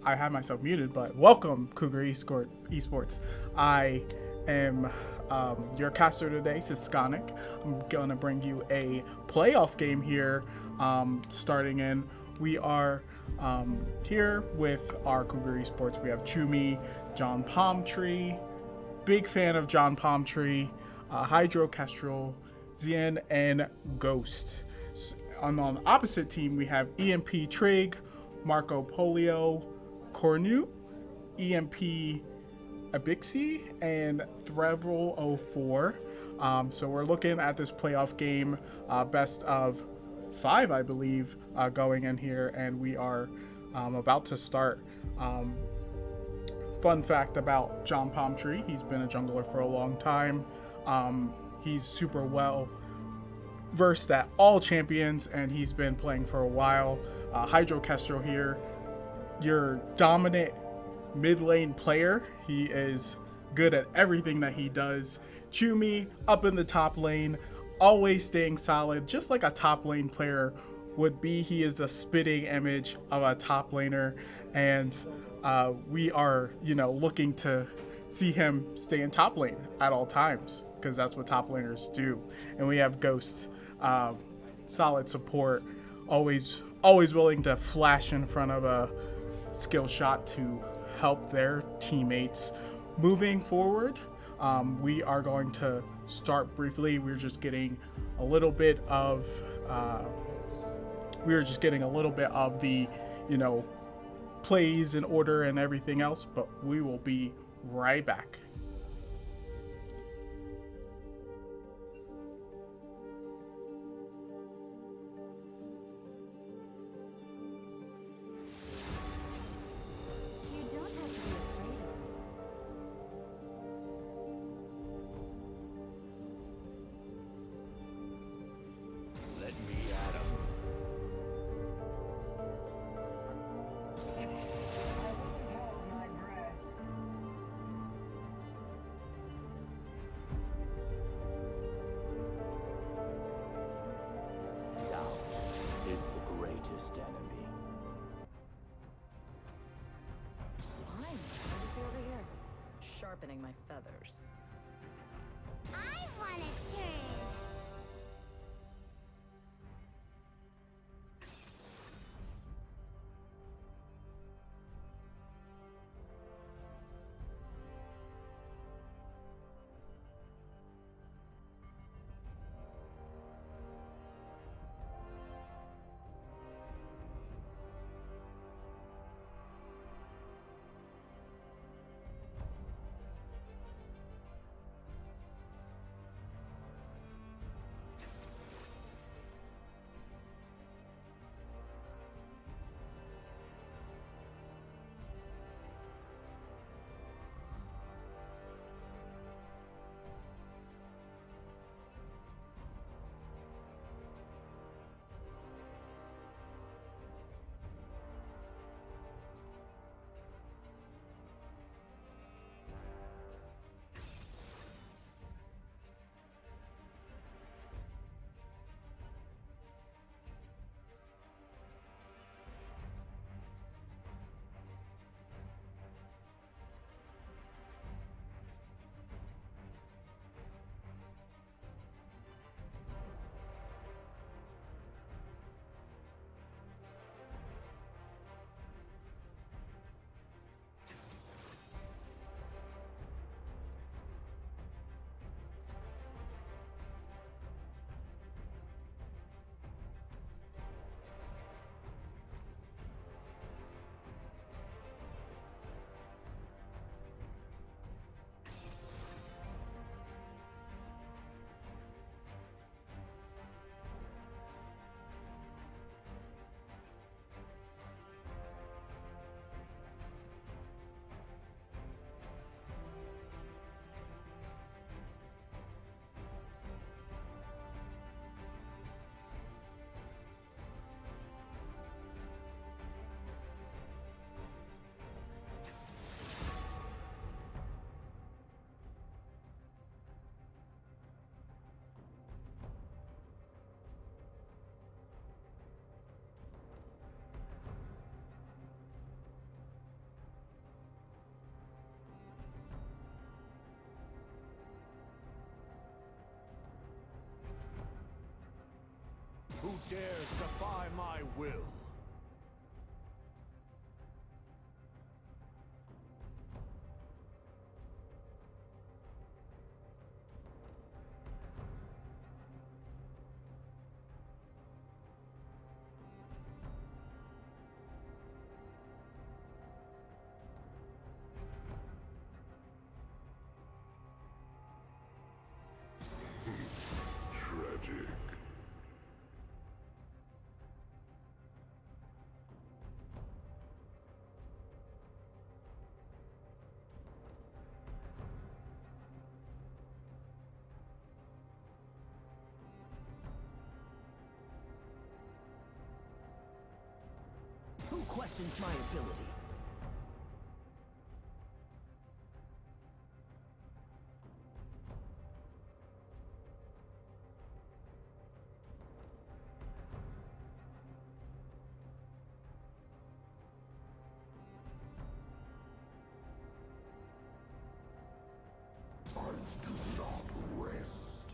I have myself muted, but welcome, Cougar Esports. I am your caster today, Siskonic. I'm gonna bring you a playoff game here. Starting in, we are here with our Cougar Esports. We have Chumi, John Palmtree, big fan of John Palmtree, Hydro Kestrel, Zien, and Ghost. On the opposite team, we have EMP Trig, Marco Polio, Cornu, EMP Abixi, and Threvel04. So we're looking at this playoff game, best of 5, I believe, going in here, and we are about to start. Fun fact about John Palmtree, he's been a jungler for a long time. He's super well versed at all champions, and he's been playing for a while. Hydro Kestrel here, your dominant mid lane player. He is good at everything that he does. Chumi up in the top lane, always staying solid, just like a top lane player would be. He is a spitting image of a top laner, and we are, looking to see him stay in top lane at all times because that's what top laners do. And we have Ghost, solid support, always willing to flash in front of a skill shot to help their teammates moving forward. We are going to start briefly. We're just getting a little bit of the plays in order and everything else, but we will be right back. Enemy. Fine, I'll just be over here, sharpening my feathers. I want a turn. Who dares defy my will? Tragic. Who questions my ability? I do not rest.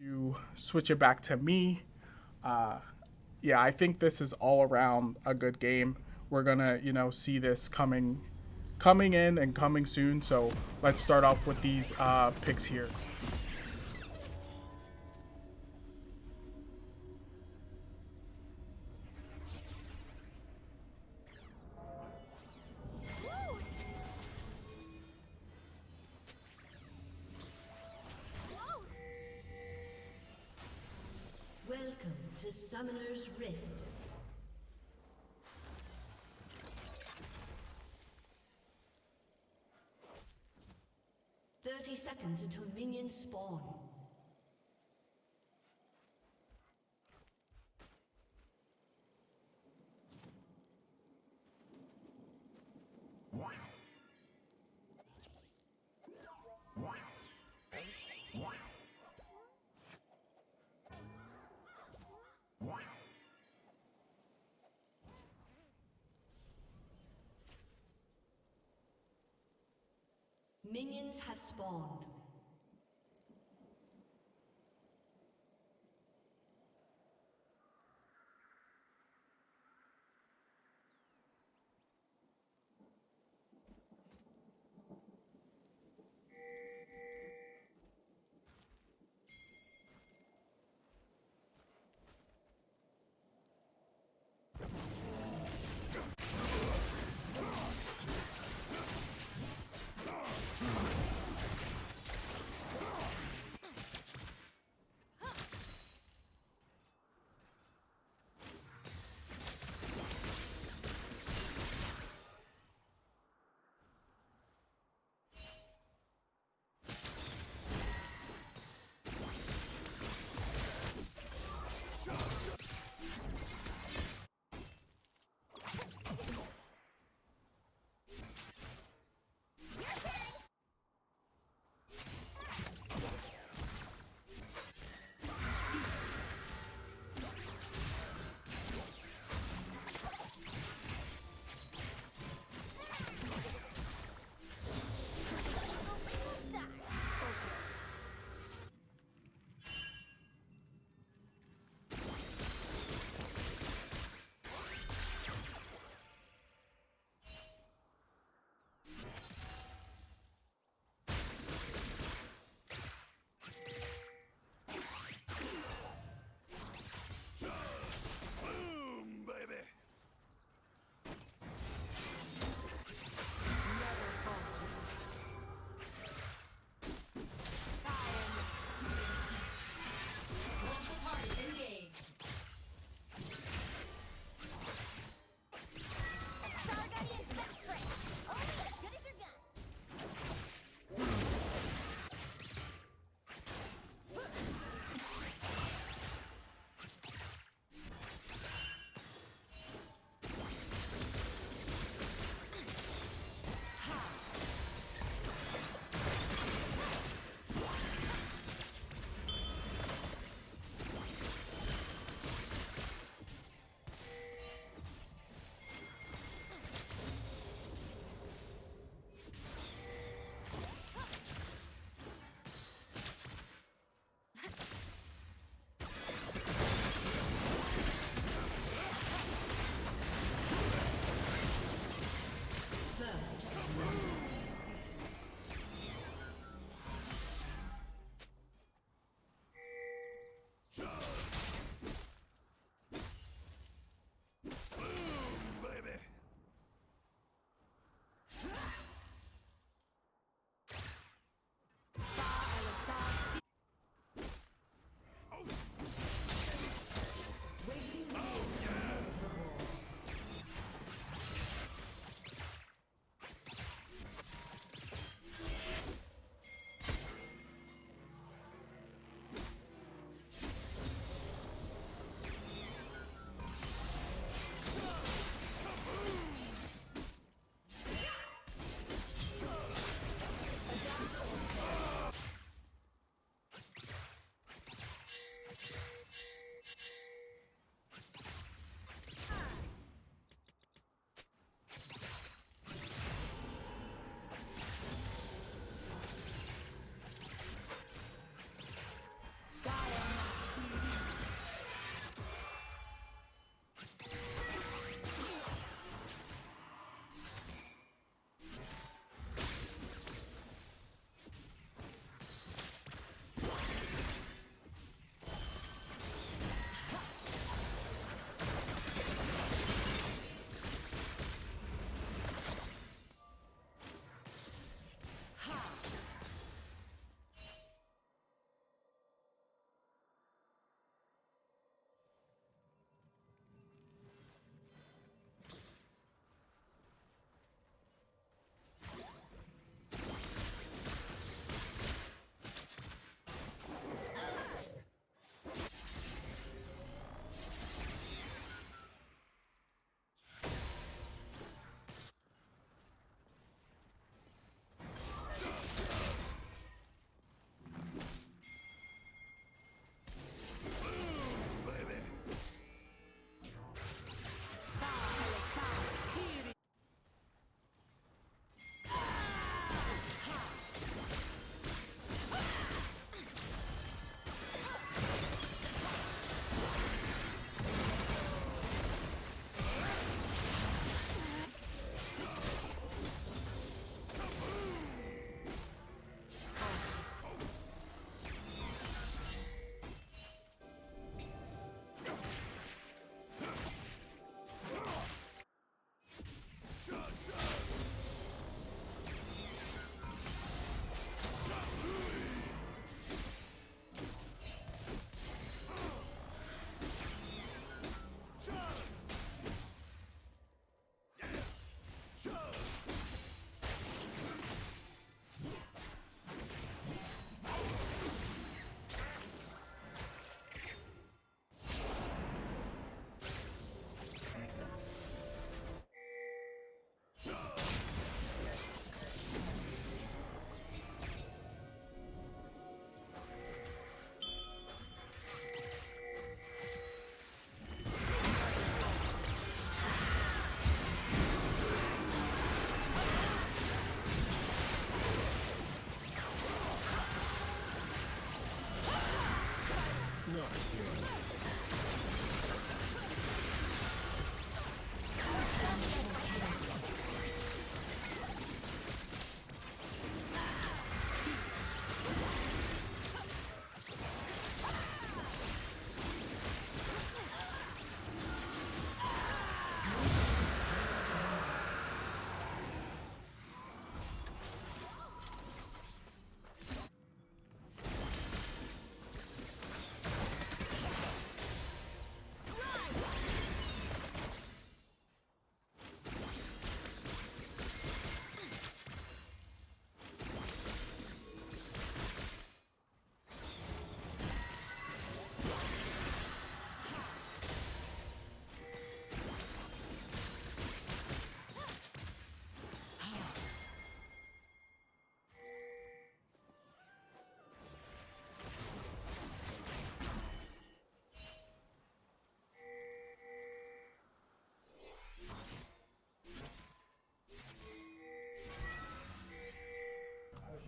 to switch it back to me. Yeah, I think this is all around a good game. We're gonna, see this coming in and coming soon. So let's start off with these picks here. Welcome to Summoner's Rift. Seconds until minions spawn. Minions have spawned.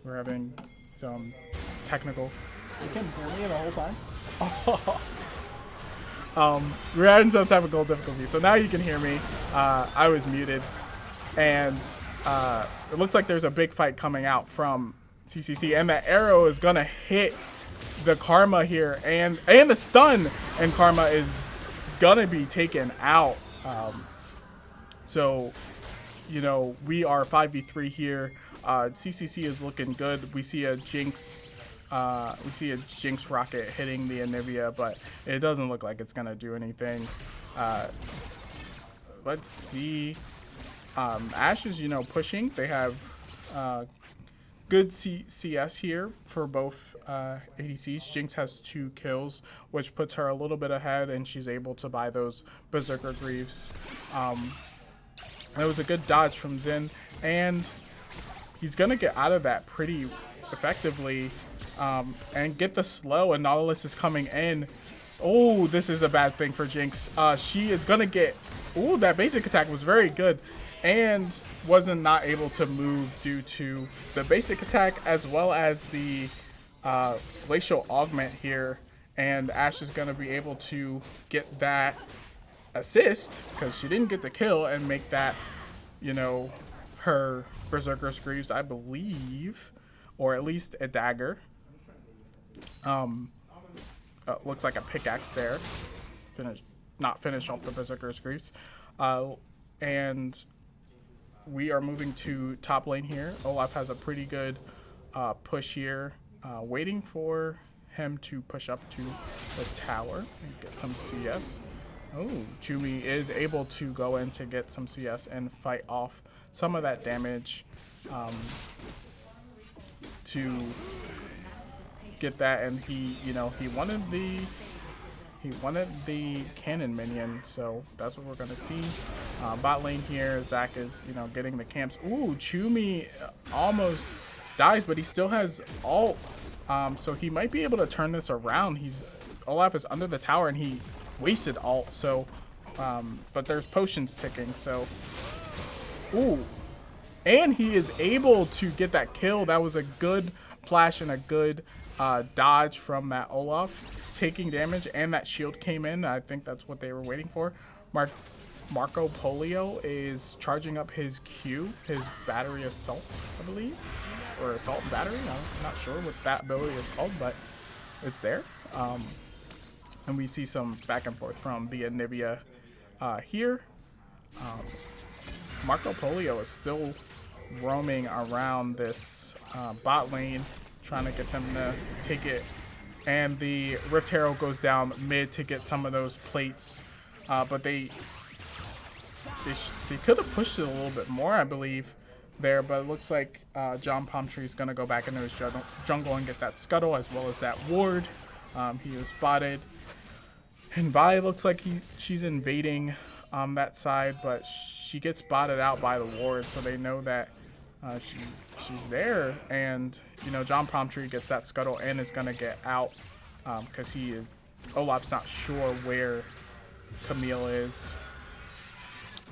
We're having some technical. You can hear me the whole time. We're having some technical difficulty, so now you can hear me. I was muted, and it looks like there's a big fight coming out from CCC, and that arrow is gonna hit the Karma here, and the stun, and Karma is gonna be taken out. So, you know, we are 5v3 here. CCC is looking good. We see a Jinx. We see a Jinx rocket hitting the Anivia, but it doesn't look like it's gonna do anything. Let's see. Ashe is, you know, pushing. They have good CS here for both ADCs. Jinx has 2 kills, which puts her a little bit ahead, and she's able to buy those Berserker Greaves. That was a good dodge from Xin, and he's gonna get out of that pretty effectively and get the slow, and Nautilus is coming in. Oh, this is a bad thing for Jinx. She is gonna get, oh, that basic attack was very good, and wasn't not able to move due to the basic attack as well as the glacial augment here, and Ashe is gonna be able to get that assist because she didn't get the kill and make that, you know, her Berserker Greaves, I believe, or at least a dagger. Looks like a pickaxe there. Not finish off the Berserker Greaves. And we are moving to top lane here. Olaf has a pretty good push here, waiting for him to push up to the tower and get some CS. Oh, Chumi is able to go in to get some CS and fight off some of that damage to get that, and he, you know, he wanted the cannon minion, so that's what we're gonna see. Bot lane here, Zac is, you know, getting the camps. Ooh, Chumi almost dies, but he still has ult, so he might be able to turn this around. Olaf is under the tower, and he wasted ult, so but there's potions ticking, so ooh, and he is able to get that kill. That was a good flash and a good dodge from that Olaf, taking damage, and that shield came in. I think that's what they were waiting for. Marco Polio is charging up his Q, his battery assault, I believe, or assault battery. I'm not sure what that ability is called, but it's there. And we see some back and forth from the Anivia here. Marco Polio is still roaming around this bot lane, trying to get them to take it. And the Rift Herald goes down mid to get some of those plates, but they could have pushed it a little bit more, I believe, there. But it looks like John Palmtree is going to go back into his jungle and get that scuttle as well as that ward. He was spotted. And Vi looks like she's invading that side, but she gets spotted out by the ward, so they know that she's there. And, you know, John Palmtree gets that scuttle and is going to get out because Olaf's not sure where Camille is.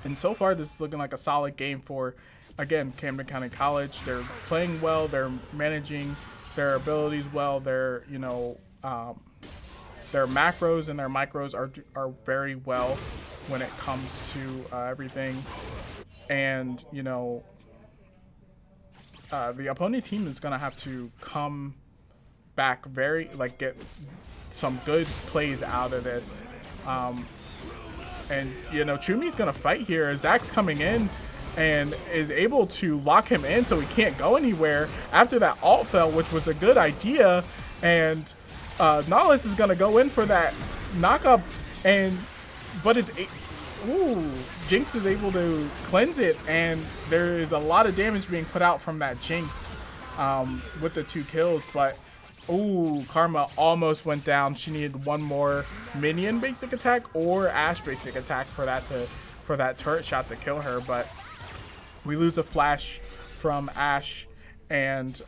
And so far, this is looking like a solid game for, again, Camden County College. They're playing well. They're managing their abilities well. They're, you know, their macros and their micros are very well when it comes to everything. And, you know, the opponent team is going to have to come back get some good plays out of this. And, you know, Chumi's going to fight here. Zac's coming in and is able to lock him in so he can't go anywhere after that ult fell, which was a good idea. And Nautilus is going to go in for that knockup, but it's... Ooh, Jinx is able to cleanse it, and there is a lot of damage being put out from that Jinx with the 2 kills. But, ooh, Karma almost went down. She needed one more minion basic attack or Ashe basic attack for that turret shot to kill her. But we lose a flash from Ashe, and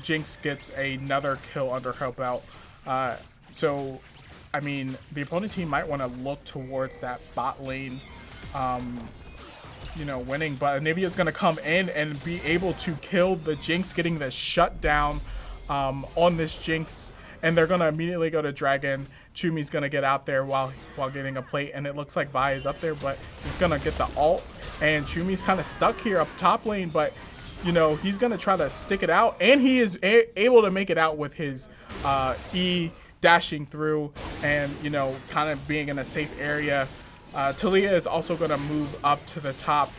Jinx gets another kill under her belt. So, I mean, the opponent team might want to look towards that bot lane you know, winning, but Anivia's gonna come in and be able to kill the Jinx, getting the shutdown on this Jinx, and they're gonna immediately go to Dragon. Chumi's gonna get out there while getting a plate, and it looks like Vi is up there, but he's gonna get the ult, and Chumi's kind of stuck here up top lane, but you know, he's gonna try to stick it out, and he is able to make it out with his E dashing through, and you know, kind of being in a safe area. Talia is also gonna move up to the top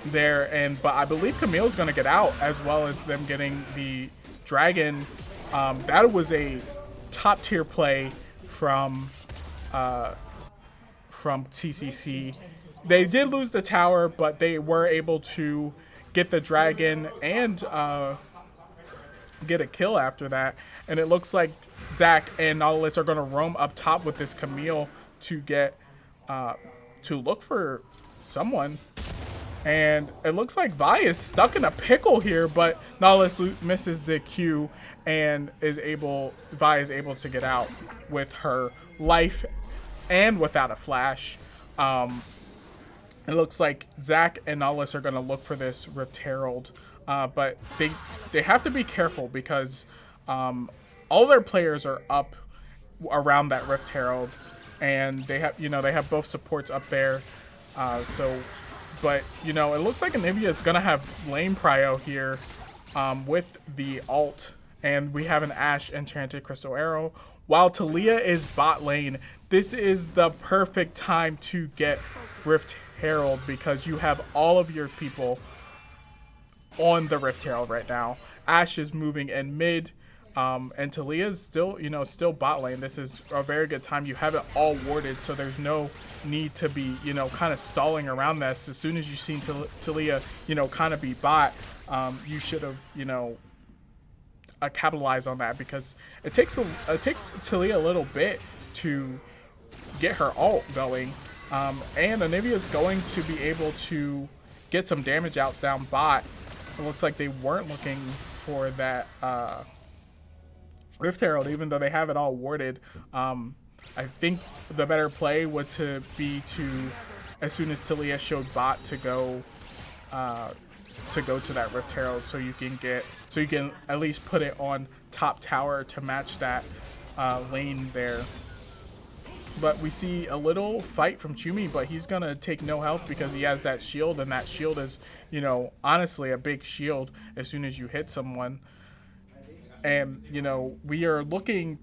there, but I believe Camille's gonna get out, as well as them getting the Dragon. That was a top tier play from CCC. They did lose the tower, but they were able to get the Dragon and get a kill after that. And it looks like Zach and Nautilus are going to roam up top with this Camille to get to look for someone. And it looks like Vi is stuck in a pickle here, but Nautilus misses the Q and Vi is able to get out with her life and without a flash. It looks like Zach and Nautilus are going to look for this Rift Herald, but they have to be careful because all their players are up around that Rift Herald, and they have both supports up there. But you know, it looks like Anivia is going to have lane prio here with the ult, and we have an Ashe Enchanted Crystal Arrow. While Talia is bot lane, this is the perfect time to get Rift Herald because you have all of your people on the Rift Herald right now. Ashe is moving in mid, and Talia's still bot lane. This is a very good time. You have it all warded, so there's no need to be, kind of stalling around this. As soon as you've seen Talia, kind of be bot, you should have, capitalize on that, because it takes Talia a little bit to get her ult going. And Anivia is going to be able to get some damage out down bot. It looks like they weren't looking for that Rift Herald, even though they have it all warded. I think the better play would be to, as soon as Talia showed bot, to go to that Rift Herald, so you can at least put it on top tower to match that lane there. But we see a little fight from Chumi, but he's going to take no health because he has that shield, and that shield is, honestly a big shield as soon as you hit someone. And, we are looking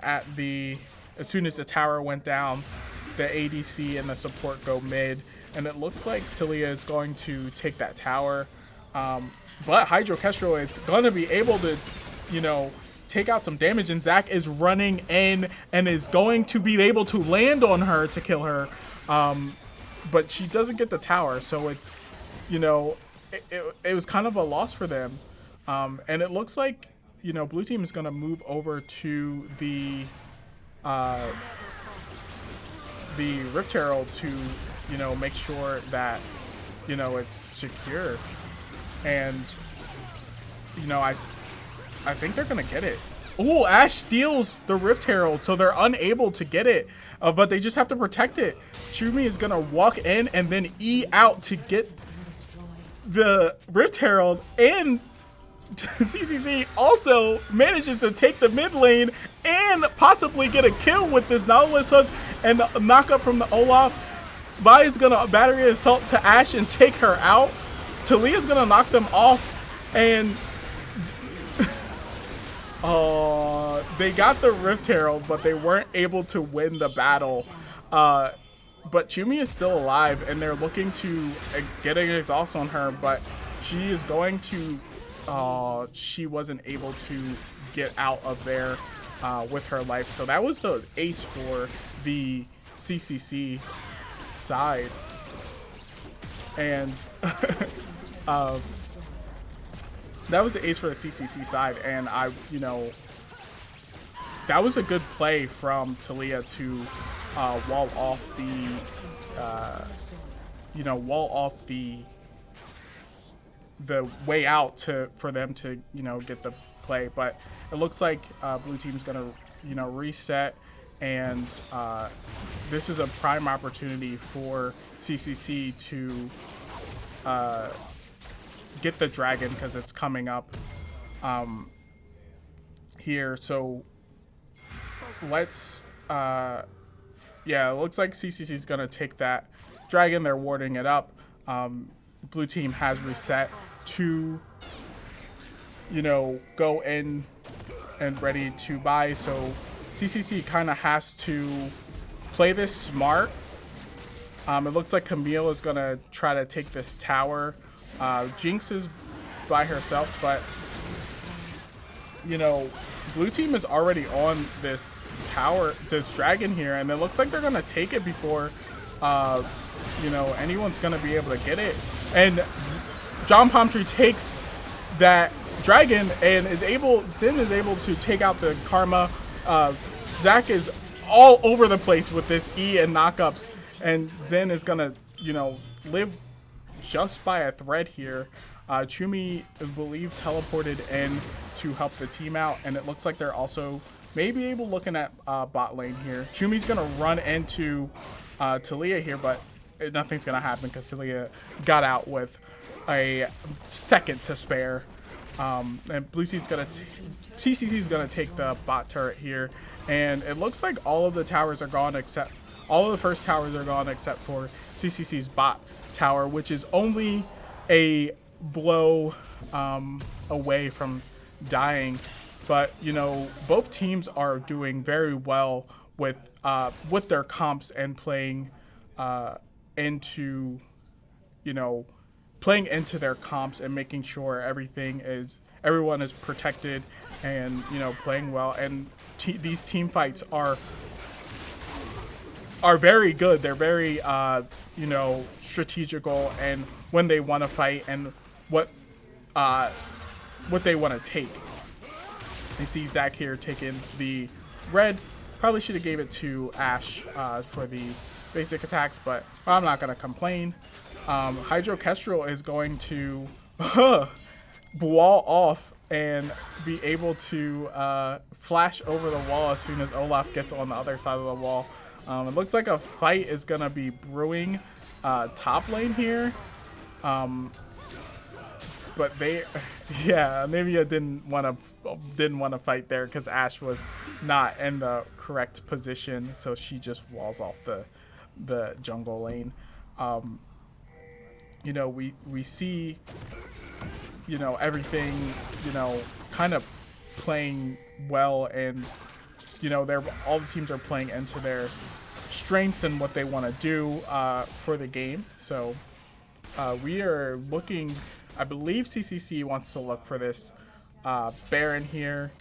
at as soon as the tower went down, the ADC and the support go mid, and it looks like Talia is going to take that tower. But Hydro Kestrel is going to be able to, take out some damage, and Zach is running in and is going to be able to land on her to kill her, but she doesn't get the tower, so it's it was kind of a loss for them. And it looks like blue team is going to move over to the Rift Herald to make sure that it's secure, and I think they're going to get it. Oh, Ashe steals the Rift Herald, so they're unable to get it, but they just have to protect it. Chumi is going to walk in and then E out to get the Rift Herald, and CCC also manages to take the mid lane and possibly get a kill with this Nautilus hook and the knockup from the Olaf. Vi is going to battery assault to Ashe and take her out. Talia is going to knock them off, and they got the Rift Herald, but they weren't able to win the battle. But Chumi is still alive, and they're looking to get an exhaust on her, but she is going to... she wasn't able to get out of there with her life. So that was the ace for the CCC side. And that was the ace for the CCC side, and that was a good play from Talia to wall off the way out for them to get the play. But it looks like blue team's gonna reset and this is a prime opportunity for CCC to get the dragon because it's coming up here. So let's yeah, it looks like CCC is gonna take that dragon. They're warding it up. Blue team has reset to, you know, go in and ready to buy. So CCC kind of has to play this smart. It looks like Camille is gonna try to take this tower. Jinx is by herself, but you know, blue team is already on this tower, this dragon here, and it looks like they're gonna take it before you know, anyone's gonna be able to get it. And John Palm Tree takes that dragon and is able, Xin is able to take out the Karma. Zach is all over the place with this E and knockups, and Xin is gonna, you know, live just by a thread here. Chumi, I believe, teleported in to help the team out, and it looks like they're also maybe able looking at bot lane here. Chumi's gonna run into Talia here, but nothing's gonna happen because Talia got out with a second to spare. And blue team's gonna, CCC's gonna take the bot turret here, and it looks like all of the towers are gone except, all of the first towers are gone except for CCC's bot tower, which is only a blow away from dying. But you know, both teams are doing very well with their comps and playing into, you know, playing into their comps and making sure everyone is protected and, you know, playing well. And these team fights are very good. They're very you know, strategical, and when they want to fight and what they want to take. You see Zach here taking the red. Probably should have gave it to Ashe for the basic attacks, but I'm not gonna complain. Hydro Kestrel is going to wall off and be able to flash over the wall as soon as Olaf gets on the other side of the wall. It looks like a fight is gonna be brewing top lane here. But they, yeah, maybe I didn't want to fight there because Ashe was not in the correct position, so she just walls off the jungle lane. You know, we see, you know, everything, you know, kind of playing well, and you know, all the teams are playing into their strengths and what they want to do for the game. So we are looking. I believe CCC wants to look for this Baron here,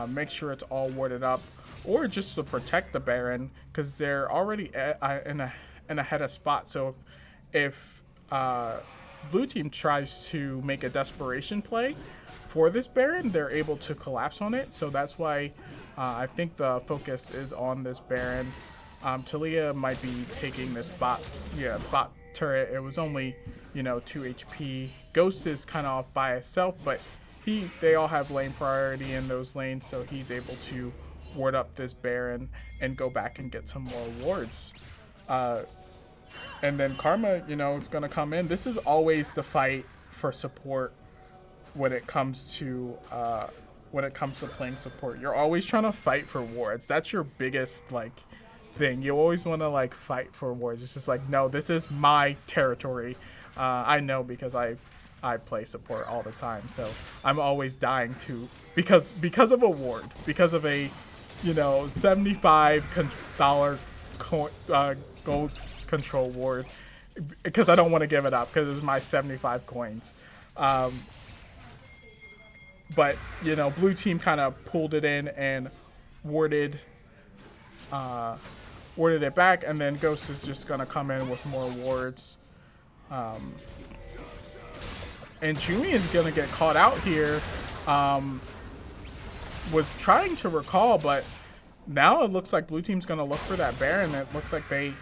make sure it's all warded up, or just to protect the Baron because they're already in a head of spot. So if blue team tries to make a desperation play for this Baron, they're able to collapse on it. So that's why I think the focus is on this Baron. Talia might be taking this bot turret. It was only, you know, 2 HP. Ghost is kind of off by itself, but they all have lane priority in those lanes, so he's able to ward up this Baron and go back and get some more wards. And then Karma, you know, is going to come in. This is always the fight for support when it comes to playing support. You're always trying to fight for wards. That's your biggest like thing. You always want to like fight for wards. It's just like, no, this is my territory. I know because I play support all the time, so I'm always dying to because of a ward, because of a, you know, $75 gold control ward, because I don't want to give it up because it was my 75 coins. But you know, blue team kind of pulled it in and warded it back, and then Ghost is just gonna come in with more wards. And Chumi is gonna get caught out here. Was trying to recall, but now it looks like blue team's gonna look for that Baron. It looks like they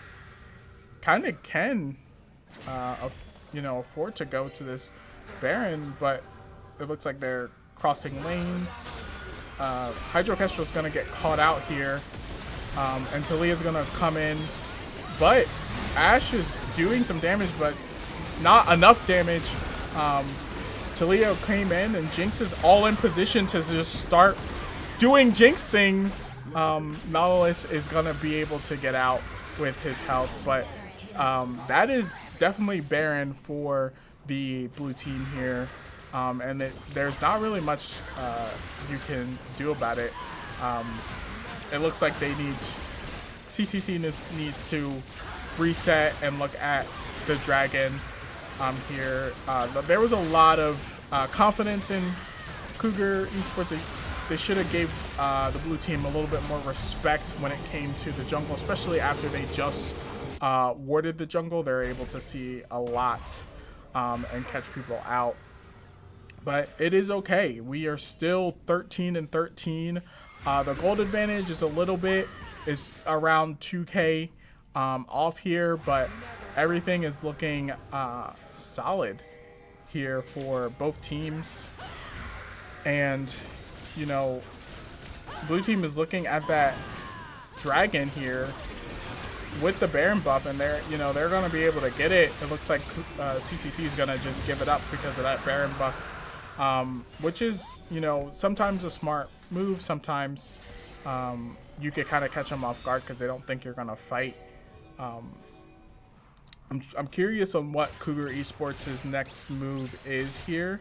kind of can, you know, afford to go to this Baron, but it looks like they're crossing lanes. Hydro Kestrel's gonna get caught out here. And Talia's gonna come in, but Ashe is doing some damage, but not enough damage. Talia came in, and Jinx is all in position to just start doing Jinx things. Nautilus is gonna be able to get out with his health, but that is definitely barren for the blue team here, and there's not really much you can do about it. It looks like they need CCC needs to reset and look at the dragon here. There was a lot of confidence in Cougar Esports. They should have gave the blue team a little bit more respect when it came to the jungle, especially after they just warded the jungle. They're able to see a lot and catch people out. But it is okay. We are still 13-13. The gold advantage is is around 2K off here, but everything is looking solid here for both teams. And you know, blue team is looking at that dragon here with the Baron buff, and they're going to be able to get it. It looks like CCC is going to just give it up because of that Baron buff, which is, sometimes a smart move. Sometimes you could kind of catch them off guard because they don't think you're going to fight. I'm curious on what Cougar Esports' next move is here.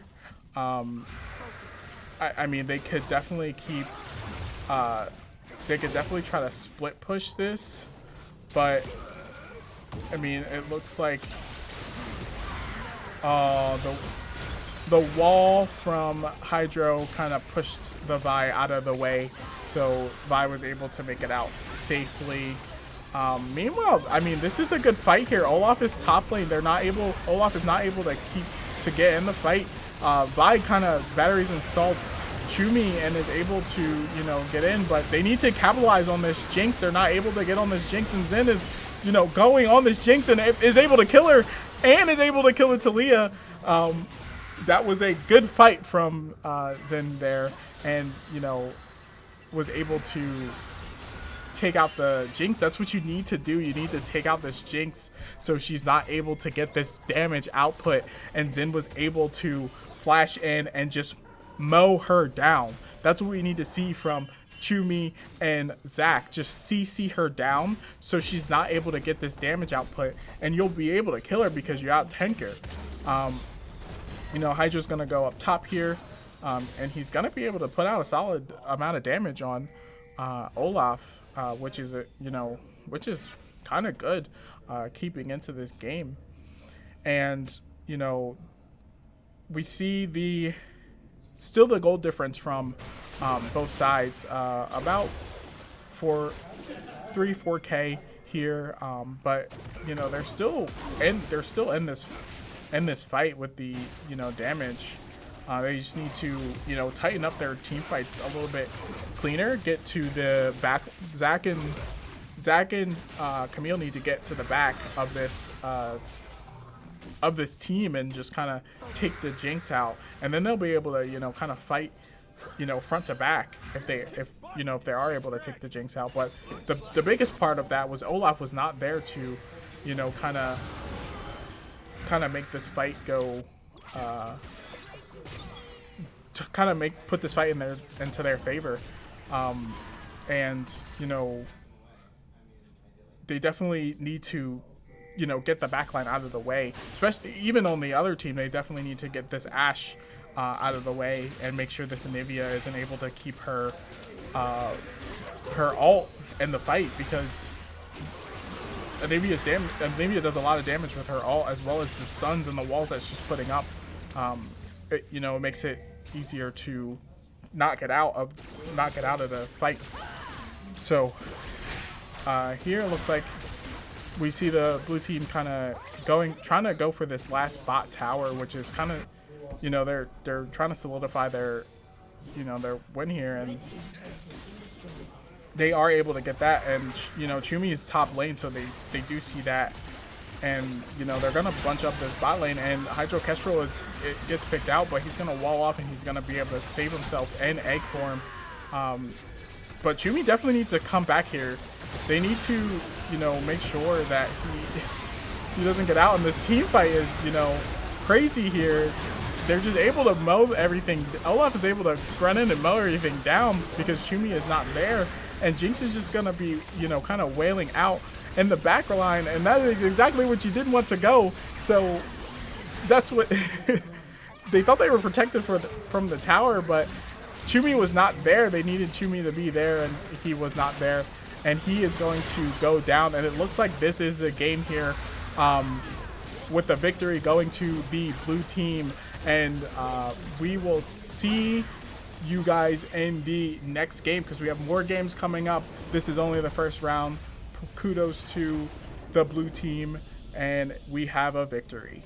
I mean, they could definitely they could definitely try to split push this, but I mean, it looks like the wall from Hydro kind of pushed the Vi out of the way, so Vi was able to make it out safely. Meanwhile, I mean, this is a good fight here. Olaf is top lane. Olaf is not able to get in the fight. Vi kind of batteries and salts Chumi and is able to, get in, but they need to capitalize on this Jinx. They're not able to get on this Jinx, and Zen is, going on this Jinx and is able to kill her and is able to kill a Talia. That was a good fight from Zen there, and, was able to take out the Jinx. That's what you need to do. You need to take out this Jinx so she's not able to get this damage output, and Zen was able to flash in and just mow her down. That's what we need to see from Chumi and Zach. Just CC her down so she's not able to get this damage output, and you'll be able to kill her because you out tank her. Hydra's gonna go up top here, and he's gonna be able to put out a solid amount of damage on Olaf, which is kind of good, keeping into this game. And we see still the gold difference from both sides, about 4K here, but they're still in this fight with the damage. They just need to tighten up their team fights a little bit cleaner, get to the back. Zach and Camille need to get to the back of this team and just kind of take the Jinx out, and then they'll be able to kind of fight front to back if they are able to take the Jinx out. But the biggest part of that was Olaf was not there to kind of make this fight go to kind of put this fight into their favor. And they definitely need to get the backline out of the way. Especially even on the other team, they definitely need to get this Ashe out of the way and make sure this Anivia isn't able to keep her ult in the fight, because Anivia does a lot of damage with her ult, as well as the stuns and the walls that she's putting up. It makes it easier to not get out of the fight. So here it looks like we see the blue team kind of trying to go for this last bot tower, which is kind of, they're trying to solidify their win here, and they are able to get that. And Chumi is top lane, so they do see that, and they're gonna bunch up this bot lane, and Hydro Kestrel gets picked out, but he's gonna wall off, and he's gonna be able to save himself in egg form. but Chumi definitely needs to come back here. They need to, you know, make sure that he doesn't get out. And this team fight is, you know, crazy here. They're just able to mow everything. Olaf is able to run in and mow everything down because Chumi is not there. And Jinx is just going to be, you know, kind of wailing out in the back line. And that is exactly what you didn't want to go. So that's what they thought they were protected from the tower, but Chumi was not there. They needed Chumi to be there, and he was not there. And he is going to go down. And it looks like this is a game here with the victory going to the blue team. And we will see you guys in the next game because we have more games coming up. This is only the first round. Kudos to the blue team, and we have a victory.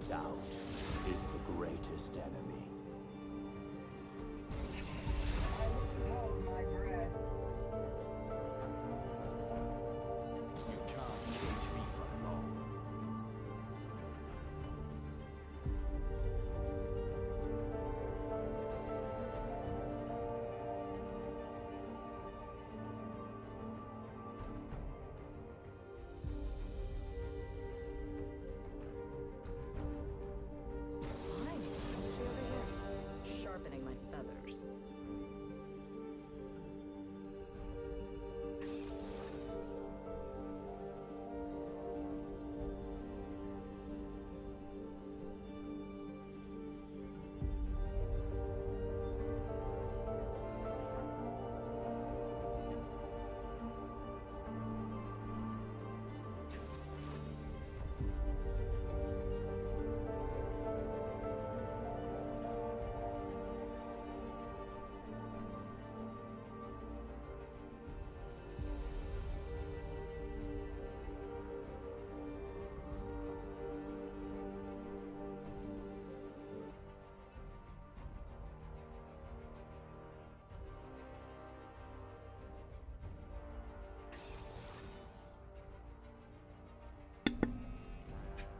Doubt is the greatest enemy. I wouldn't hold my breath. You can't change me for long. Fine. I'll stay over here. Sharpening my feathers.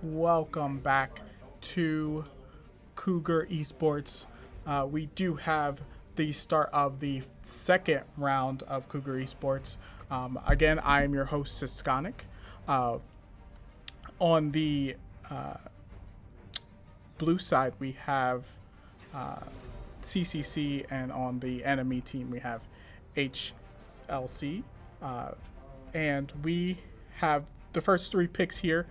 Welcome back to Cougar Esports. We do have the start of the second round of Cougar Esports. Again, I am your host, Siskonic. On the blue side, we have CCC, and on the enemy team, we have HLC. And we have the first three picks here.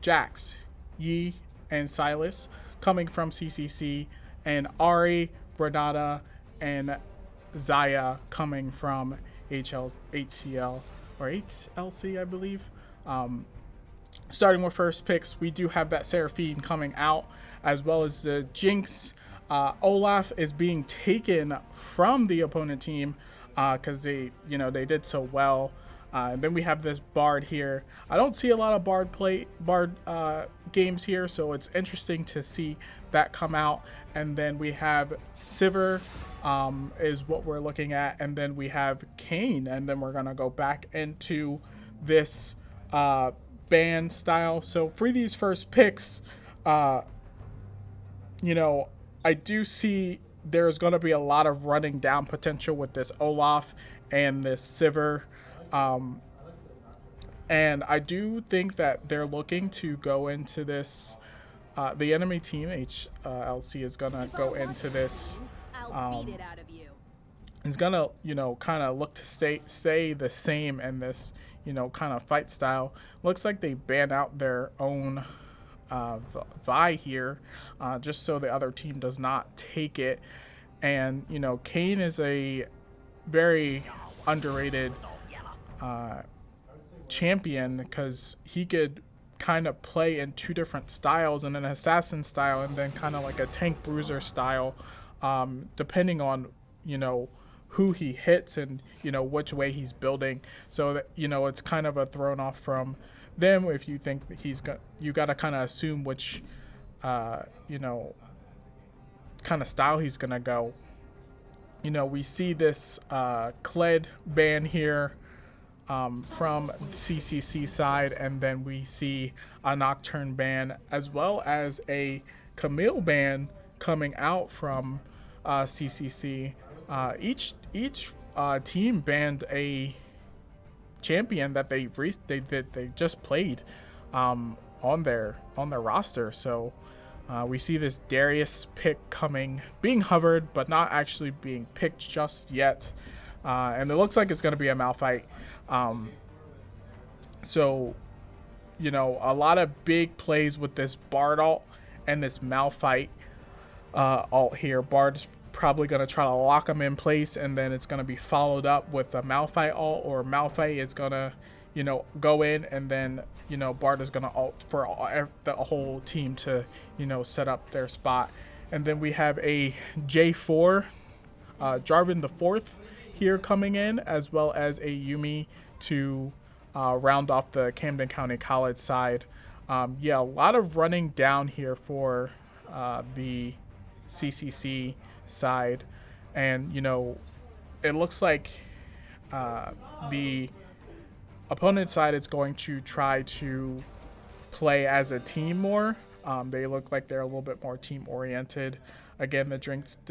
Jax, Yi, and Silas coming from CCC, and Ari, Renata, and Zaya coming from HCL or HLC, I believe. Starting with first picks, we do have that Seraphine coming out, as well as the Jinx. Olaf is being taken from the opponent team because they did so well. And then we have this Bard here. I don't see a lot of Bard games here, so it's interesting to see that come out. And then we have Sivir is what we're looking at, and then we have Kayn, and then we're gonna go back into this band style. So for these first picks, I do see there's going to be a lot of running down potential with this Olaf and this Sivir. And I do think that they're looking to go into this. The enemy team, HLC, is going to go into this. I'll beat it out of you. Is going to, kind of look to stay the same in this, kind of fight style. Looks like they ban out their own Vi here, just so the other team does not take it. And Kayn is a very underrated champion because he could kind of play in two different styles, and an assassin style, and then kind of like a tank bruiser style, depending on who he hits and which way he's building. So that it's kind of a thrown off from them. If you think that you got to kind of assume which kind of style he's gonna go. We see this Kled ban here from CCC side, and then we see a Nocturne ban, as well as a Camille ban coming out from CCC. Each team banned a champion that they just played on their roster. So we see this Darius pick being hovered, but not actually being picked just yet. And it looks like it's going to be a Malphite. So a lot of big plays with this Bard ult and this Malphite ult here. Bard's probably going to try to lock him in place, and then it's going to be followed up with a Malphite ult, or Malphite is going to go in, and then Bard is going to ult for the whole team to set up their spot. And then we have a J4 Jarvan the Fourth here coming in, as well as a Yuumi to round off the Camden County College side. A lot of running down here for the CCC side, and it looks like the opponent side is going to try to play as a team more. They look like they're a little bit more team oriented. Again, the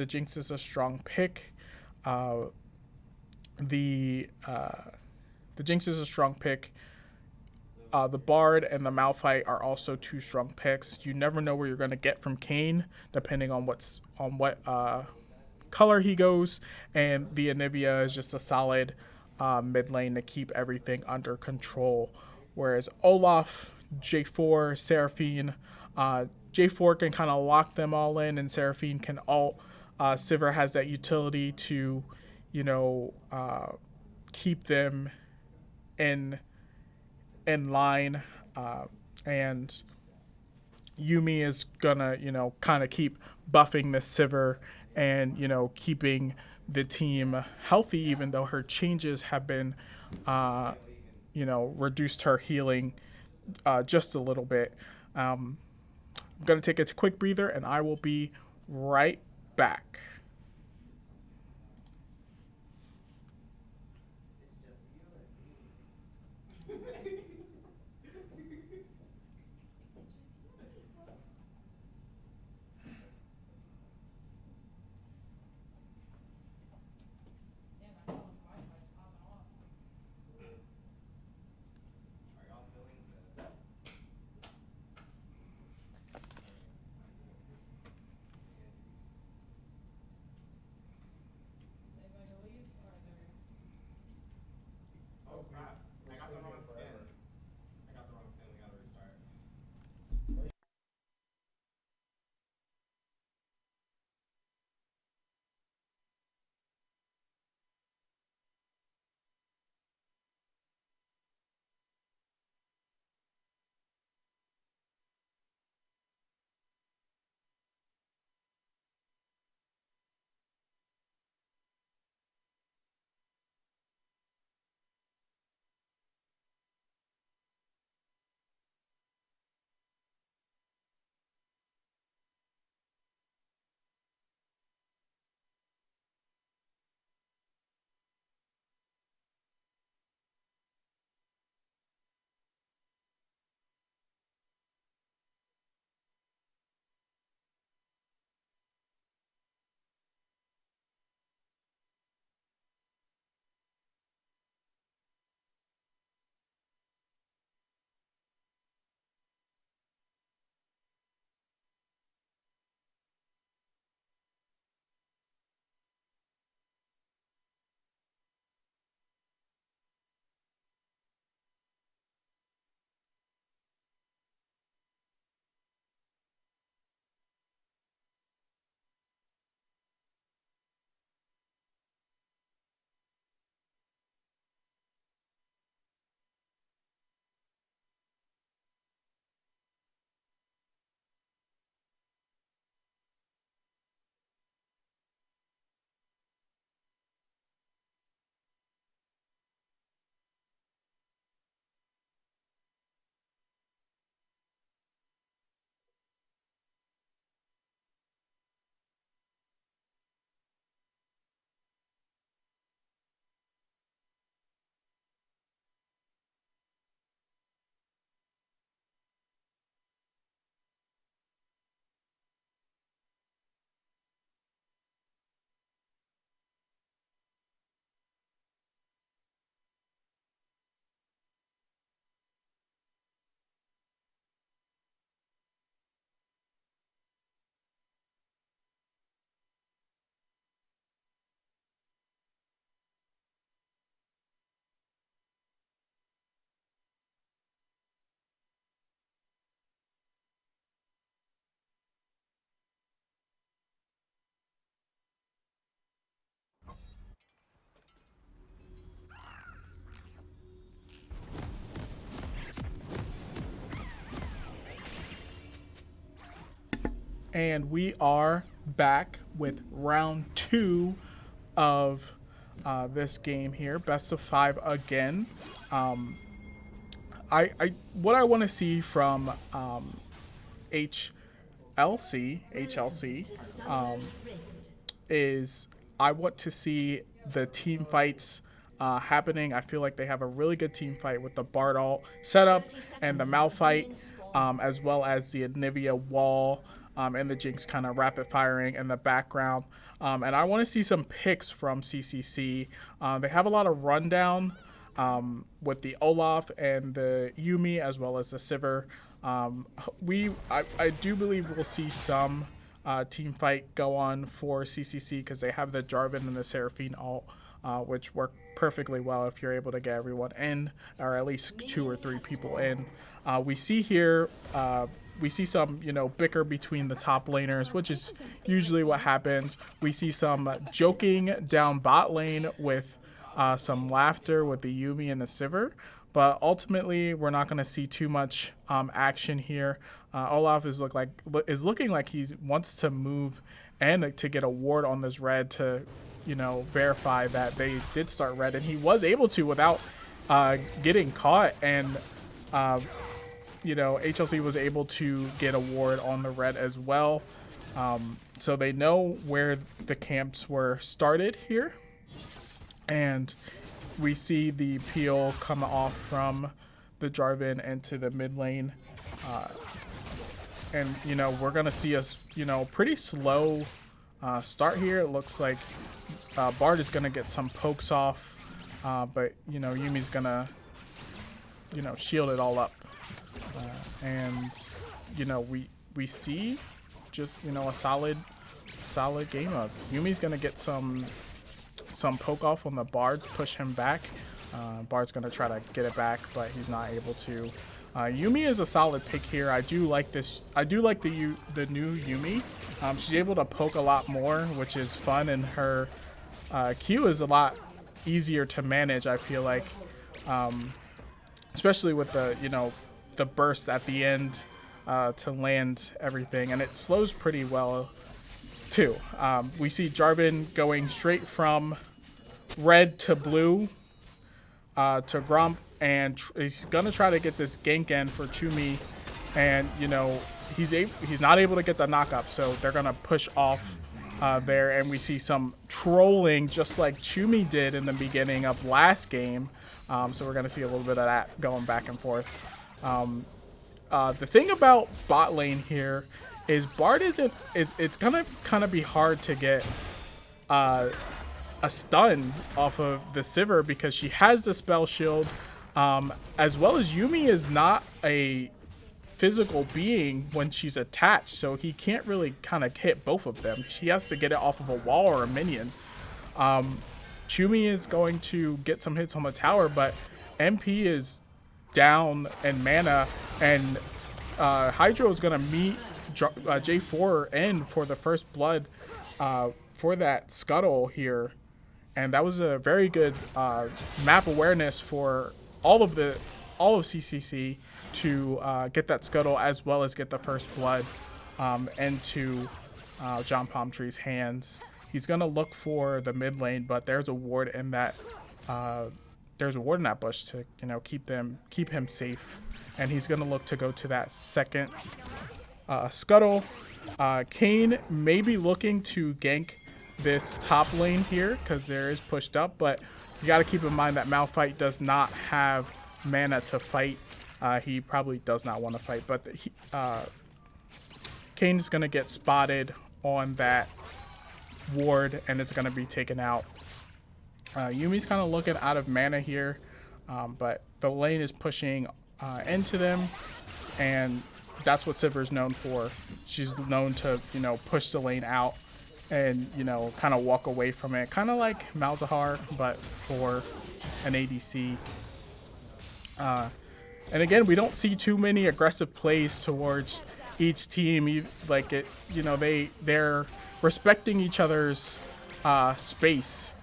Jinx is a strong pick. The Jinx is a strong pick. The Bard and the Malphite are also two strong picks. You never know where you're going to get from Kayn, depending on what color he goes. And the Anivia is just a solid mid lane to keep everything under control. Whereas Olaf, J4, Seraphine, J4 can kind of lock them all in, and Seraphine can ult. Sivir has that utility to, keep them in line, and Yuumi is gonna kind of keep buffing this Sivir and keeping the team healthy, even though her changes have been reduced her healing just a little bit. I'm gonna take a quick breather, and I will be right back. And we are back with round 2 of this game here, best of 5 again. What I want to see from HLC is I want to see the team fights happening. I feel like they have a really good team fight with the Bard ult setup and the Malphite, as well as the Anivia wall and the Jinx kind of rapid firing in the background. And I want to see some picks from CCC. They have a lot of rundown with the Olaf and the Yuumi, as well as the Sivir. I do believe we'll see some team fight go on for CCC because they have the Jarvan and the Seraphine ult, which work perfectly well if you're able to get everyone in, or at least 2 or 3 people in. We see here, we see some, bicker between the top laners, which is usually what happens. We see some joking down bot lane with some laughter with the Yuumi and the Sivir. But ultimately, we're not going to see too much action here. Olaf is looking like he wants to move and to get a ward on this red to, verify that they did start red, and he was able to without getting caught. And HLC was able to get a ward on the red as well. So they know where the camps were started here, and we see the peel come off from the Jarvan into the mid lane. And, we're going to see a, pretty slow start here. It looks like Bard is going to get some pokes off. But, Yumi's going to, shield it all up. And, we see just, a solid game of Yumi's going to get some poke off on the Bard, push him back. Bard's going to try to get it back, but he's not able to. Yuumi is a solid pick here. I do like this. I do like the new Yuumi. She's able to poke a lot more, which is fun, and her Q is a lot easier to manage, I feel like, especially with the the burst at the end to land everything, and it slows pretty well too. We see Jarvan going straight from red to blue to Gromp, and he's gonna try to get this gank in for Chumi, and he's not able to get the knock up, so they're gonna push off there, and we see some trolling just like Chumi did in the beginning of last game. So we're gonna see a little bit of that going back and forth. The thing about bot lane here is Bard isn't. It's gonna kind of be hard to get a stun off of the Sivir because she has the spell shield, as well as Yuumi is not a physical being when she's attached, so he can't really kind of hit both of them. She has to get it off of a wall or a minion. Chumi is going to get some hits on the tower, but MP is down in mana, and Hydro is going to meet J4 in for the first blood for that scuttle here, and that was a very good map awareness for all of CCC to get that scuttle, as well as get the first blood into John Palm Tree's hands. He's gonna look for the mid lane, but there's a ward in that bush to keep him safe, and he's gonna look to go to that second scuttle. Kayn may be looking to gank this top lane here because there is pushed up, but you got to keep in mind that Malphite does not have mana to fight. He probably does not want to fight, but Kayn's gonna get spotted on that ward, and it's gonna be taken out. Yumi's kind of looking out of mana here, but the lane is pushing into them, and that's what Sivir is known for. She's known to push the lane out and kind of walk away from it, kind of like Malzahar, but for an ADC. And again, we don't see too many aggressive plays towards each team. They're respecting each other's space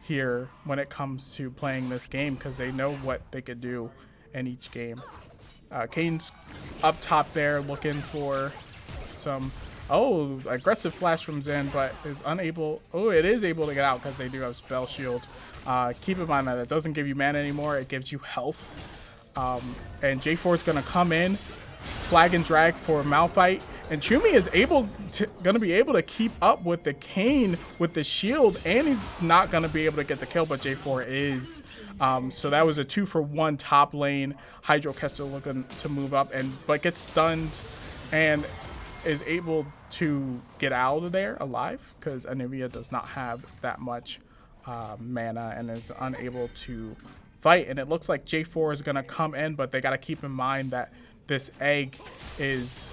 here when it comes to playing this game, because they know what they could do in each game. Kayn's up top there looking for some Oh, aggressive flash from Zen, but is unable. Oh, it is able to get out because they do have spell shield. Keep in mind that it doesn't give you mana anymore. It gives you health. And J4 is going to come in, flag and drag for Malphite. And Chumi is going to be able to keep up with the Kayn with the shield, and he's not going to be able to get the kill, but J4 is. So that was a 2-for-1 top lane. Hydro Kester looking to move up, but gets stunned and is able to get out of there alive because Anivia does not have that much mana and is unable to fight. And it looks like J4 is going to come in, but they got to keep in mind that this egg is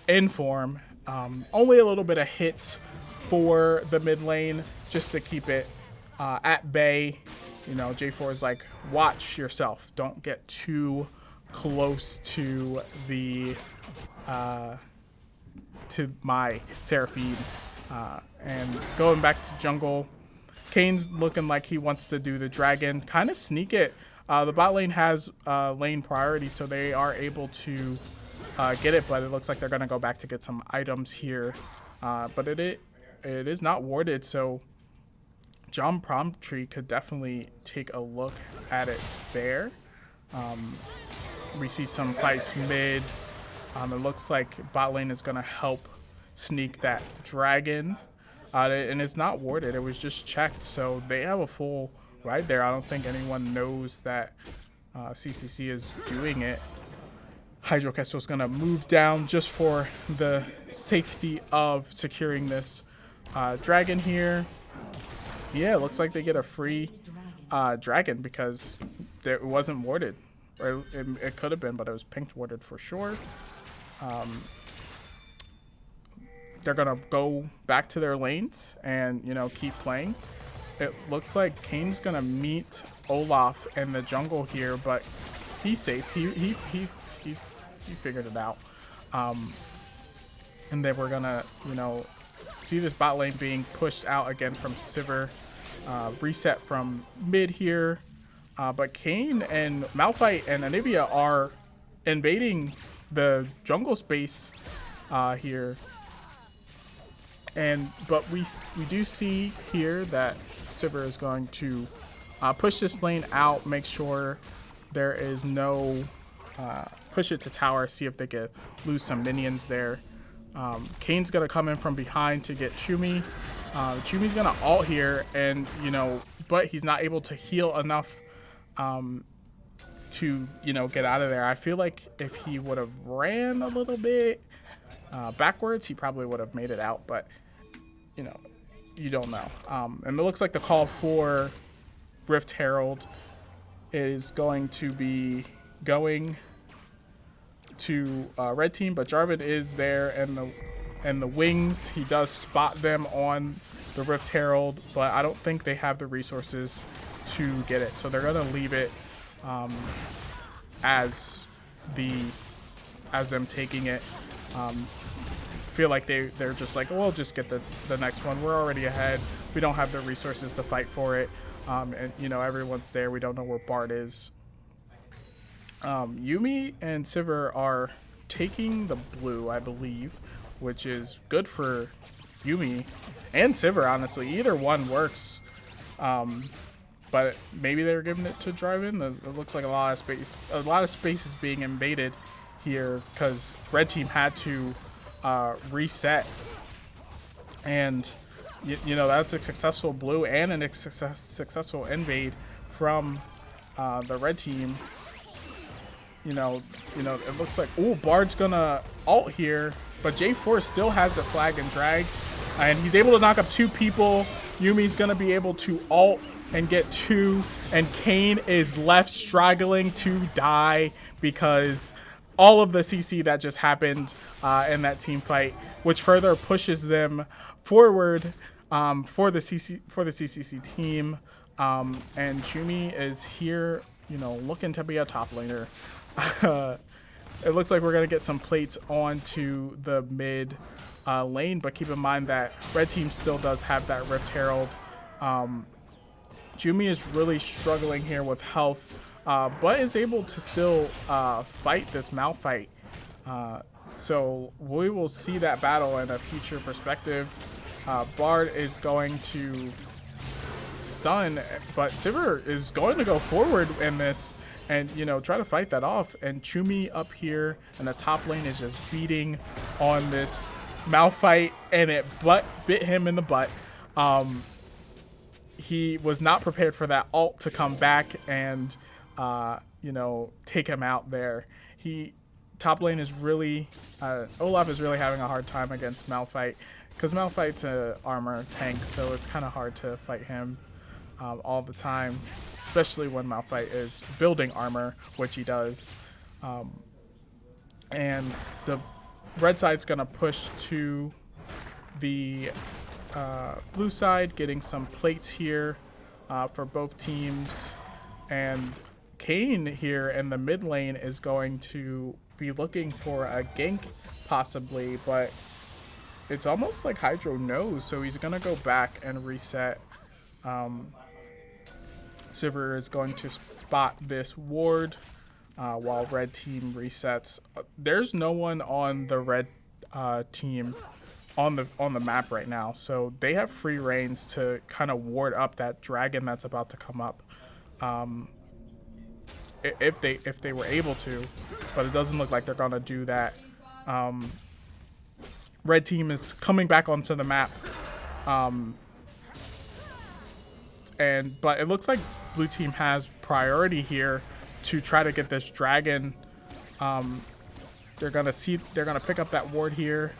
in form. Only a little bit of hits for the mid lane just to keep it at bay. You know, J4 is like, watch yourself. Don't get too close to the to my Seraphine. And going back to jungle, Kane's looking like he wants to do the dragon, kind of sneak it. The bot lane has lane priority, so they are able to get it, but it looks like they're going to go back to get some items here. But it is not warded, so John Promptree could definitely take a look at it there. We see some fights mid. It looks like bot lane is going to help sneak that dragon. And it's not warded. It was just checked, so they have a full ride there. I don't think anyone knows that CCC is doing it. Hydro Kester is going to move down just for the safety of securing this dragon here. Yeah, it looks like they get a free dragon because it wasn't warded. Or it could have been, but it was pink warded for sure. They're going to go back to their lanes and, you know, keep playing. It looks like Kane's going to meet Olaf in the jungle here, but he's safe. He figured it out. And then we're going to, you know, see this bot lane being pushed out again from Sivir. Reset from mid here. But Kayn and Malphite and Anivia are invading the jungle space here. But we do see here that Sivir is going to push this lane out, make sure there is no push it to tower, see if they could lose some minions there. Kane's gonna come in from behind to get Chumi. Chumi's gonna ult here, and you know, but he's not able to heal enough to, you know, get out of there. I feel like if he would have ran a little bit backwards, he probably would have made it out, but you know, you don't know. And it looks like the call for Rift Herald is going to be going to red team, but Jarvan is there, and the wings, he does spot them on the Rift Herald, but I don't think they have the resources to get it, so they're gonna leave it as them taking it. Feel like they're just like, we'll just get the next one. We're already ahead. We don't have the resources to fight for it. And you know, everyone's there. We don't know where Bard is. Yuumi and Sivir are taking the blue, I believe, which is good for Yuumi and Sivir, honestly. Either one works. But maybe they're giving it to Jarvan. It looks like a lot of space is being invaded here because red team had to reset, and you know, that's a successful blue and a successful invade from the red team. You know, it looks like, oh, Bard's gonna ult here, but J4 still has a flag and drag, and he's able to knock up 2 people. Yumi's gonna be able to ult and get 2, and Kayn is left struggling to die because all of the CC that just happened in that team fight, which further pushes them forward for the CCC team. And Chumi is here, you know, looking to be a top laner. It looks like we're gonna get some plates onto the mid lane, but keep in mind that red team still does have that Rift Herald. Chumi is really struggling here with health. But is able to still fight this Malphite. So we will see that battle in a future perspective. Bard is going to stun, but Sivir is going to go forward in this and, you know, try to fight that off. And Chumi up here in the top lane is just beating on this Malphite, and it bit him in the butt. He was not prepared for that ult to come back and, you know, take him out there. Top lane is really, Olaf is really having a hard time against Malphite because Malphite's an armor tank, so it's kind of hard to fight him all the time, especially when Malphite is building armor, which he does. And the red side's going to push to the blue side, getting some plates here for both teams. And Kayn here in the mid lane is going to be looking for a gank possibly, but it's almost like Hydro knows, so he's going to go back and reset. Sivir is going to spot this ward while red team resets. There's no one on the red team on the map right now, so they have free reigns to kind of ward up that dragon that's about to come up, if they were able to, but it doesn't look like they're gonna do that. Red team is coming back onto the map, but it looks like blue team has priority here to try to get this dragon. They're gonna pick up that ward here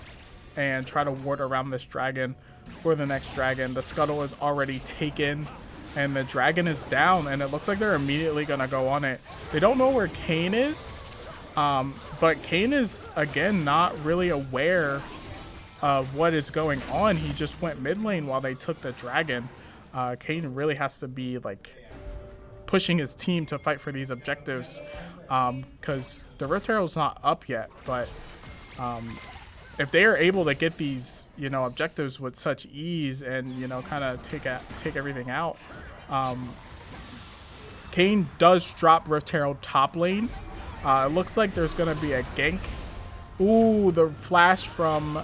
and try to ward around this dragon for the next dragon. The scuttle is already taken and the dragon is down, and it looks like they're immediately gonna go on it. They don't know where Kayn is, but Kayn is again not really aware of what is going on. He just went mid lane while they took the dragon. Kayn really has to be like pushing his team to fight for these objectives, because the Rift Herald's not up yet, but if they are able to get these, you know, objectives with such ease and, you know, kind of take everything out, Kayn does drop Rift Herald top lane. It looks like there's gonna be a gank. Ooh, the flash from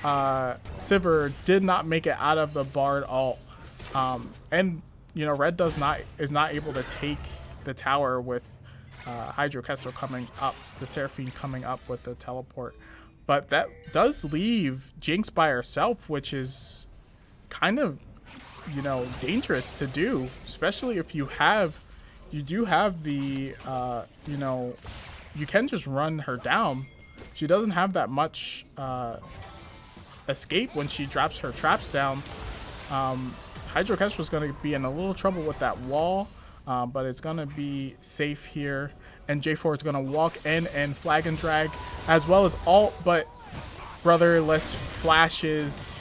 Sivir did not make it out of the Bard ult, and you know, red is not able to take the tower with Hydro Kestrel coming up, the Seraphine coming up with the teleport. But that does leave Jinx by herself, which is kind of, you know, dangerous to do, especially if you do have the, you know, you can just run her down. She doesn't have that much escape when she drops her traps down. Hydro Kestrel is going to be in a little trouble with that wall, but it's going to be safe here. And J4 is going to walk in and flag and drag as well as ult, but Brotherless flashes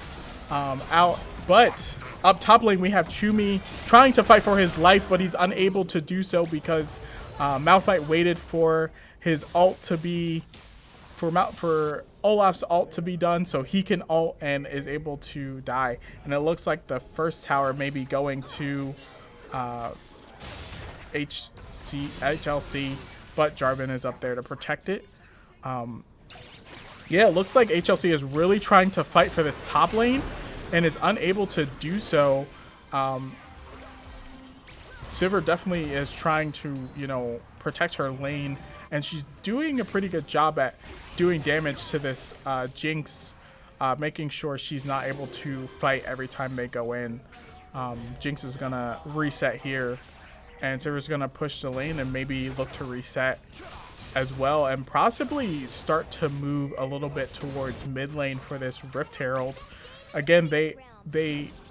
out. But up top lane we have Chumi trying to fight for his life, but he's unable to do so because Malphite waited for his ult to be, for Olaf's ult to be done so he can ult and is able to die. And it looks like the first tower may be going to HLC, but Jarvan is up there to protect it. Yeah, it looks like HLC is really trying to fight for this top lane and is unable to do so. Sivir definitely is trying to, you know, protect her lane, and she's doing a pretty good job at doing damage to this Jinx, making sure she's not able to fight every time they go in. Jinx is gonna reset here, and Sivir's gonna push the lane and maybe look to reset as well, and possibly start to move a little bit towards mid lane for this Rift Herald. Again,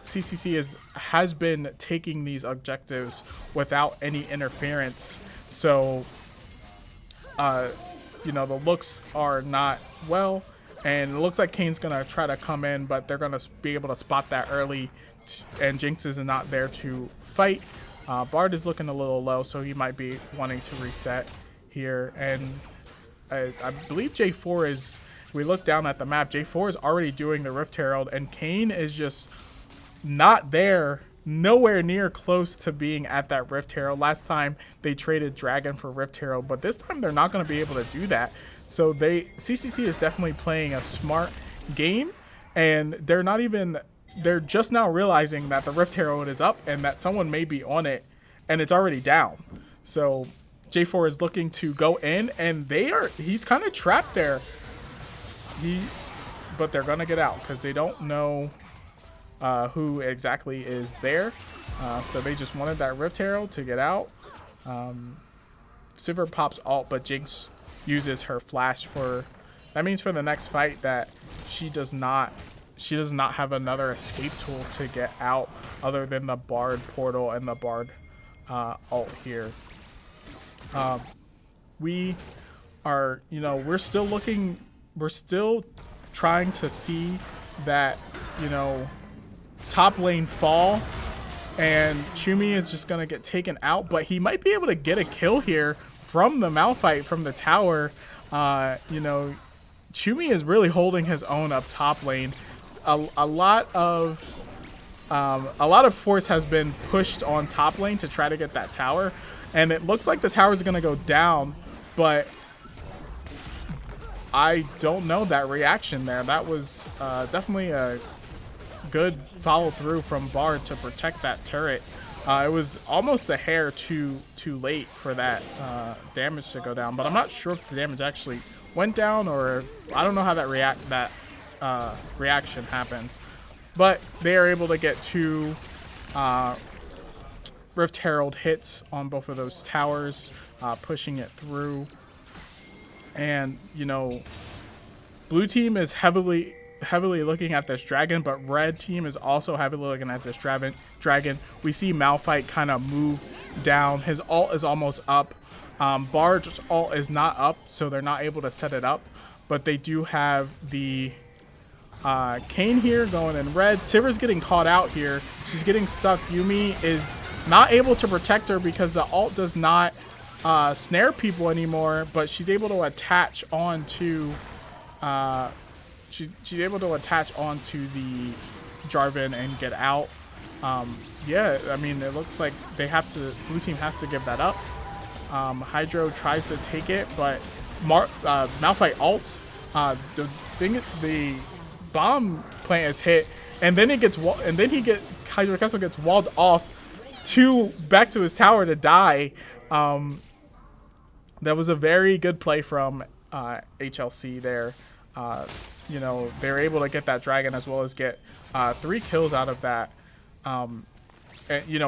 CCC has been taking these objectives without any interference, so you know, the looks are not well, and it looks like Kayn's gonna try to come in, but they're gonna be able to spot that early, and Jinx is not there to fight. Bard is looking a little low, so he might be wanting to reset here, and I believe J4 is, we look down at the map, J4 is already doing the Rift Herald, and Kayn is just not there, nowhere near close to being at that Rift Herald. Last time they traded Dragon for Rift Herald, but this time they're not going to be able to do that. So CCC is definitely playing a smart game, and they're just now realizing that the Rift Herald is up and that someone may be on it, and it's already down. So J4 is looking to go in, and he's kind of trapped there. But they're gonna get out because they don't know who exactly is there. So they just wanted that Rift Herald to get out. Sivir pops ult, but Jinx uses her flash that means for the next fight that she does not have another escape tool to get out other than the Bard portal and the Bard ult here. We are, we're still trying to see that, top lane fall, and Chumi is just gonna get taken out, but he might be able to get a kill here from the Malphite from the tower. Chumi is really holding his own up top lane. A lot of force has been pushed on top lane to try to get that tower, and it looks like the tower is gonna go down, but I don't know that reaction there. That was definitely a good follow through from Bard to protect that turret. It was almost a hair too late for that damage to go down, but I'm not sure if the damage actually went down, or I don't know how that reaction happens. But they are able to get 2 Rift Herald hits on both of those towers, pushing it through. And blue team is heavily looking at this dragon, but red team is also heavily looking at this dragon. We see Malphite kind of move down. His ult is almost up. Bard's ult is not up, so they're not able to set it up, but they do have the Kayn here going in red. Sivir's getting caught out here. She's getting stuck. Yuumi is not able to protect her because the ult does not snare people anymore, but she's able to attach onto she's able to attach onto the Jarvan and get out. Yeah, I mean, it looks like blue team has to give that up. Hydro tries to take it, but Malphite ults. The bomb plant is hit, and then Hydro Castle gets walled off back to his tower to die. That was a very good play from HLC there. They're able to get that dragon as well as get 3 kills out of that. And,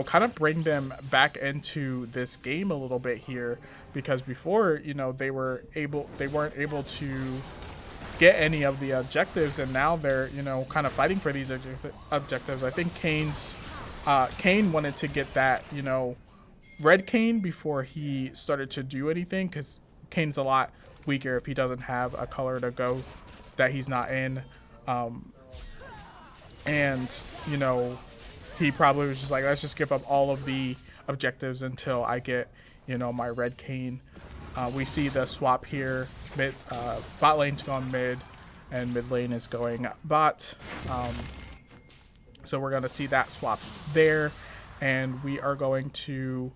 kind of bring them back into this game a little bit here, because before, they weren't able to get any of the objectives, and now they're, kind of fighting for these objectives. I think Kayn wanted to get that, red Kayn before he started to do anything, because Kayn's a lot weaker if he doesn't have a color to go that he's not in. And, he probably was just like, let's just give up all of the objectives until I get, my red Kayn. We see the swap here. Bot lane's gone mid, and mid lane is going bot. So we're going to see that swap there, and we are going to,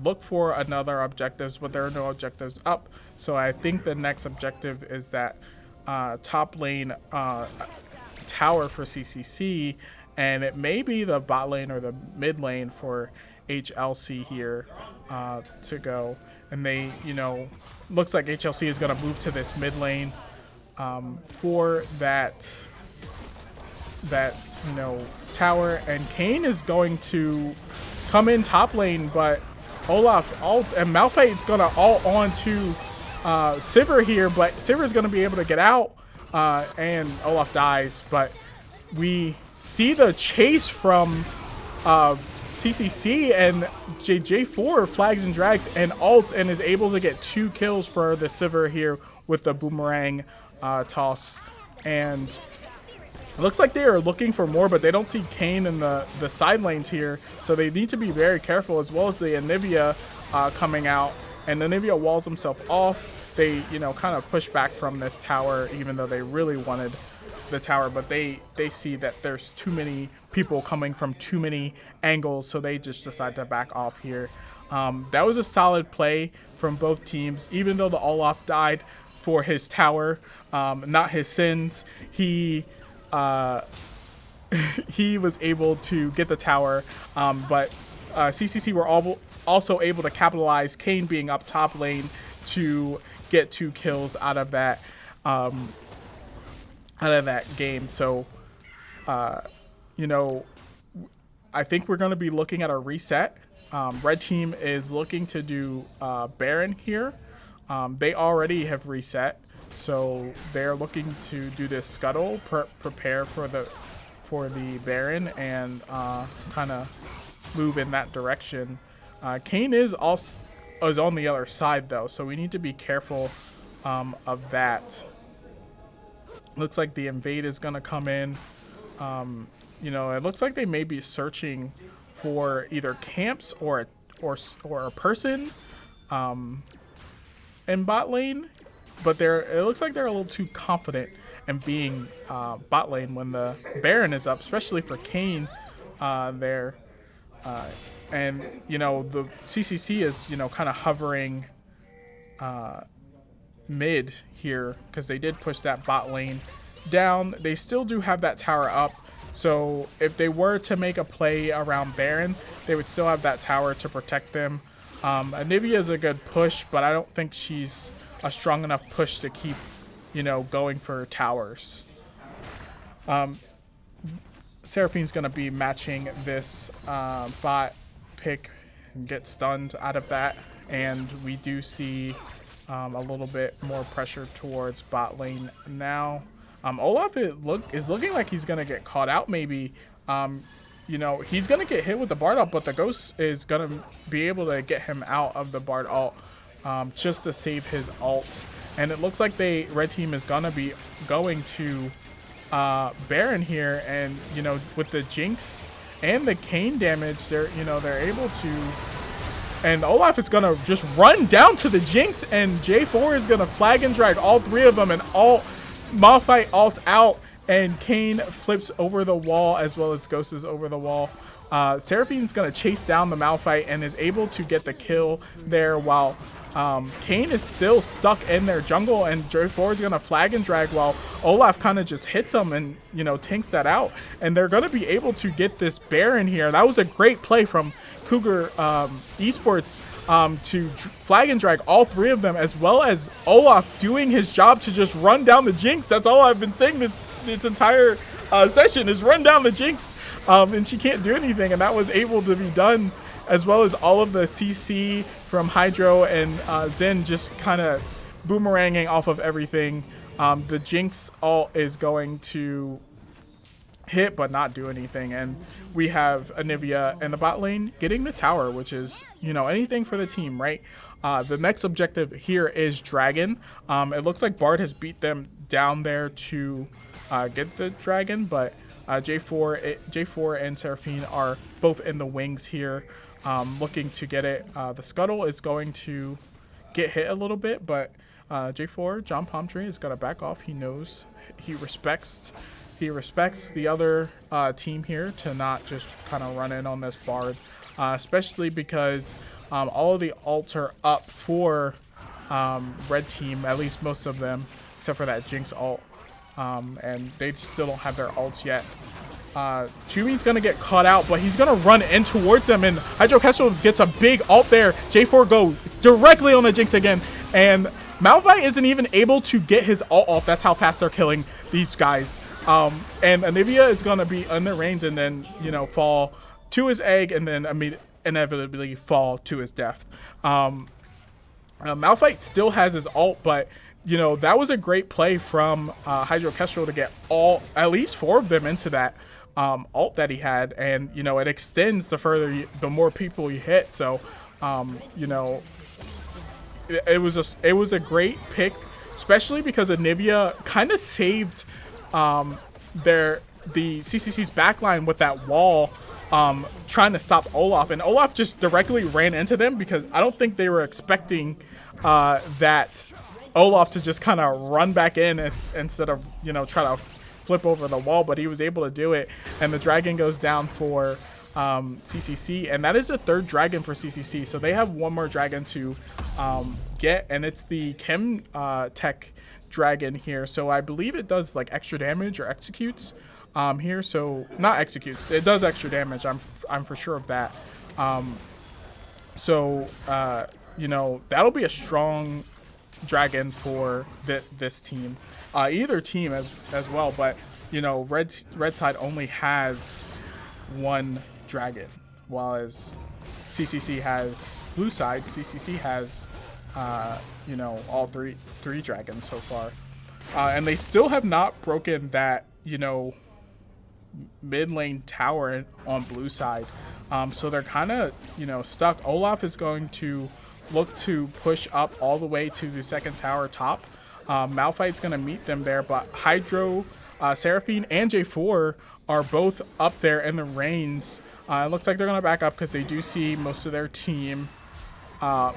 look for another objectives, but there are no objectives up. So I think the next objective is that top lane tower for CCC, and it may be the bot lane or the mid lane for HLC here to go. And they, looks like HLC is going to move to this mid lane for that tower, and Kayn is going to come in top lane, but Olaf ults, and Malphite's going to ult on to Sivir here, but Sivir is going to be able to get out, and Olaf dies. But we see the chase from CCC, and J4 flags and drags and ults and is able to get 2 kills for the Sivir here with the boomerang toss. And it looks like they are looking for more, but they don't see Kayn in the side lanes here, so they need to be very careful, as well as the Anivia coming out, and Anivia walls himself off. They, kind of push back from this tower, even though they really wanted the tower, but they see that there's too many people coming from too many angles, so they just decide to back off here. That was a solid play from both teams, even though the Olaf died for his tower, not his sins. He he was able to get the tower, but CCC were also able to capitalize, Kayn being up top lane to get 2 kills out of that game. So, you know, I think we're going to be looking at a reset. Red team is looking to do Baron here. They already have reset, so they're looking to do this scuttle, prepare for the Baron, and kind of move in that direction. Kayn is on the other side though, so we need to be careful of that. Looks like the invade is gonna come in. You know, it looks like they may be searching for either camps or a person in bot lane, but it looks like they're a little too confident in being bot lane when the Baron is up, especially for Kayn there. And you know, the CCC is, you know, kind of hovering mid here because they did push that bot lane down. They still do have that tower up, so if they were to make a play around Baron, they would still have that tower to protect them. Anivia is a good push, but I don't think she's a strong enough push to keep, you know, going for towers. Seraphine's gonna be matching this bot pick and get stunned out of that, and we do see a little bit more pressure towards bot lane now. Olaf is looking like he's gonna get caught out maybe. You know, he's gonna get hit with the Bard ult, but the Ghost is gonna be able to get him out of the Bard ult just to save his ult. And it looks like red team is gonna be going to Baron here, and you know, with the Jinx and the Kayn damage, they're able to. And Olaf is gonna just run down to the Jinx, and J4 is gonna flag and drag all 3 of them, and Malphite ults out, and Kayn flips over the wall as well as Ghost is over the wall. Seraphine's gonna chase down the Malphite and is able to get the kill there, while Kayn is still stuck in their jungle, and J4 is gonna flag and drag while Olaf kind of just hits him and, you know, tanks that out, and they're gonna be able to get this Baron here. That was a great play from Cougar Esports to flag and drag all 3 of them, as well as Olaf doing his job to just run down the Jinx. That's all I've been saying this entire session is run down the Jinx, and she can't do anything, and that was able to be done, as well as all of the CC from Hydro and Zen just kind of boomeranging off of everything. The Jinx ult is going to hit but not do anything, and we have Anivia in the bot lane getting the tower, which is, you know, anything for the team, right? The next objective here is Dragon. It looks like Bard has beat them down there to get the Dragon, but J4 and Seraphine are both in the wings here, looking to get it. The Scuttle is going to get hit a little bit, but J4, John Palmtree, is going to back off. He knows, he respects the other team here to not just kind of run in on this Bard, especially because all of the ults are up for red team, at least most of them, except for that Jinx ult, and they still don't have their ults yet. Chumi's gonna get caught out, but he's gonna run in towards them, and Hydro Kestrel gets a big ult there. J4 go directly on the Jinx again, and Malphite isn't even able to get his ult off. That's how fast they're killing these guys. And Anivia is gonna be under range and then, you know, fall to his egg and then inevitably fall to his death. Malphite still has his ult, but you know, that was a great play from Hydro Kestrel to get at least 4 of them into that ult that he had, and you know, it extends the more people you hit. So you know, it was a great pick, especially because Anivia kind of saved the CCC's backline with that wall, trying to stop Olaf, and Olaf just directly ran into them because I don't think they were expecting that Olaf to just kind of run back in instead of, you know, try to flip over the wall, but he was able to do it, and the Dragon goes down for CCC, and that is the third dragon for CCC. So they have one more dragon to get, and it's the Chem Tech dragon here. So I believe it does like extra damage or executes here. So not executes, it does extra damage. I'm for sure of that. You know, that'll be a strong dragon for this team, either team as well. But you know, red side only has one dragon, while as CCC has blue side. CCC has you know, all three dragons so far, and they still have not broken that, you know, mid lane tower on blue side. So they're kind of, you know, stuck. Olaf is going to look to push up all the way to the second tower top. Malphite's going to meet them there, but Hydro, Seraphine, and J4 are both up there in the reins. It looks like they're going to back up because they do see most of their team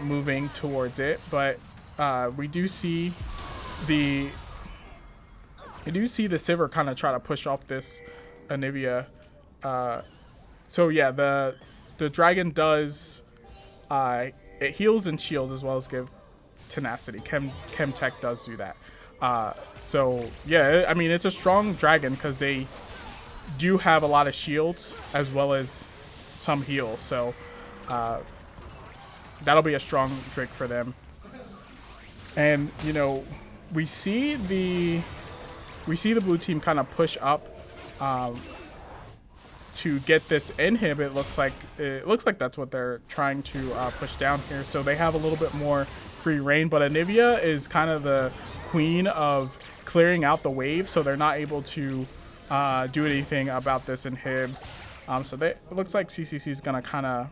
moving towards it, but we do see the Sivir kind of try to push off this Anivia. So yeah, the dragon does it heals and shields as well as give tenacity. Chem Tech does do that. So yeah, I mean, it's a strong dragon because they do have a lot of shields as well as some heals. So that'll be a strong Drake for them. And you know, we see the blue team kind of push up to get this inhib. It looks like that's what they're trying to push down here. So they have a little bit more free reign, but Anivia is kind of the queen of clearing out the wave, so they're not able to do anything about this inhib. So it looks like CCC is gonna kind of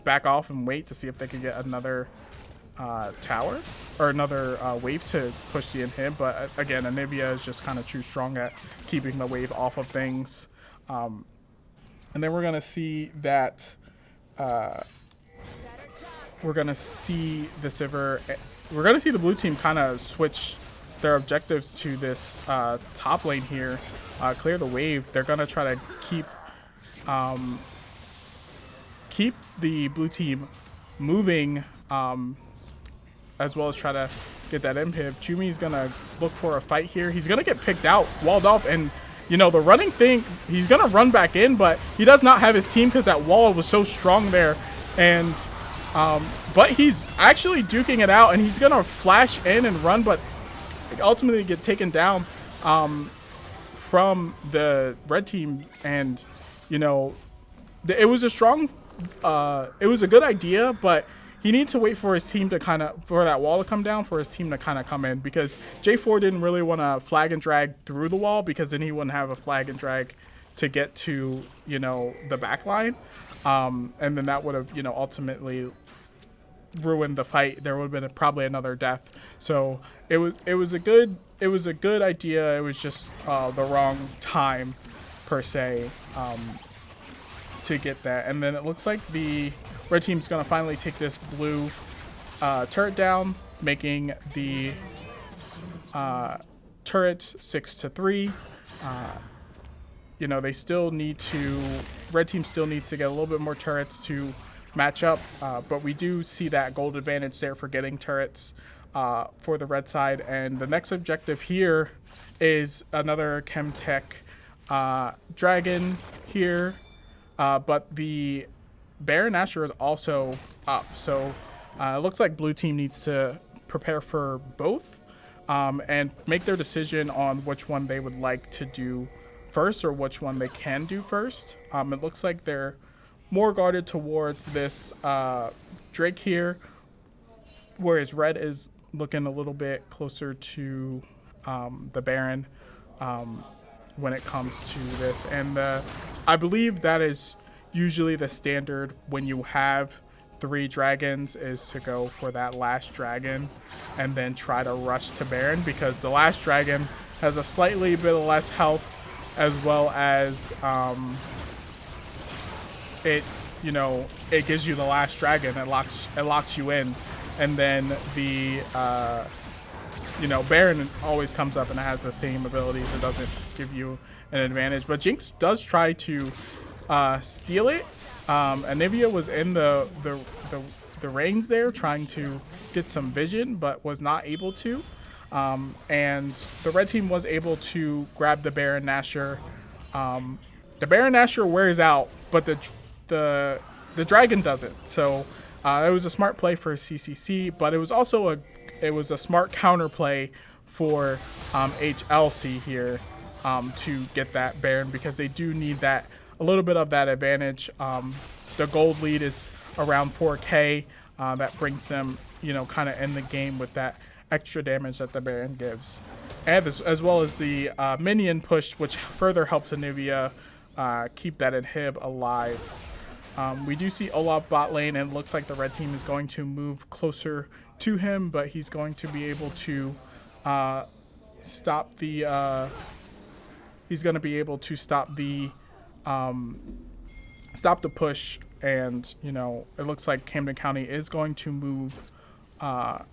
back off and wait to see if they can get another tower or another wave to push the inhib. But again, Anivia is just kind of too strong at keeping the wave off of things. And then we're gonna see that we're gonna see the Sivir. We're gonna see the blue team kind of switch their objectives to this top lane here, clear the wave. They're gonna try to keep the blue team moving, as well as try to get that inhib. Chumi's gonna look for a fight here. He's gonna get picked out, walled off, and you know, the running thing, he's gonna run back in, but he does not have his team because that wall was so strong there. And but he's actually duking it out, and he's gonna flash in and run, but ultimately get taken down from the red team. And you know, it was a strong, it was a good idea, but he needs to wait for his team to for that wall to come down, for his team to kind of come in, because J4 didn't really want to flag and drag through the wall, because then he wouldn't have a flag and drag to get to, you know, the back line. And then that would have, you know, ultimately ruined the fight. There would have been probably another death. So it was a good idea. It was just the wrong time per se to get that. And then it looks like the red team's gonna finally take this blue turret down, making the turrets 6-3. You know, they still need to, red team still needs to get a little bit more turrets to match up, but we do see that gold advantage there for getting turrets for the red side. And the next objective here is another Chem Tech dragon here, but the Baron Asher is also up, so it looks like blue team needs to prepare for both and make their decision on which one they would like to do first, or which one they can do first. It looks like they're more guarded towards this Drake here, whereas red is looking a little bit closer to the Baron when it comes to this. And I believe that is usually the standard when you have 3 dragons, is to go for that last dragon and then try to rush to Baron, because the last dragon has a slightly bit of less health, as well as it, you know, it gives you the last dragon. It locks you in, and then the you know, Baron always comes up and it has the same abilities. It doesn't give you an advantage, but Jinx does try to steal it. Anivia was in the reins there trying to get some vision, but was not able to. And the red team was able to grab the Baron Nashor. The Baron Nashor wears out, but the dragon doesn't. So it was a smart play for CCC, but it was also a smart counter play for HLC here to get that Baron, because they do need that a little bit of that advantage. The gold lead is around 4K. That brings them, kind of in the game with that extra damage that the Baron gives, and as well as the minion push, which further helps Anivia keep that inhib alive. We do see Olaf bot lane, and it looks like the red team is going to move closer to him, but he's going to be able to stop the push. And it looks like Camden County is going to move to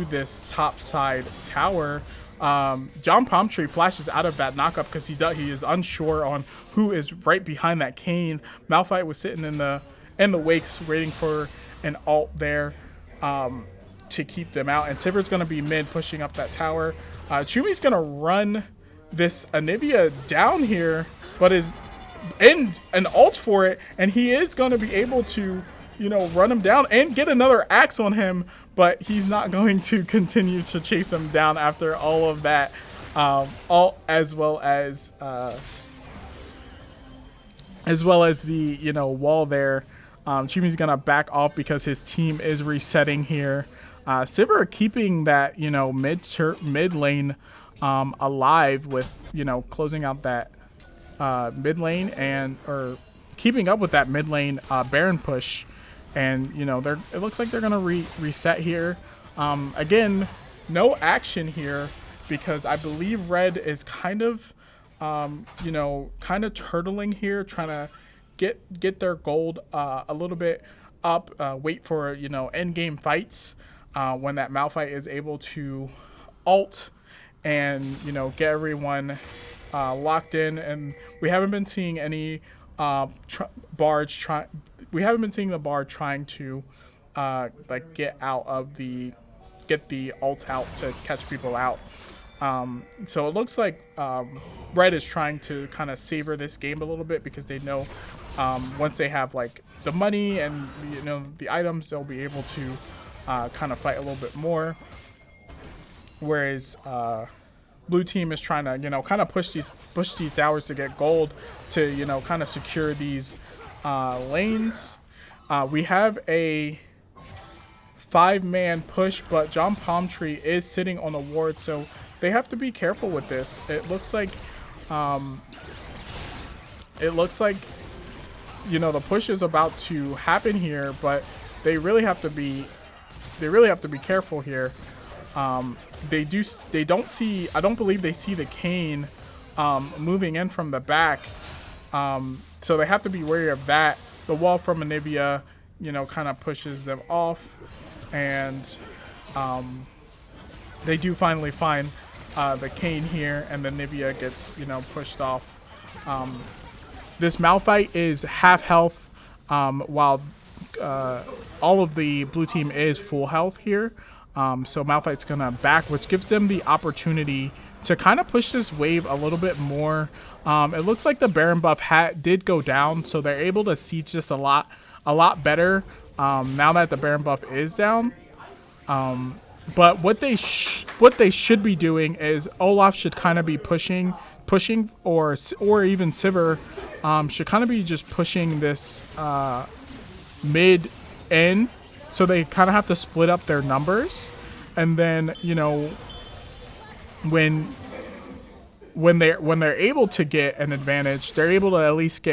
this top side tower. John Palmtree flashes out of that knockup because he is unsure on who is right behind that Kane. Malphite was sitting in the wakes waiting for an ult there to keep them out, and Sivir's going to be mid pushing up that tower. Chumi's going to run this Anivia down here, but is in an ult for it, and he is going to be able to run him down and get another axe on him, but he's not going to continue to chase him down after all of that, as well as the wall there. Chumi's gonna back off because his team is resetting here. Sivir keeping that mid lane alive with closing out that mid lane or keeping up with that mid lane Baron push, and it looks like they're gonna reset here. Again, no action here because I believe red is kind of turtling here, trying to get their gold a little bit up, wait for end game fights when that Malphite is able to ult and get everyone locked in. And we haven't been seeing any bards trying to get the ult out to catch people out. So it looks like red is trying to kind of savor this game a little bit because they know once they have the money and the items, they'll be able to kind of fight a little bit more. Whereas blue team is trying to kind of push these towers to get gold to kind of secure these lanes. We have a 5-man push, but John Palmtree is sitting on the ward, so they have to be careful with this. It looks like the push is about to happen here, but they really have to be careful here. I don't believe they see the Kane moving in from the back, so they have to be wary of that. The wall from Anivia kind of pushes them off, and they do finally find the Kane here, and the Anivia gets pushed off. This Malphite is half health, while all of the blue team is full health here. So Malphite's gonna back, which gives them the opportunity to kind of push this wave a little bit more. It looks like the Baron buff did go down, so they're able to siege this a lot better now that the Baron buff is down. But what they should be doing is Olaf should kind of be pushing, or even Sivir should kind of be just pushing this mid in, so they kind of have to split up their numbers, and then when they're able to get an advantage, they're able to at least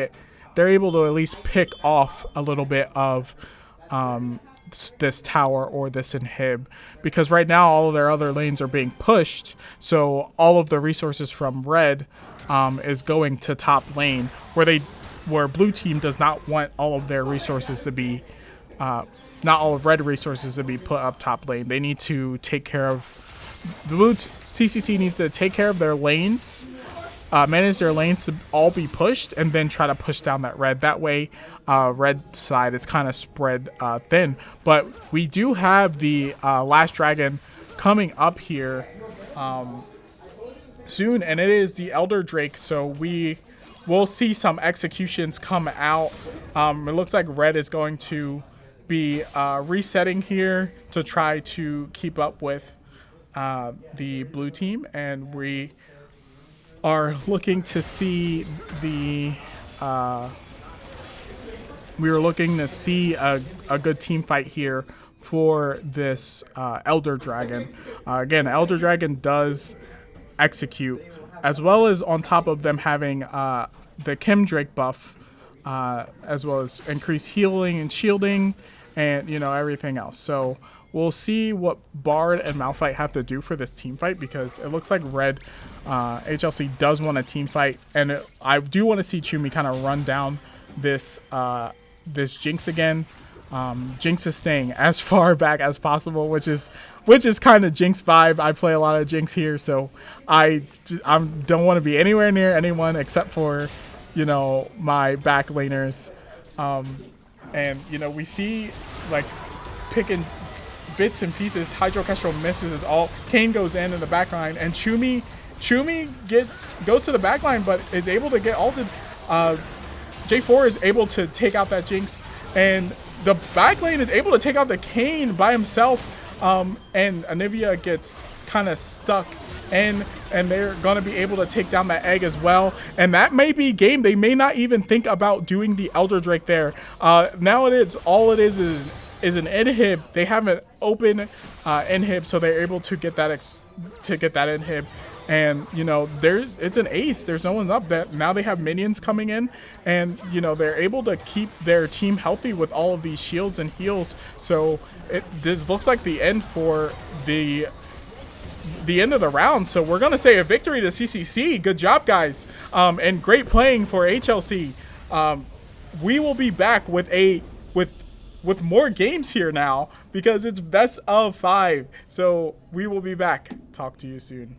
pick off a little bit of this tower or this inhib, because right now all of their other lanes are being pushed, so all of the resources from red is going to top lane, where blue team does not want all of their resources to be not all of red resources to be put up top lane. They need to take care of CCC needs to take care of their lanes manage their lanes to all be pushed, and then try to push down that red. That way, red side is kind of spread thin. But we do have the last dragon coming up here soon, and it is the Elder Drake. So we will see some executions come out. It looks like red is going to be resetting here to try to keep up with the blue team, and we are looking to see the we were looking to see a good team fight here for this Elder Dragon. Again, Elder Dragon does execute, as well as on top of them having the Kim Drake buff, as well as increased healing and shielding, and everything else. So we'll see what Bard and Malphite have to do for this team fight, because it looks like red HLC does want a team fight, and I do want to see Chumi kind of run down this this Jinx again. Jinx is staying as far back as possible, which is kind of Jinx vibe. I play a lot of Jinx here, so I don't want to be anywhere near anyone except for my back laners. And we see like picking bits and pieces. Hydro Kestrel misses as all. Kane goes in the back line, and Chumi goes to the back line, but is able to get ulted. J4 is able to take out that Jinx, and the back lane is able to take out the Kane by himself, and Anivia gets kind of stuck, and they're going to be able to take down that egg as well, and that may be game. They may not even think about doing the Elder Drake there. Now all it is an inhib. They have an open inhib, so they're able to get that inhib. And it's an ace. There's no one up. That now they have minions coming in, and they're able to keep their team healthy with all of these shields and heals. So this looks like the end for the end of the round. So we're gonna say a victory to CCC. Good job, guys, and great playing for HLC. We will be back with more games here now, because it's best of 5. So we will be back. Talk to you soon.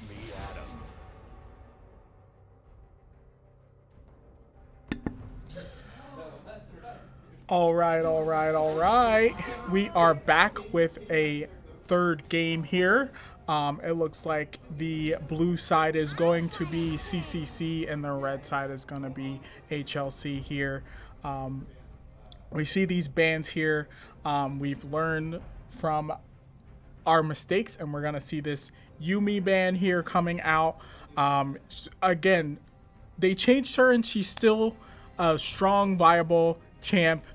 me at 'em. All right, all right, all right. We are back with a third game here. It looks like the blue side is going to be CCC and the red side is going to be HLC here. We see these bans here. We've learned from our mistakes, and we're going to see this Yumi ban here coming out. Again, they changed her, and she's still a strong, viable champ.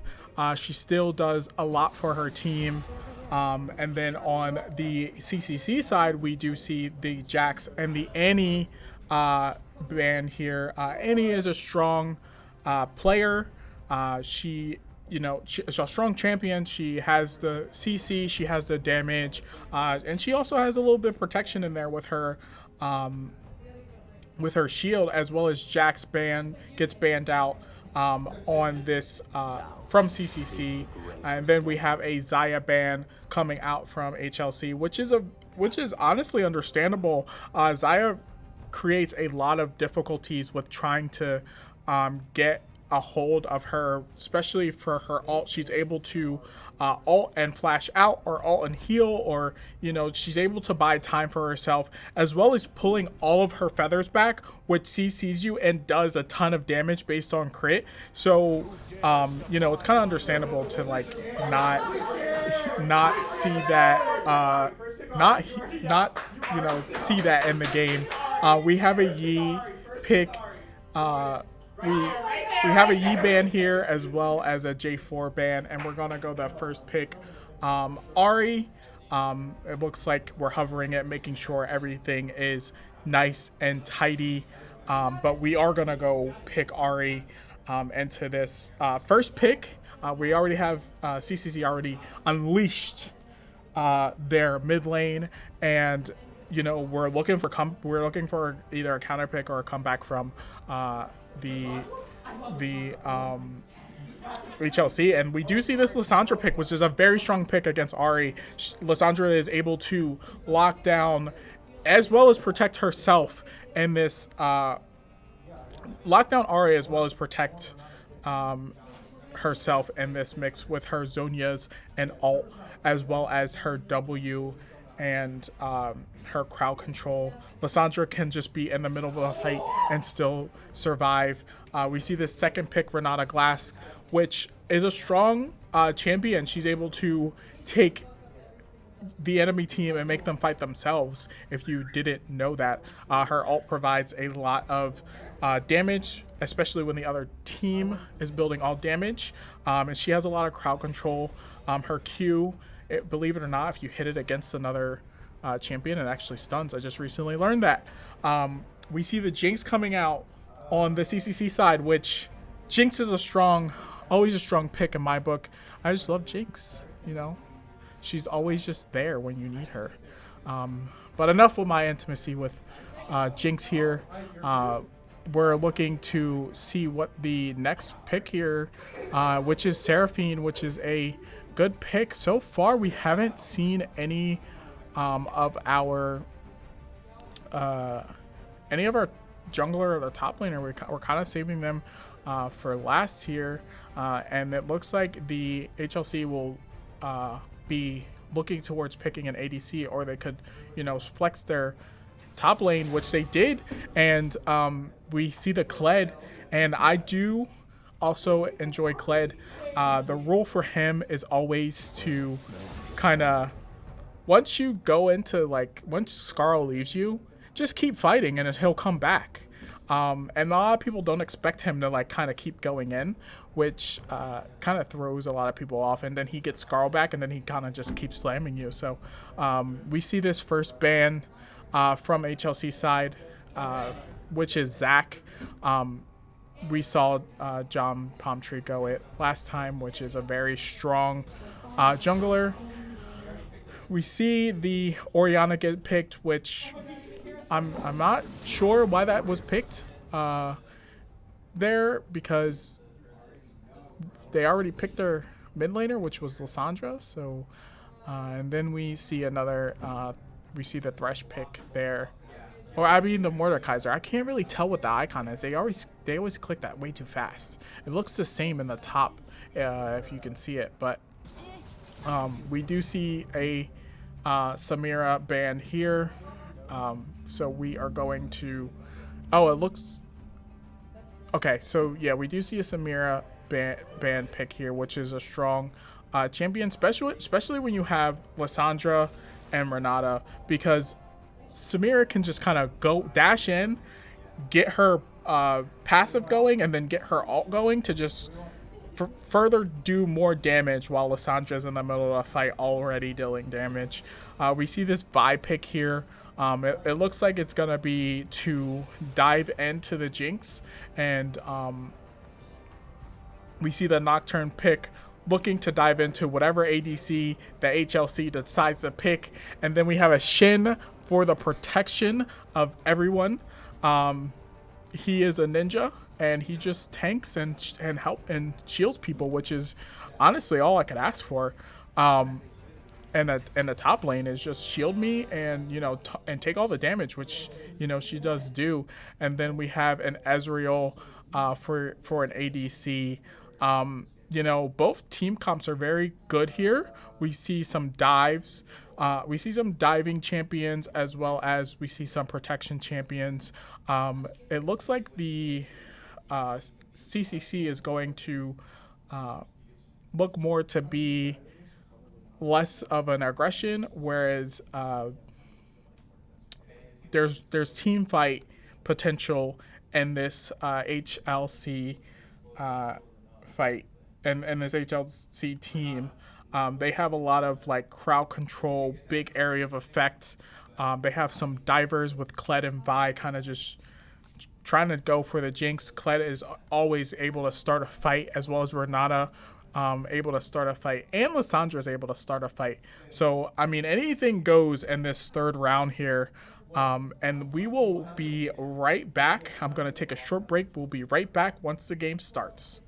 She still does a lot for her team. And then on the CCC side, we do see the Jax and the Annie ban here. Annie is a strong player. She's a strong champion. She has the CC, she has the damage, and she also has a little bit of protection in there with her shield, as well as Jax gets banned out on this from CCC, and then we have a Xayah ban coming out from HLC, which is honestly understandable. Xayah creates a lot of difficulties with trying to get a hold of her, especially for her ult. She's able to ult and flash out, or ult and heal, or she's able to buy time for herself, as well as pulling all of her feathers back, which CCs you and does a ton of damage based on crit. So it's kind of understandable to like not see that see that in the game. We have a Yi pick. We have a Yi ban here, as well as a J4 ban, and we're gonna go the first pick. Ahri. It looks like we're hovering it, making sure everything is nice and tidy. But we are gonna go pick Ahri into this first pick. We already have CCC already unleashed their mid lane, and we're looking for either a counter pick or a comeback from the HLC, and we do see this Lissandra pick, which is a very strong pick against Ahri. Lissandra is able to lock down as well as protect herself in this lock down Ahri, as well as protect herself in this mix with her Zhonya's and ult, as well as her W and her crowd control. Lissandra can just be in the middle of a fight and still survive. We see this second pick, Renata Glass, which is a strong champion. She's able to take the enemy team and make them fight themselves, if you didn't know that. Her ult provides a lot of damage, especially when the other team is building all damage. And she has a lot of crowd control. Her Q, believe it or not, if you hit it against another champion, it actually stuns. I just recently learned that. We see the Jinx coming out on the CCC side, which Jinx is always a strong pick in my book. I just love Jinx, She's always just there when you need her. But enough with my intimacy with Jinx here. We're looking to see what the next pick here, which is Seraphine, which is a good pick. So far, we haven't seen any of our jungler or the top laner. We're kind of saving them for last here, and it looks like the HLC will be looking towards picking an ADC, or they could flex their top lane, which they did. And we see the Kled, and I do also enjoy Kled. The rule for him is always to kind of, once you go into, once Scarl leaves you, just keep fighting and he'll come back. And a lot of people don't expect him to kind of keep going in, which kind of throws a lot of people off. And then he gets Scarl back, and then he kind of just keeps slamming you. So we see this first ban from HLC side, which is Zac. We saw John Palmtree go it last time, which is a very strong jungler. We see the Orianna get picked, which I'm not sure why that was picked there, because they already picked their mid laner, which was Lissandra. So, and then we see we see the Thresh pick there, or I mean the Mordekaiser. I can't really tell what the icon is. They always click that way too fast. It looks the same in the top, if you can see it. But we do see a Samira band here. So we are going to. Oh, it looks. Okay, so yeah, we do see a Samira band pick here, which is a strong champion, especially when you have Lissandra and Renata, because Samira can just kind of go dash in, get her passive going, and then get her ult going to just further do more damage while Lissandra's in the middle of a fight already dealing damage. We see this Vi pick here. It looks like it's going to be to dive into the Jinx, and we see the Nocturne pick looking to dive into whatever ADC the HLC decides to pick, and then we have a Shin for the protection of everyone. He is a ninja, and he just tanks and help and shields people, which is honestly all I could ask for. And the top lane is just shield me and and take all the damage, which she does do. And then we have an Ezreal for an ADC. Both team comps are very good here. We see some dives. We see some diving champions, as well as we see some protection champions. It looks like the CCC is going to look more to be less of an aggression, whereas there's team fight potential in this HLC fight and this HLC team. They have a lot of like crowd control, big area of effect. They have some divers with Kled and Vi kind of just trying to go for the Jinx. Kled is always able to start a fight, as well as Renata able to start a fight, and Lissandra is able to start a fight. So I mean, anything goes in this third round here. And we will be right back. I'm going to take a short break. We'll be right back once the game starts.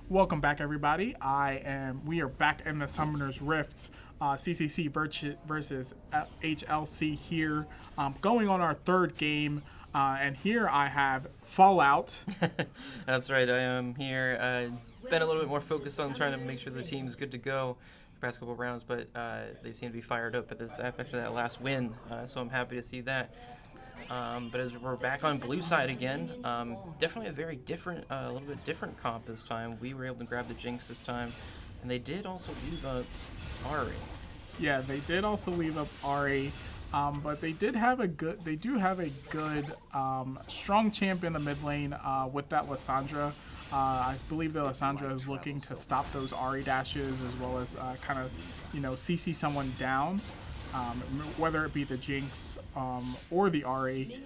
Welcome back, everybody. We are back in the Summoner's Rift, CCC versus HLC here, going on our third game. And here I have Fallout. That's right, I am here. Been a little bit more focused on trying to make sure the team's good to go the past couple of rounds, but they seem to be fired up after that last win, so I'm happy to see that. But as we're back on blue side again, definitely a very different, a little bit different comp this time. We were able to grab the Jinx this time, and they did also leave up Ari. Yeah, they did also leave up Ari, but they do have a good, strong champ in the mid lane with that Lissandra. I believe that Lissandra is looking to stop those Ari dashes as well as kind of, CC someone down. Whether it be the Jinx or the Ari,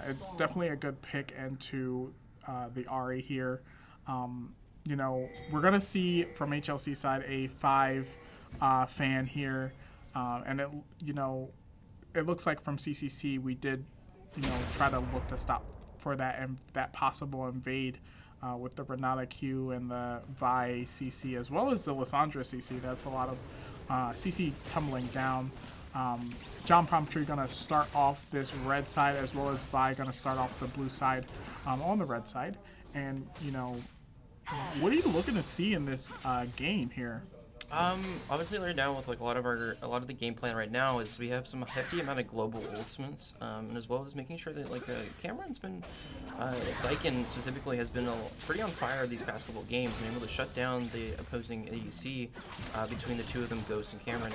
it's definitely a good pick into the Ari here. We're going to see from HLC side a 5 fan here, and it looks like from CCC we did, try to look to stop for that possible invade with the Renata Q and the Vi CC as well as the Lissandra CC. That's a lot of CC tumbling down. John Palmtree gonna start off this red side as well as Vi gonna start off the blue side on the red side. And what are you looking to see in this game here? Obviously right now with like a lot of the game plan right now is we have some hefty amount of global ultimates, and as well as making sure that Cameron's been, Lycan specifically has been pretty on fire these past couple of games and able to shut down the opposing ADC between the two of them, Ghost and Cameron,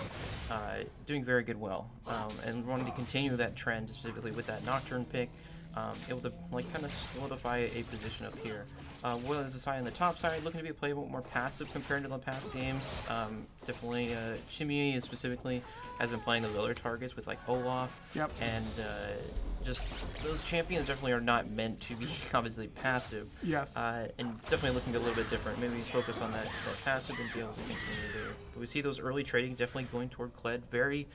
doing very good well, and wanting to continue that trend specifically with that Nocturne pick. Able to kind of solidify a position up here. Well, as a side on the top side, looking to be a play a bit more passive compared to the past games. Definitely, Shimmy specifically has been playing those other targets with Olaf. Yep. And just those champions definitely are not meant to be obviously passive. Yes. And definitely looking a little bit different. Maybe focus on that passive and be able to continue there. But we see those early trading definitely going toward Kled. Very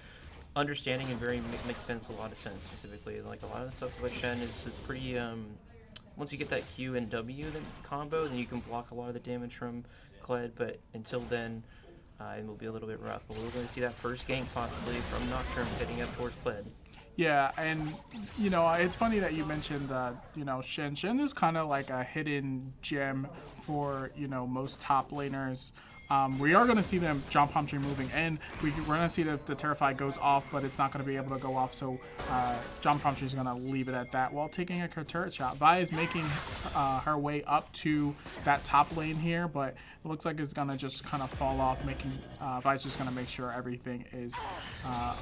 understanding and very makes a lot of sense specifically. A lot of the stuff with Shen is pretty once you get that Q and W combo, then you can block a lot of the damage from Kled, but until then it will be a little bit rough. But we're going to see that first gank possibly from Nocturne heading up towards Kled. Yeah, and it's funny that you mentioned Shen. Shen is kind of like a hidden gem for most top laners. We are going to see them John Palmtree moving in. We're going to see that the Terrify goes off, but it's not going to be able to go off, so John Palmtree is going to leave it at that while taking a turret shot. Vi is making her way up to that top lane here, but it looks like it's going to just kind of fall off, Vi's just going to make sure everything is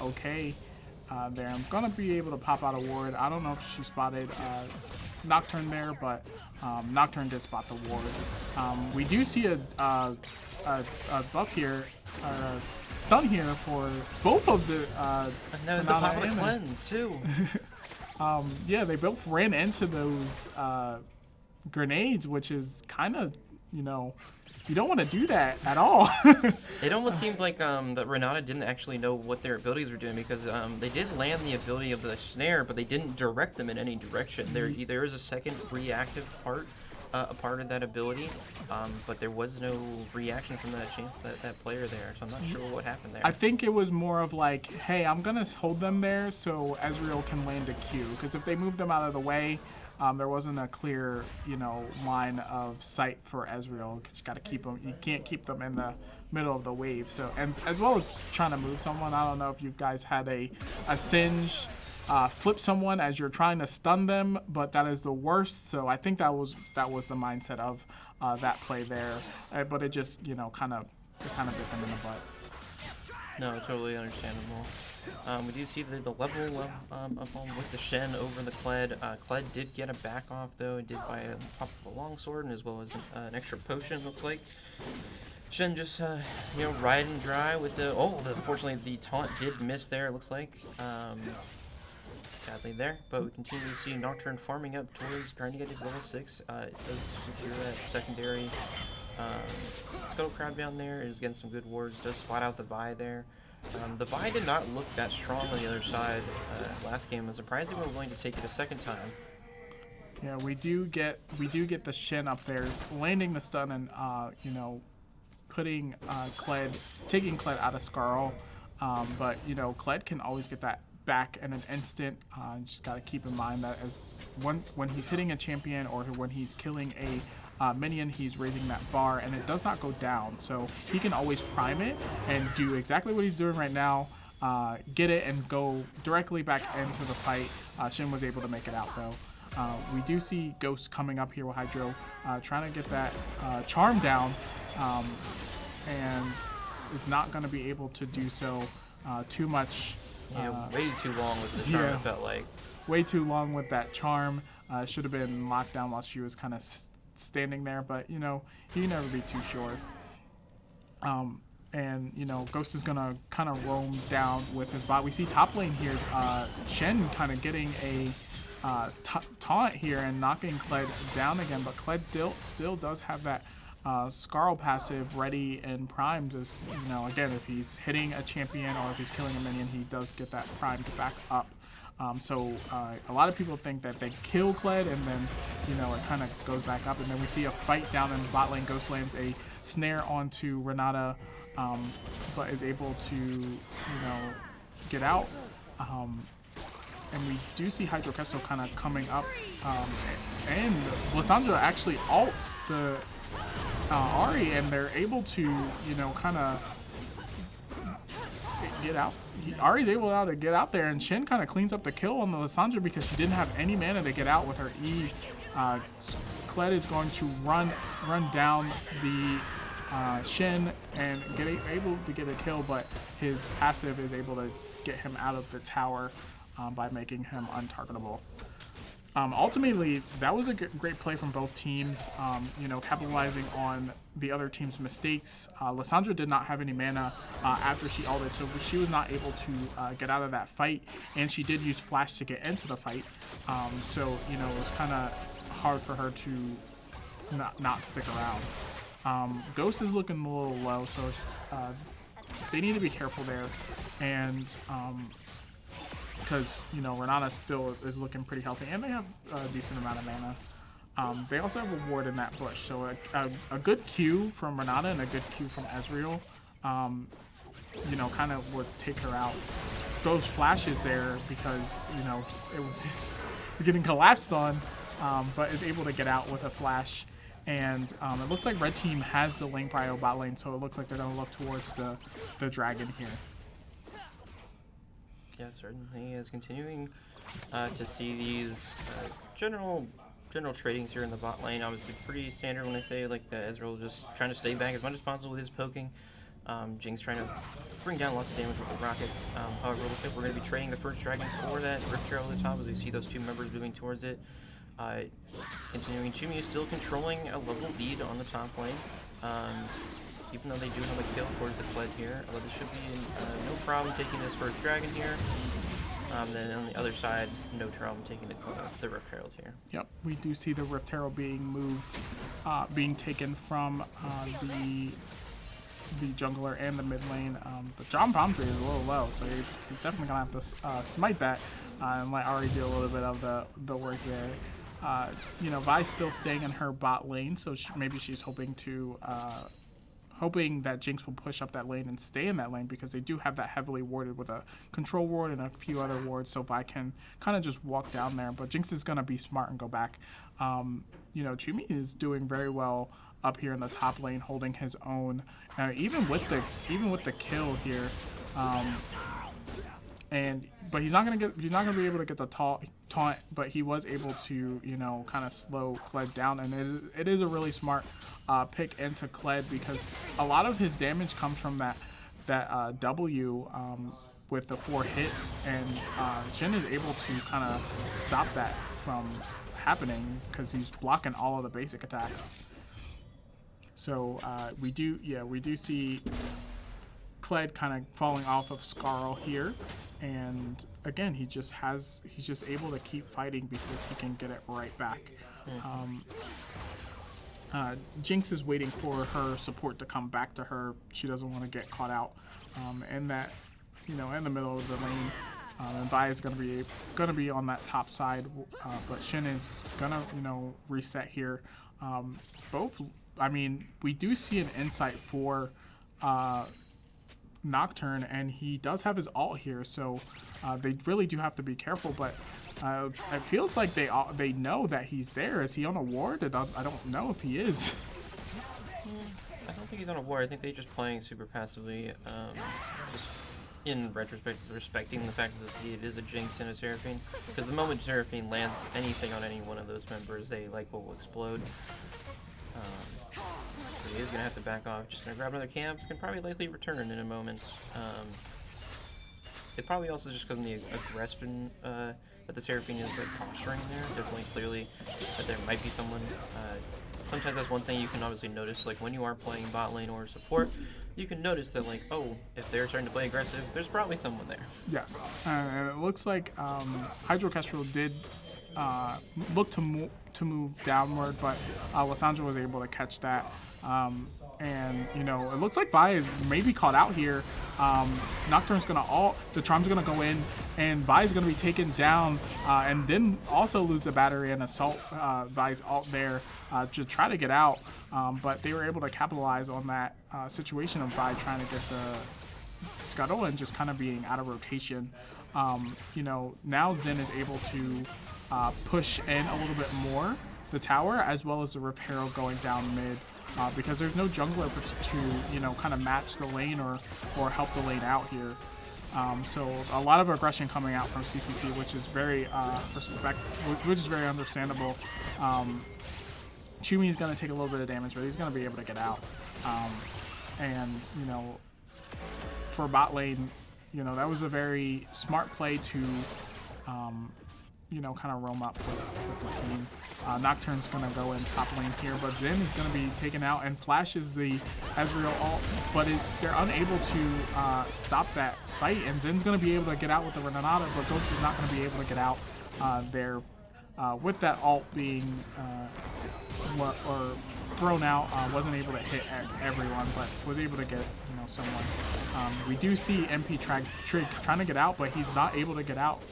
okay there. I'm going to be able to pop out a ward. I don't know if she spotted Nocturne there, but Nocturne did spot the ward. We do see a buff here, stun here for both of the and that was the pop of the cleanse too. Yeah, they both ran into those grenades, which is kind of, you don't want to do that at all. It almost seemed like that Renata didn't actually know what their abilities were doing, because they did land the ability of the snare, but they didn't direct them in any direction. There is a second reactive part, a part of that ability, but there was no reaction from that player there, so I'm not sure what happened there. I think it was more of like, hey, I'm gonna hold them there so Ezreal can land a Q, because if they move them out of the way, there wasn't a clear, line of sight for Ezreal. You just got to keep them. You can't keep them in the middle of the wave. So, and as well as trying to move someone. I don't know if you guys had a Singe flip someone as you're trying to stun them, but that is the worst. So I think that was the mindset of that play there. But it just kind of bit them in the butt. No, totally understandable. We do see the level up with the Shen over the Kled. Kled did get a back off though. It did buy a pop of a longsword and as well as an extra potion, looks like. Shen just riding dry with the unfortunately the taunt did miss there, it looks like. Sadly there, but we continue to see Nocturne farming up towards trying to get his level 6. It does secure that secondary Scuttle Crab down there. Is getting some good wards. Does spot out the Vi there. The Vi did not look that strong on the other side last game. I'm surprised they were willing to take it a second time. Yeah, we do get the Shin up there, landing the stun and you know, putting taking Kled out of Skarl. But you know, Kled can always get that back in an instant. Just gotta keep in mind that as when he's hitting a champion or when he's killing a minion, he's raising that bar and it does not go down. So he can always prime it and do exactly what he's doing right now. Get it and go directly back into the fight. Shin was able to make it out though. We do see Ghost coming up here with Hydro, trying to get that charm down, and is not going to be able to do so too much. Yeah, way too long with the charm, yeah. it felt like. Way too long with that charm. Should have been locked down while she was kind of standing there, but you know, you can never be too sure. And you know, Ghost is gonna kind of roam down with his bot. We see top lane here, Shen kind of getting a taunt here and knocking Kled down again, but Kled still does have that Skarl passive ready and primed. As you know, again, if he's hitting a champion or if he's killing a minion, he does get that primed back up. So a lot of people think that they kill Kled and then, you know, it kind of goes back up, and then we see a fight down in the bot lane. Ghost lands a snare onto Renata, but is able to, you know, get out. And we do see Hydro Kesto kind of coming up, and Lissandra actually ults the Ahri, and they're able to, you know, kind of get out. Ahri's able to get out there, and Shin kind of cleans up the kill on the Lissandra because she didn't have any mana to get out with her E. Kled is going to run down the Shin and able to get a kill, but his passive is able to get him out of the tower by making him untargetable. Ultimately, that was a great play from both teams, you know, capitalizing on the other team's mistakes. Lissandra did not have any mana after she ulted, so she was not able to get out of that fight, and she did use Flash to get into the fight. So, you know, it was kind of hard for her to not stick around. Ghost is looking a little low, so they need to be careful there. And because, you know, Renata still is looking pretty healthy, and they have a decent amount of mana. They also have a ward in that bush, so a good Q from Renata and a good Q from Ezreal, you know, kind of would take her out. Ghost flashes there because, you know, it was getting collapsed on, but is able to get out with a flash. And it looks like red team has the lane prio bot lane, so it looks like they're going to look towards the dragon here. Yeah, certainly is continuing to see these general tradings here in the bot lane. Obviously pretty standard when I say like the Ezreal just trying to stay back as much as possible with his poking. Jinx trying to bring down lots of damage with the rockets. However, it looks like we're going to be trading the first dragon for that Rift Trail at the top as we see those two members moving towards it. Continuing, Chumi is still controlling a level lead on the top lane. Even though they do have a kill towards the Kled here, although this should be no problem taking this first dragon here. Then on the other side, no problem taking the Rift Herald here. Yep, we do see the Rift Herald being moved, being taken from the jungler and the mid lane. But John Palm Tree is a little low, so he's definitely gonna have to smite that and let Ahri do a little bit of the work there. You know, Vi's still staying in her bot lane, so maybe she's hoping that Jinx will push up that lane and stay in that lane because they do have that heavily warded with a control ward and a few other wards, so Vi can kind of just walk down there. But Jinx is gonna be smart and go back. You know, Chumi is doing very well up here in the top lane, holding his own, even with the kill here. But he's not gonna be able to get the taunt, but he was able to, you know, kind of slow Kled down, and it is a really smart pick into Kled because a lot of his damage comes from that W with the 4 hits, and Jhin is able to kind of stop that from happening because he's blocking all of the basic attacks. So we do see Kled kind of falling off of Skarl here, and again he's just able to keep fighting because he can get it right back. Jinx is waiting for her support to come back to her. She doesn't want to get caught out in that, you know, in the middle of the lane. And Vi is gonna be on that top side, but Shin is gonna reset here. I mean, we do see an insight for Nocturne, and he does have his ult here, so they really do have to be careful. But it feels like they know that he's there. Is he on a ward? I don't know if he is. I don't think he's on a ward. I think they're just playing super passively. Just in retrospect, respecting the fact that it is a Jinx and a Seraphine. Because the moment Seraphine lands anything on any one of those members, they will explode. So he is gonna have to back off. Just gonna grab another camp. Can probably likely return in a moment. It probably also just because of the aggression that the Seraphine is posturing there. Definitely clearly that there might be someone. Sometimes that's one thing you can obviously notice, like when you are playing bot lane or support, you can notice that oh, if they're starting to play aggressive, there's probably someone there. Yes, and it looks like Hydro Kestrel did look to move downward, but Lysandra was able to catch that. And it looks like Vi is maybe caught out here. Nocturne's gonna the Charm's gonna go in, and Vi's gonna be taken down, and then also lose the battery and assault Vi's ult there to try to get out. But they were able to capitalize on that situation of Vi trying to get the scuttle and just kind of being out of rotation. Now Zen is able to push in a little bit more the tower, as well as the Reparo going down mid. Because there's no jungler to kind of match the lane or help the lane out here. So a lot of aggression coming out from CCC, which is very which is very understandable. Chumi is going to take a little bit of damage, but he's going to be able to get out. And for bot lane, that was a very smart play to kind of roam up with the team. Nocturne's going to go in top lane here, but Zen is going to be taken out and flashes the Ezreal ult, but they're unable to stop that fight, and Zen's going to be able to get out with the Renata, but Ghost is not going to be able to get out there with that ult being thrown out. Wasn't able to hit everyone, but was able to get someone. We do see MP Trig trying to get out, but he's not able to get out.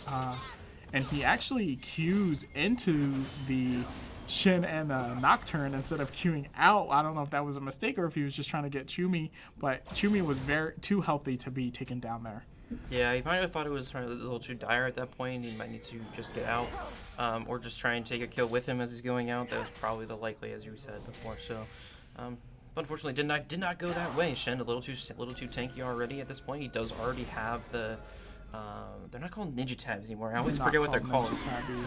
And he actually queues into the Shin and Nocturne instead of queuing out. I don't know if that was a mistake or if he was just trying to get Chumi, but Chumi was too healthy to be taken down there. Yeah, he might have thought it was a little too dire at that point. He might need to just get out, or just try and take a kill with him as he's going out. That was probably the likely, as you said before. So, but unfortunately, did not go that way. Shen a little too tanky already at this point. He does already have the. They're not called ninja tabs anymore. I always forget what they're called.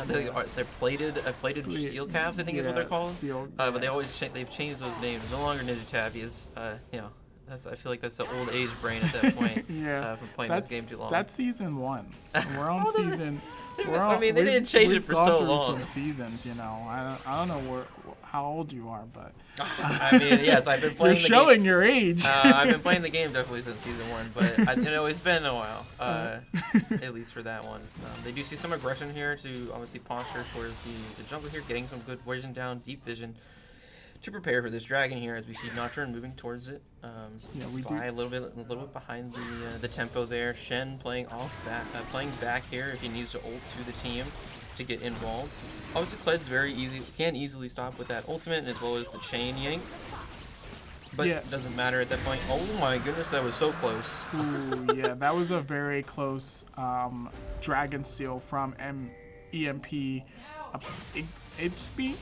They're plated steel calves, I think is what they're called. But they've changed those names. No longer ninja tabbies. I feel like that's the old age brain at that point. From playing this game too long. That's season 1. We're on season. They didn't change it for so long. Some seasons, I don't know how old you are, but yes, I've been playing. You're showing your age. I've been playing the game definitely since season 1, but it's been a while, at least for that one. They do see some aggression here to obviously posture towards the jungle here, getting some good vision down, deep vision to prepare for this dragon here as we see Nocturne moving towards it. We do a little bit behind the tempo there. Shen playing back here if he needs to ult to the team to get involved. Obviously, Kled's can easily stop with that ultimate as well as the chain yank. But it doesn't matter at that point. Oh my goodness, that was so close. Ooh, yeah, that was a very close dragon seal from EMP. Abaxi?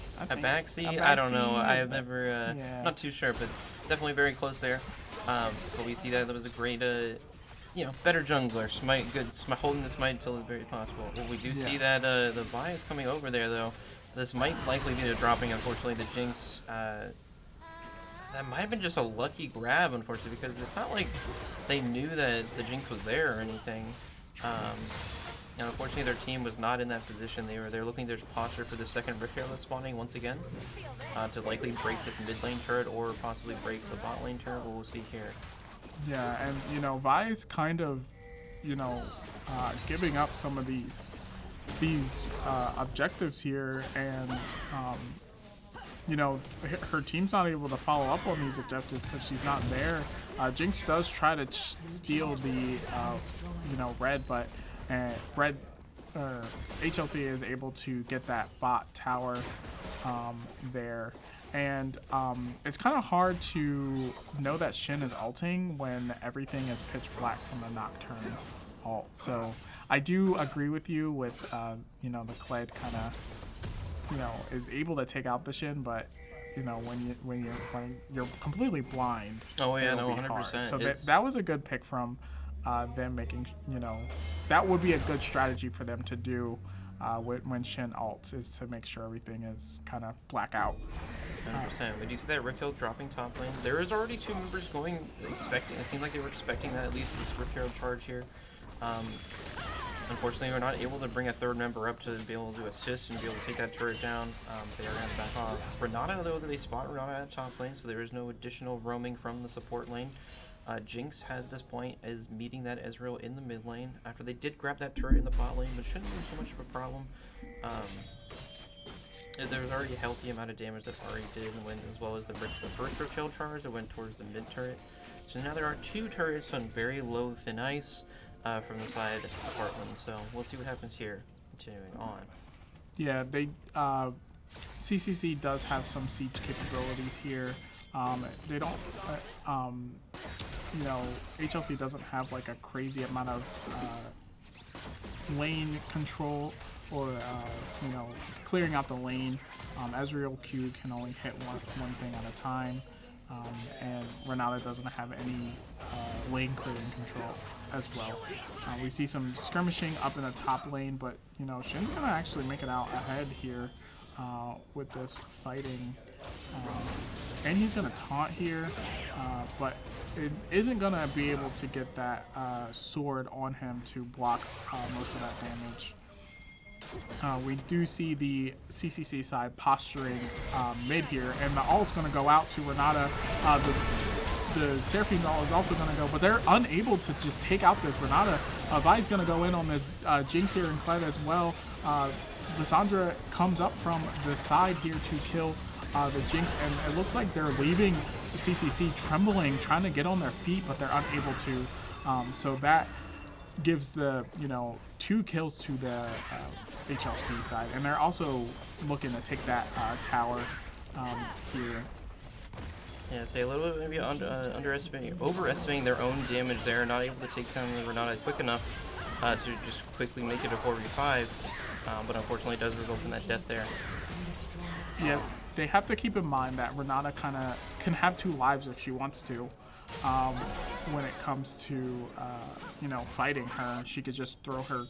I don't know. I have never, not too sure, but definitely very close there. But we see that was a great, better jungler. Smite, holding the smite until it's very possible. Well, we do see that the Vi is coming over there, though. This might likely be the dropping, unfortunately, the Jinx. That might have been just a lucky grab, unfortunately, because it's not like they knew that the Jinx was there or anything. And unfortunately, their team was not in that position. They're looking to posture for the second Rift that's spawning once again to likely break this mid lane turret or possibly break the bot lane turret. We'll see here. Yeah, and Vi's kind of giving up some of these objectives here, and her team's not able to follow up on these objectives because she's not there. Jinx does try to steal the red, but and HLC is able to get that bot tower there. And it's kind of hard to know that Shin is ulting when everything is pitch black from the Nocturne ult. So I do agree with you with, the Kled kind of, is able to take out the Shin, but when you're completely blind. Oh yeah, it'll no, be hard. 100%. So that was a good pick from them making, that would be a good strategy for them to do when Shin ults, is to make sure everything is kind of black out. 100%. We do see that Rick Hill dropping top lane. There is already 2 members going, expecting. It seemed like they were expecting that, at least this Rick Hill charge here. Unfortunately, we're not able to bring a 3rd member up to be able to assist and be able to take that turret down. They are going to back off. Renata, though, they spot Renata at top lane, so there is no additional roaming from the support lane. Jinx at this point is meeting that Ezreal in the mid lane after they did grab that turret in the bot lane, but shouldn't be so much of a problem. There was already a healthy amount of damage that Ari did, as well as the first Rick Hill charge that went towards the mid turret. So now there are 2 turrets on very low thin ice from the side of Heartland. So we'll see what happens here. Continuing on. Yeah, CCC does have some siege capabilities here. They don't, HLC doesn't have like a crazy amount of lane control or, clearing out the lane. Ezreal Q can only hit one thing at a time. And Renata doesn't have any lane clearing control as well. We see some skirmishing up in the top lane, but Shin's gonna actually make it out ahead here with this fighting, and he's gonna taunt here, but it isn't gonna be able to get that sword on him to block most of that damage. We do see the CCC side posturing mid here, and the ult's going to go out to Renata. The Seraphine ult is also going to go, but they're unable to just take out this Renata. Vi's going to go in on this Jinx here and Kled as well. Lissandra comes up from the side here to kill the Jinx, and it looks like they're leaving CCC trembling, trying to get on their feet, but they're unable to. So that gives the 2 kills to the HLC side, and they're also looking to take that tower here. Yeah, say a little bit maybe overestimating their own damage there, not able to take down Renata quick enough to just quickly make it a 4v5, but unfortunately it does result in that death there. Yeah, they have to keep in mind that Renata kind of can have 2 lives if she wants to. When it comes to fighting her, she could just throw her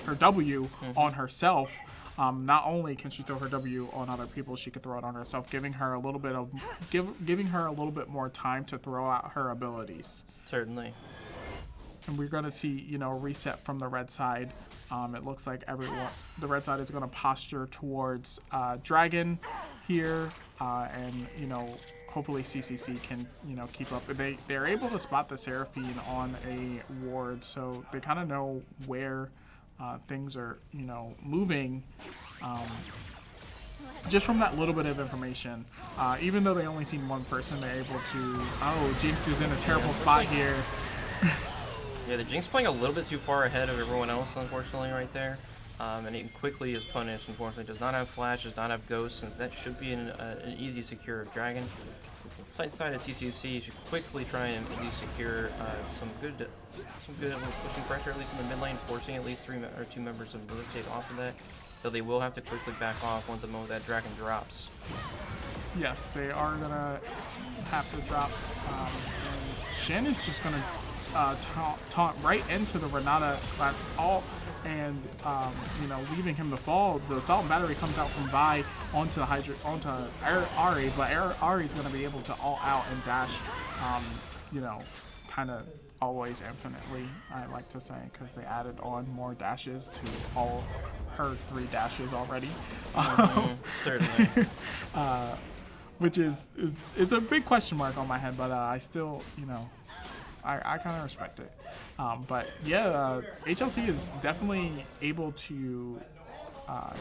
her W on herself. Not only can she throw her W on other people, she could throw it on herself, giving her a little bit more time to throw out her abilities. Certainly. And we're gonna see reset from the red side. It looks like the red side is gonna posture towards Dragon here, and hopefully CCC can keep up. They're able to spot the Seraphine on a ward, so they kind of know where things are moving just from that little bit of information. Even though they only seen one person, they're able to. Oh, Jinx is in a terrible spot here. Yeah, the Jinx playing a little bit too far ahead of everyone else, unfortunately, right there. And it quickly is punished. Unfortunately, does not have flash, does not have ghosts, and that should be an easy secure Dragon. Side of CCC should quickly try and at least secure some good pushing pressure, at least in the mid lane, forcing at least 2 members to rotate off of that. Though they will have to quickly back off once the moment that Dragon drops. Yes, they are gonna have to drop. And Shin is just gonna taunt right into the Renata class ult, and leaving him to fall. The assault and battery comes out from Vi onto Ari, but Ari's going to be able to ult out and dash, kind of always infinitely, I like to say, because they added on more dashes to all her 3 dashes already. Certainly. Which is a big question mark on my head, but I still, I kind of respect it. But yeah, HLC is definitely able to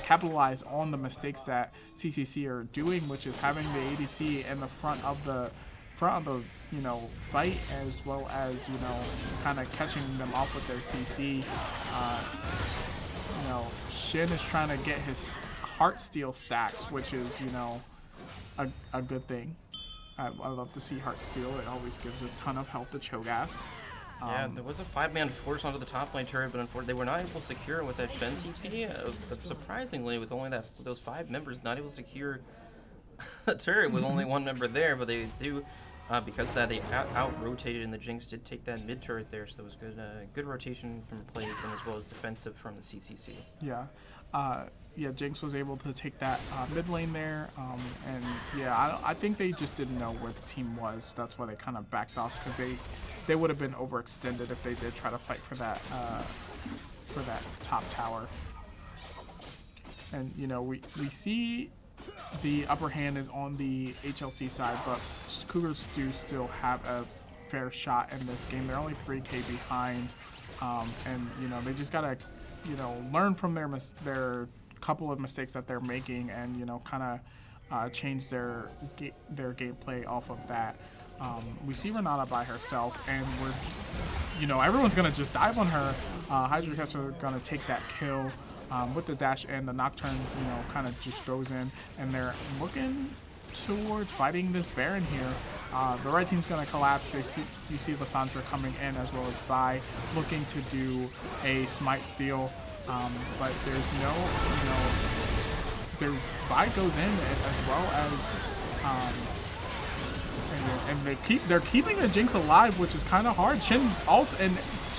capitalize on the mistakes that CCC are doing, which is having the ADC in the front of the front of the, fight, as well as, kind of catching them off with their CC. Shin is trying to get his Heartsteel stacks, which is, a good thing. I love to see Heartsteel. It always gives a ton of health to Cho'Gath. Yeah, there was a 5-man force onto the top lane turret, but unfortunately they were not able to secure it with that Shen TP. Surprisingly, with only those 5 members not able to secure a turret with only 1 member there, but they do, because of that, they out-rotated, and the Jinx did take that mid turret there, so it was good rotation from plays, and as well as defensive from the CCC. Yeah. Jinx was able to take that mid lane there, and yeah, I think they just didn't know where the team was. That's why they kind of backed off, because they would have been overextended if they did try to fight for that top tower. And we see the upper hand is on the HLC side, but Cougars do still have a fair shot in this game. They're only 3K behind, and they just gotta learn from their couple of mistakes that they're making, and kind of change their gameplay off of that. We see Renata by herself, and we're everyone's gonna just dive on her. Hydra are gonna take that kill with the dash, and the Nocturne kind of just goes in, and they're looking towards fighting this Baron here. The right team's gonna collapse. You see Lissandra coming in, as well as Vi looking to do a smite steal, but there's no, Vi goes in, as well as, and they're keeping the Jinx alive, which is kind of hard. Shin ult and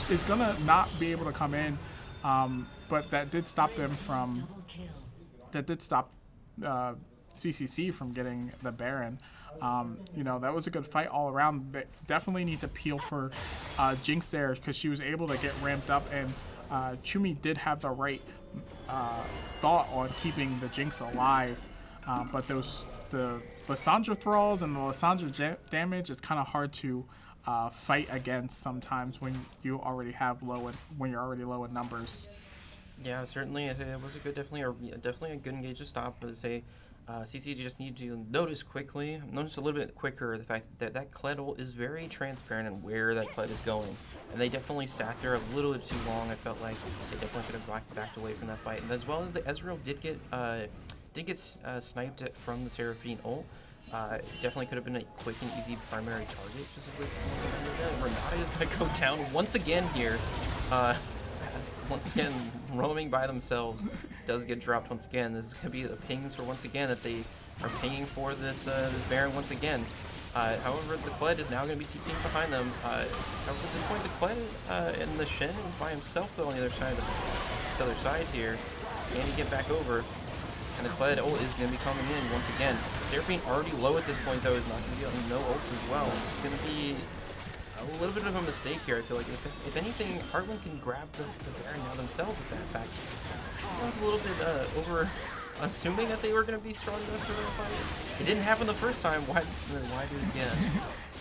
is gonna not be able to come in, but that did stop them from. That did stop CCC from getting the Baron. That was a good fight all around. They definitely need to peel for Jinx there, because she was able to get ramped up, and Chumi did have the right thought on keeping the Jinx alive, but the Lissandra thralls and the Lissandra damage is kind of hard to fight against sometimes when you already have when you're already low in numbers. Yeah, certainly it was definitely a good engage to stop. But say CCG just need to notice a little bit quicker the fact that Kled ult is very transparent in where that Kled is going, and they definitely sat there a little bit too long. I felt like they definitely should have backed away from that fight, and as well as the Ezreal did get sniped from the Seraphine ult. Definitely could have been a quick and easy primary target. Just Renata is going to go down once again here. Once again, roaming by themselves, does get dropped once again. This is going to be the pings for once again that they are pinging for this Baron once again. However, the Kled is now going to be TPing behind them. However, at this point, the Kled and the Shen is by himself though on the other side here. Can he get back over? And the Kled ult is going to be coming in once again. Seraphine already low at this point though, is not going to be on no ults as well. It's going to be a little bit of a mistake here. I feel like if anything, Heartland can grab the Baron now themselves with that fact. I was a little bit over assuming that they were going to be strong enough for that fight. It didn't happen the first time. Why do it again?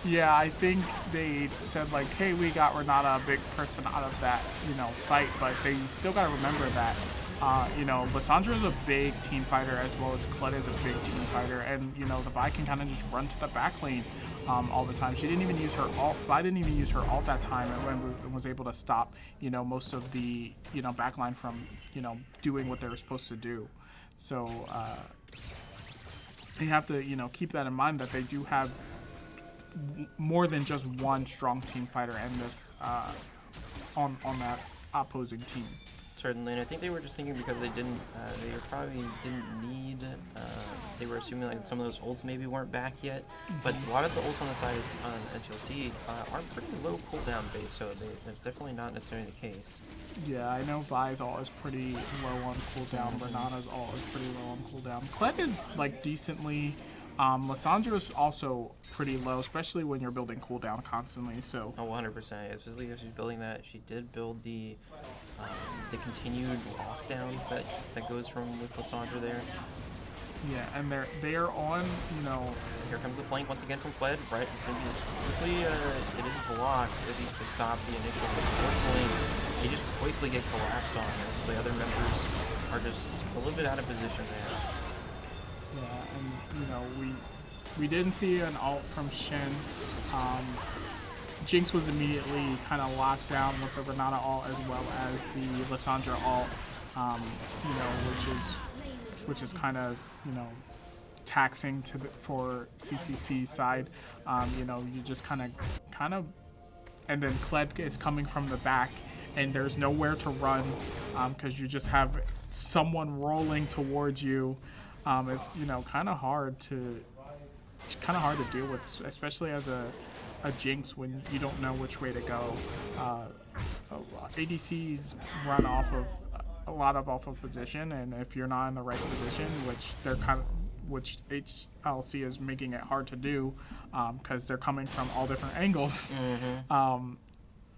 Yeah, I think they said like, hey, we got Renata, a big person out of that, fight, but they still got to remember that, Lissandra is a big team fighter, as well as Kled is a big team fighter, and, the Vi can kind of just run to the back lane all the time. She didn't even use her ult. Vi didn't even use her ult that time, and was able to stop, most of the, backline from, doing what they were supposed to do. So, they have to, keep that in mind, that they do have more than just one strong team fighter in this on that opposing team. Certainly, and I think they were just thinking because they probably didn't need, they were assuming like some of those ults maybe weren't back yet, but a lot of the ults on the side on HLC are pretty low cooldown base, so that's definitely not necessarily the case. Yeah, I know Vi's ult is pretty low on cooldown, Renata's ult is pretty low on cooldown. Kled is like decently, Lissandra is also pretty low, especially when you're building cooldown constantly, so. Oh, 100%, especially if she's building that. She did build the continued lockdown that goes from with Lissandra there. Yeah, and they are on, Here comes the flank once again from Kled, right? It's going to be quickly, it is blocked, at least to stop the initial. Unfortunately, they just quickly get collapsed on. The other members are just a little bit out of position there. Yeah, and we didn't see an ult from Shin. Jinx was immediately kind of locked down with the Renata ult as well as the Lissandra ult, you know, which is kind of, you know, taxing for CCC's side. You know, you just kind of, and then Kled is coming from the back, and there's nowhere to run because you just have someone rolling towards you. It's, you know, kind of hard to deal with, especially as a Jinx when you don't know which way to go. ADCs run off of position, and if you're not in the right position, which HLC is making it hard to do, because they're coming from all different angles.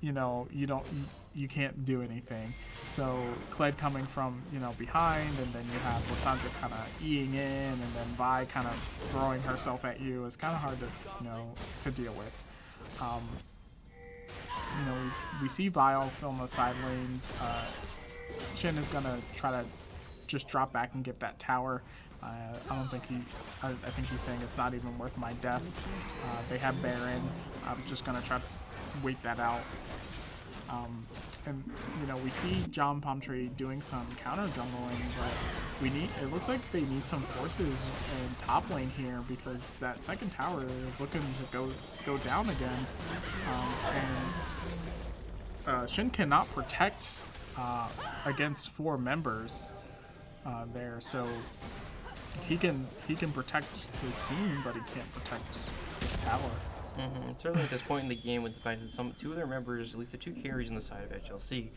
You know, you can't do anything. So Kled coming from, you know, behind, and then you have Lissandra kind of eating in, and then Vi kind of throwing herself at you is kind of hard to, you know, to deal with. You know, we see Vi off on the side lanes. Shin is gonna try to just drop back and get that tower. I don't think I think he's saying it's not even worth my death. They have Baron. I'm just gonna try to wait that out. And you know, we see John Palm Tree doing some counter jungling, but it looks like they need some forces in top lane here, because that second tower is looking to go down again. And Shin cannot protect against 4 members there, so he can protect his team, but he can't protect his tower. Certainly at this point in the game, with the fact that 2 of their members, at least the 2 carries on the side of HLC,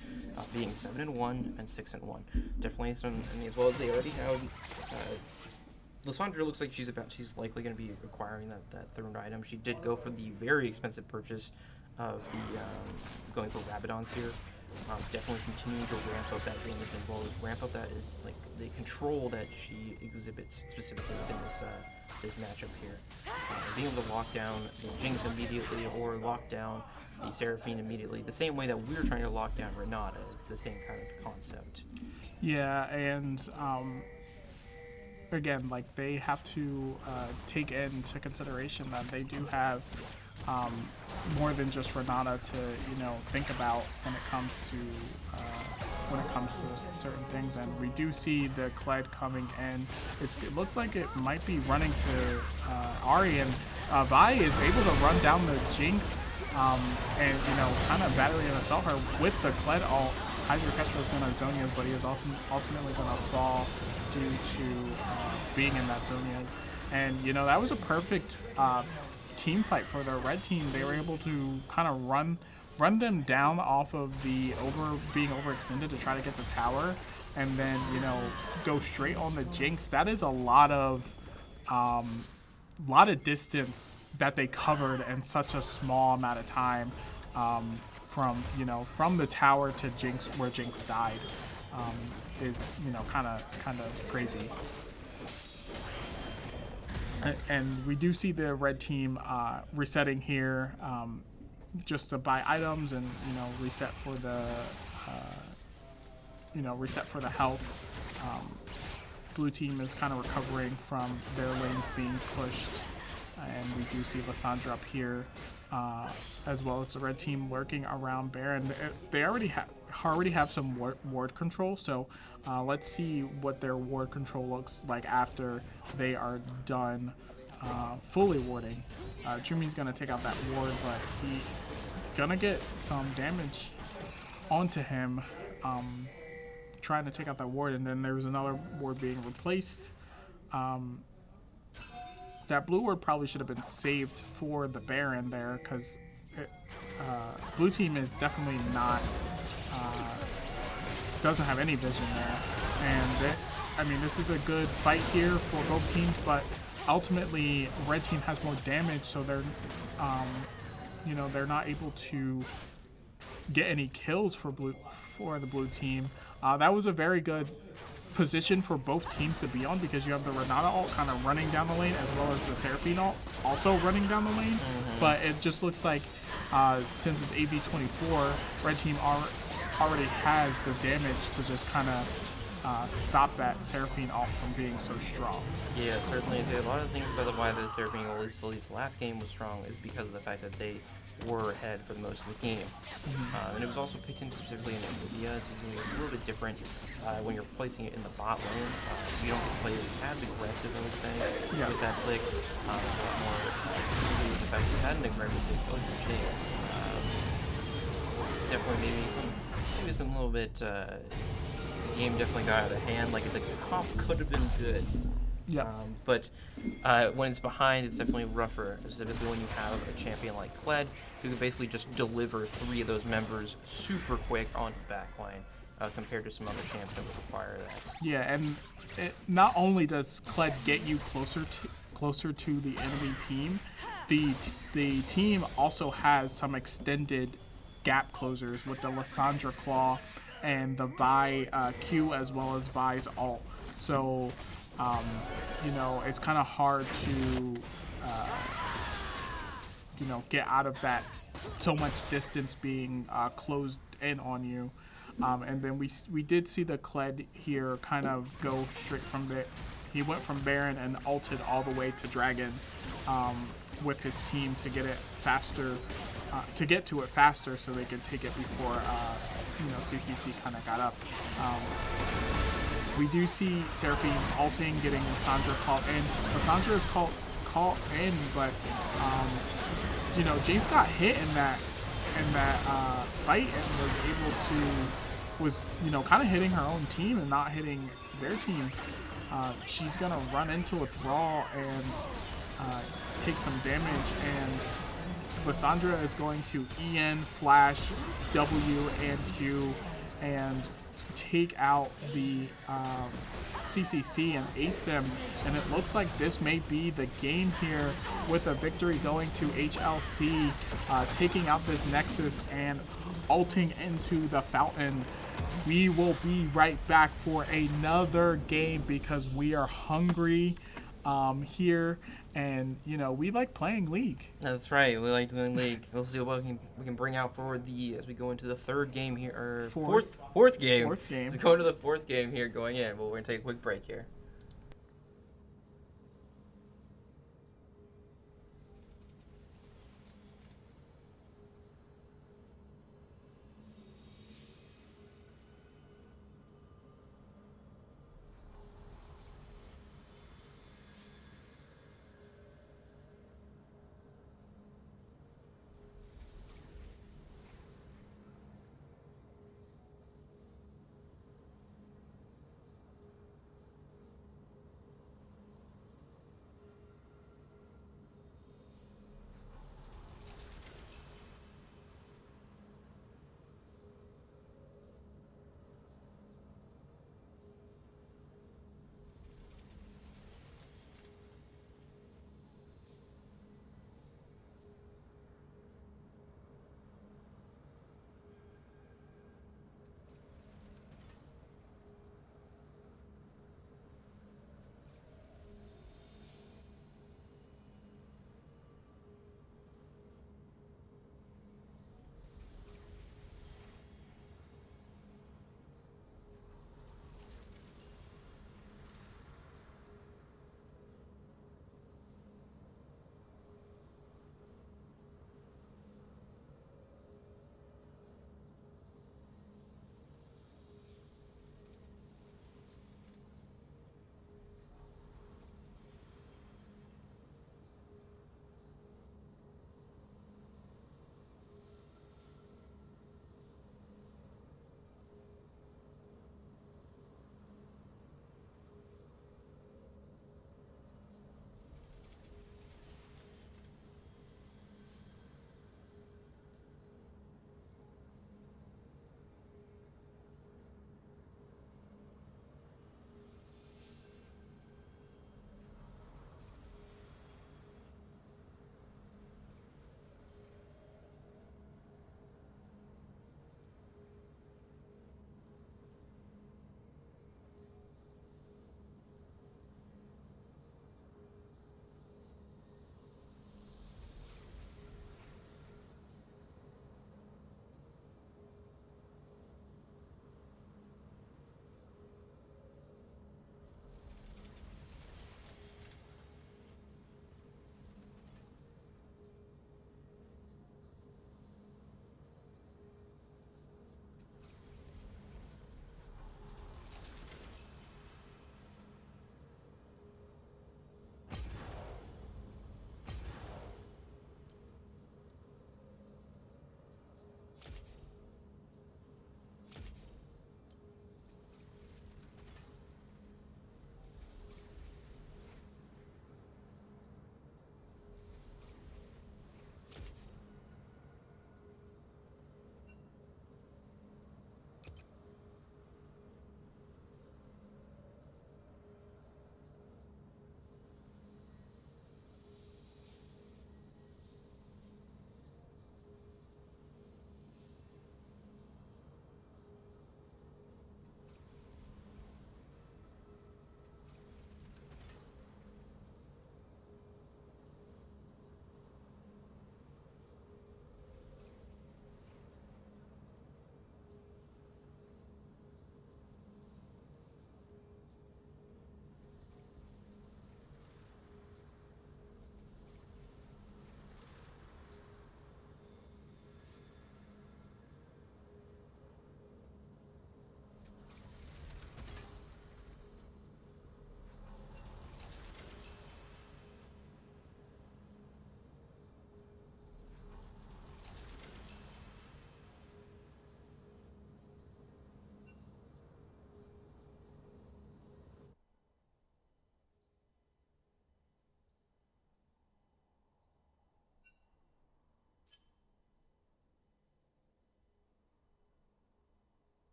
being 7-1 and 6-1, definitely some. I mean, as well as they already have. Lissandra looks like she's likely going to be acquiring that 3rd item. She did go for the very expensive purchase of the going for Rabadons here. Definitely continuing to ramp up that damage as well as ramp up that the control that she exhibits specifically within this matchup here. Being able to lock down the Jinx immediately, or lock down the Seraphine immediately, the same way that we're trying to lock down Renata. It's the same kind of concept. Yeah, and again, like, they have to take into consideration that they do have more than just Renata to, you know, think about when it comes to certain things. And we do see the Kled coming in. It looks like it might be running to Ahri, and Vi is able to run down the Jinx and, you know, kind of battery and assault her with the Kled ult. Hydra Catcher is going to Zonia's, but he is also ultimately going to fall due to being in that Zonia's. And, you know, that was a perfect team fight for the red team. They were able to kind of run them down off of the being overextended to try to get the tower, and then, you know, go straight on the Jinx. That is a lot of distance that they covered in such a small amount of time, from the tower to Jinx, where Jinx died, is, you know, kind of crazy. And we do see the red team resetting here, just to buy items and, you know, reset for the health. Blue team is kind of recovering from their lanes being pushed, and we do see Lissandra up here, as well as the red team working around Baron. They already have some ward control, so let's see what their ward control looks like after they are done fully warding. Chumi's gonna take out that ward, but he's gonna get some damage onto him, trying to take out that ward, and then there's another ward being replaced. That blue ward probably should have been saved for the Baron there, because blue team is definitely not doesn't have any vision there, and I mean, this is a good fight here for both teams, but ultimately red team has more damage, so they're you know, they're not able to get any kills for the blue team. That was a very good position for both teams to be on, because you have the Renata ult kind of running down the lane, as well as the Seraphine ult also running down the lane. But it just looks like since it's AV24, red team already has the damage to just kind of stop that Seraphine ult from being so strong. Yeah, certainly. A lot of things about why the Seraphine, at least the last game, was strong is because of the fact that they were ahead for most of the game. And it was also picked in specifically in Nvidia, so it's a little bit different when you're placing it in the bot lane. You don't play as aggressive, I would say, with that click. A lot more with the fact you had an aggressive pick, like your chase. Definitely maybe some little bit. The game definitely got out of hand. Like the comp could have been good. Yeah. But when it's behind, it's definitely rougher. Specifically when you have a champion like Kled, who can basically just deliver 3 of those members super quick onto the backline, compared to some other champions that would require that. Yeah, and not only does Kled get you closer to the enemy team, the team also has some extended gap closers with the Lissandra Claw and the Vi Q as well as Vi's ult. So, you know, it's kind of hard to, you know, get out of that so much distance being closed in on you. And then we did see the Kled here kind of go straight from there. He went from Baron and ulted all the way to Dragon with his team to get it faster, to get to it faster so they could take it before, you know, CCC kind of got up. We do see Seraphine ulting, getting Lissandra called in. Lissandra is called in, but you know, Jace got hit in that fight and was you know, kind of hitting her own team and not hitting their team. She's gonna run into a thrall and take some damage, and Lissandra is going to EN, flash, W, and Q, and take out the CCC and ace them, and it looks like this may be the game here, with a victory going to HLC, taking out this Nexus and ulting into the fountain. We will be right back for another game because we are hungry here, and you know, we like playing League. That's right, we like doing League. We'll see what we can bring out for as we go into the third game here, or fourth game. Fourth game. Let's go into the fourth game here going in. Well, we're gonna take a quick break here.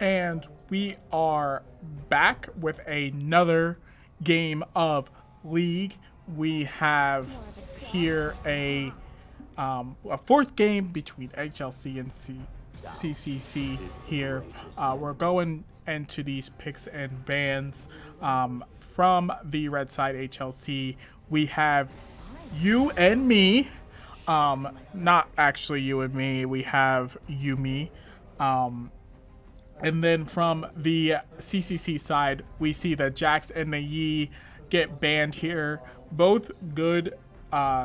And we are back with another game of League. We have here a fourth game between HLC and CCC here. We're going into these picks and bans. From the red side HLC, we have you and me. Not actually you and me. We have Yumi. And then from the CCC side, we see that Jax and the Yi get banned here. Both good,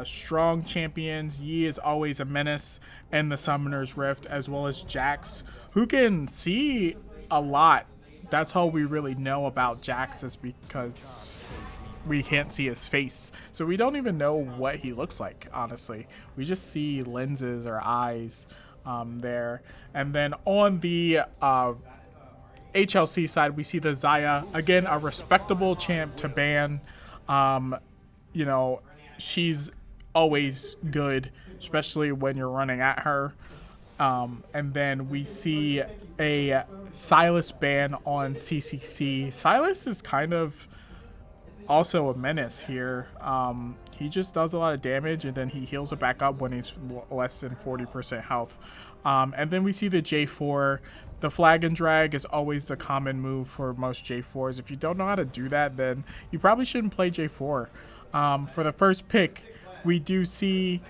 strong champions. Yi is always a menace in the Summoner's Rift, as well as Jax, who can see a lot. That's all we really know about Jax, is because we can't see his face. So we don't even know what he looks like, honestly. We just see lenses or eyes there. And then on the HLC side, we see the Xayah, again, a respectable champ to ban. You know, she's always good, especially when you're running at her. And then we see a Sylas ban on CCC. Sylas is kind of also a menace here. He just does a lot of damage, and then he heals it back up when he's less than 40% health. And then we see the J4. The flag and drag is always the common move for most J4s. If you don't know how to do that, then you probably shouldn't play J4. For the first pick, we do see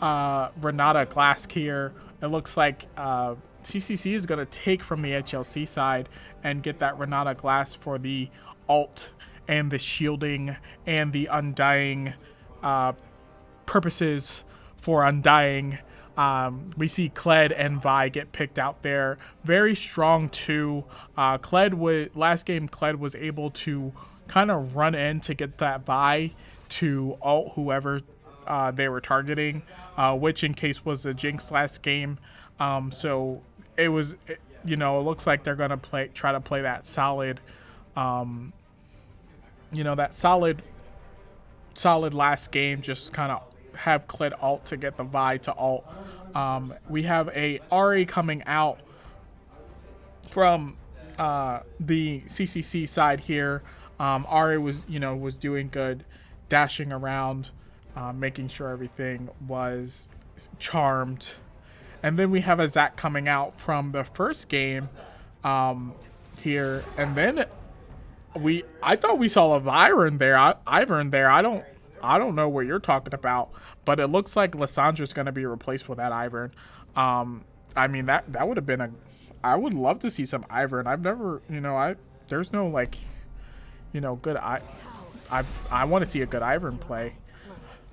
Renata Glass here. It looks like CCC is going to take from the HLC side and get that Renata Glass for the ult and the shielding and the undying purposes for undying. We see Kled and Vi get picked out there. Very strong too. Last game Kled was able to kind of run in to get that Vi to ult whoever they were targeting, which in case was the Jinx last game. So it was, you know, it looks like they're gonna try to play that solid, you know, that solid last game. Just kind of have Kled ult to get the Vi to ult. We have a Ari coming out from the CCC side here. Ari was doing good, dashing around, making sure everything was charmed. And then we have a Zac coming out from the first game here, and then I thought we saw a Ivern there. I don't know what you're talking about, but it looks like Lissandra's going to be replaced with that Ivern. I mean, that would have been I would love to see some Ivern. I've never, there's no like, good I want to see a good Ivern play.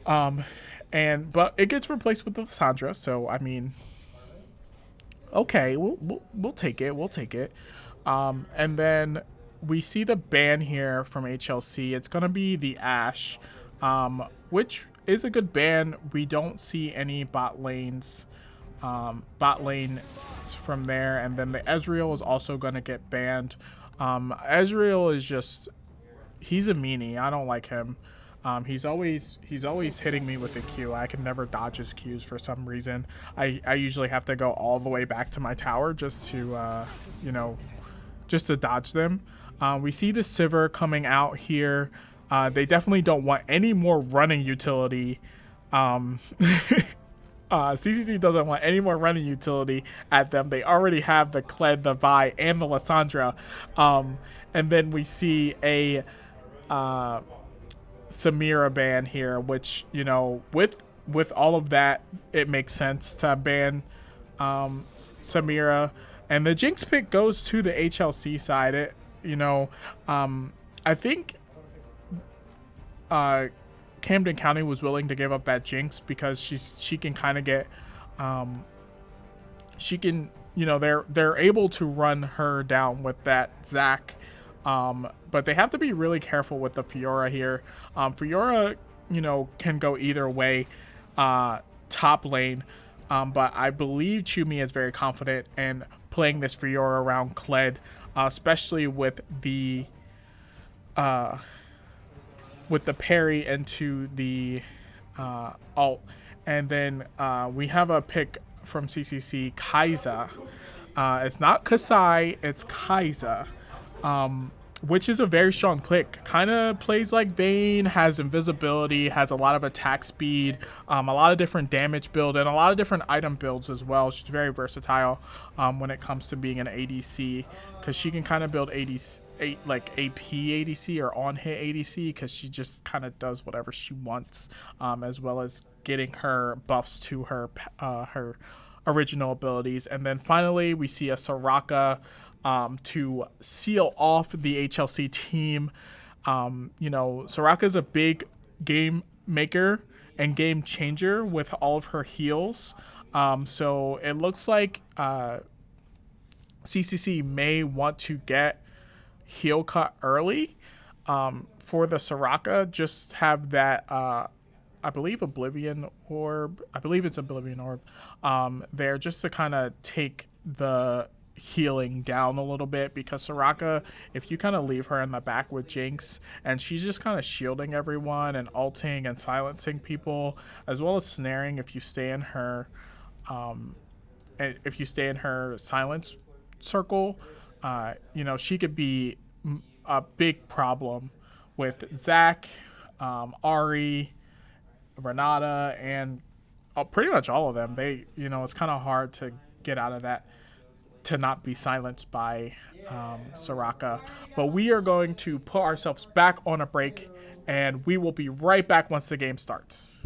But it gets replaced with the Lissandra, so I mean, okay, we'll take it. We'll take it. And then we see the ban here from HLC. It's going to be the Ashe, which is a good ban. We don't see any bot lane from there. And then the Ezreal is also going to get banned. Ezreal is just, he's a meanie. I don't like him. He's always hitting me with a Q. I can never dodge his Qs for some reason. I usually have to go all the way back to my tower just to, just to dodge them. We see the Sivir coming out here. They definitely don't want any more running utility. CCC doesn't want any more running utility at them. They already have the Kled, the Vi, and the Lissandra. And then we see a Samira ban here, which, with all of that, it makes sense to ban Samira. And the Jinx pick goes to the HLC side. I think Camden County was willing to give up that Jinx because she can kind of get they're able to run her down with that Zac, but they have to be really careful with the Fiora here. Fiora can go either way, top lane, but I believe Chumi is very confident in playing this Fiora around Kled, especially with the parry into the ult. And then we have a pick from CCC, Kai'Sa. It's not Kasai, it's Kai'Sa, which is a very strong pick. Kind of plays like Vayne, has invisibility, has a lot of attack speed, a lot of different damage build, and a lot of different item builds as well. She's very versatile when it comes to being an ADC, because she can kind of build ADC, like AP ADC or on hit ADC, because she just kind of does whatever she wants, as well as getting her buffs to her original abilities. And then finally, we see a Soraka to seal off the HLC team. Soraka is a big game maker and game changer with all of her heals. So it looks like CCC may want to get heal cut early for the Soraka. Just have that I believe Oblivion Orb. I believe it's Oblivion Orb. There, just to kind of take the healing down a little bit, because Soraka, if you kind of leave her in the back with Jinx and she's just kind of shielding everyone and ulting and silencing people, as well as snaring if you stay in her silence circle, she could be a big problem with Zac, Ari, Renata, and pretty much all of them. It's kind of hard to get out of that, to not be silenced by Soraka. But we are going to put ourselves back on a break, and we will be right back once the game starts.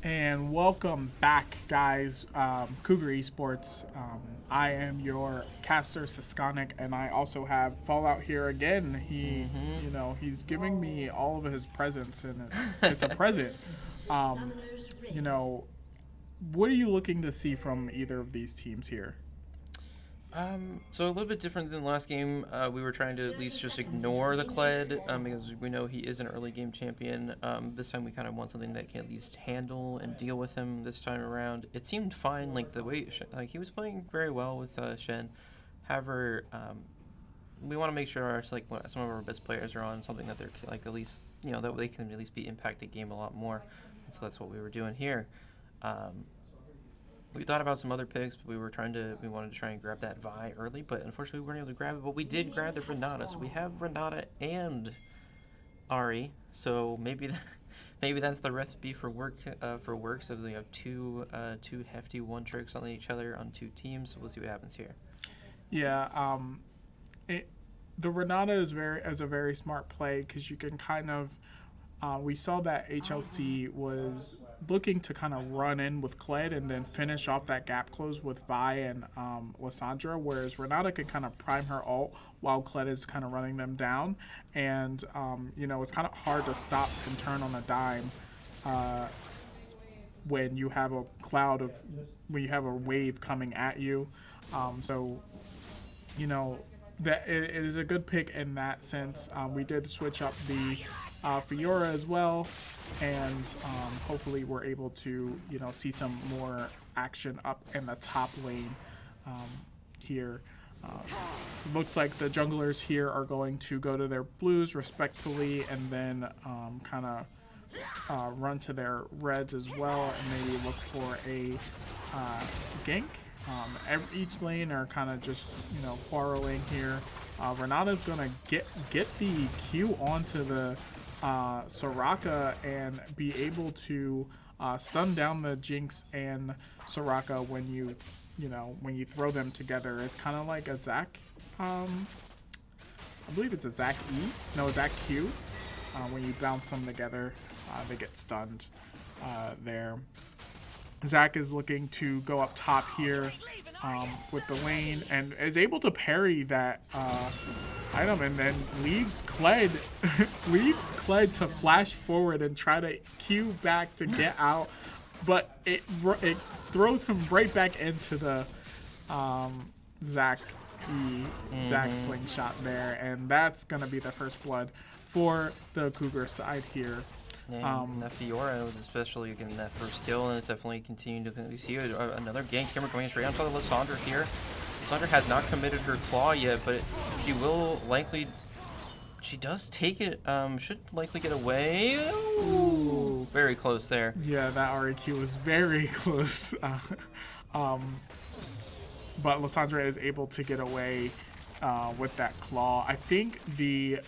And welcome back, guys. Cougar Esports. I am your caster, Siskonic, and I also have Fallout here again. He's giving me all of his presents, and it's a present. Summoner's Rift. What are you looking to see from either of these teams here? So a little bit different than the last game. We were trying to at least just ignore the Kled because we know he is an early game champion. This time we kind of want something that can at least handle and deal with him this time around. It seemed fine, like the way he was playing very well with Shen. However, we want to make sure some of our best players are on something that they're like at least that they can at least impact the game a lot more. And so that's what we were doing here. We thought about some other picks, but we wanted to try and grab that Vi early, but unfortunately we weren't able to grab it. But we did grab the Renata, so we have Renata and Ahri. So maybe that's the recipe for work. So we have two hefty one tricks on each other on two teams. So we'll see what happens here. Yeah, the Renata is a very smart play because you can kind of. We saw that HLC was looking to kind of run in with Kled and then finish off that gap close with Vi and Lissandra, whereas Renata can kind of prime her ult while Kled is kind of running them down. And, it's kind of hard to stop and turn on a dime when you have a wave coming at you. That it is a good pick in that sense. We did switch up the Fiora as well, and hopefully we're able to see some more action up in the top lane here. Looks like the junglers here are going to go to their blues respectfully and then kind of run to their reds as well and maybe look for a gank. Each lane are kind of just quarreling here. Renata's gonna get the Q onto the Soraka and be able to stun down the Jinx and Soraka when you throw them together. It's kind of like a Zac. I believe it's a Zac E. No, a Zac Q. When you bounce them together, they get stunned there. Zac is looking to go up top here with the lane and is able to parry that item and then leaves Kled to flash forward and try to Q back to get out, but it throws him right back into the Zac slingshot there, and that's gonna be the first blood for the Cougar side here. Yeah, that Fiora, especially getting that first kill, and it's definitely continuing to see another gank camera going straight onto the Lissandra here. Lissandra has not committed her claw yet, but she will likely. She does take it. Should likely get away. Ooh, very close there. Yeah, that REQ was very close. But Lissandra is able to get away with that claw. I think the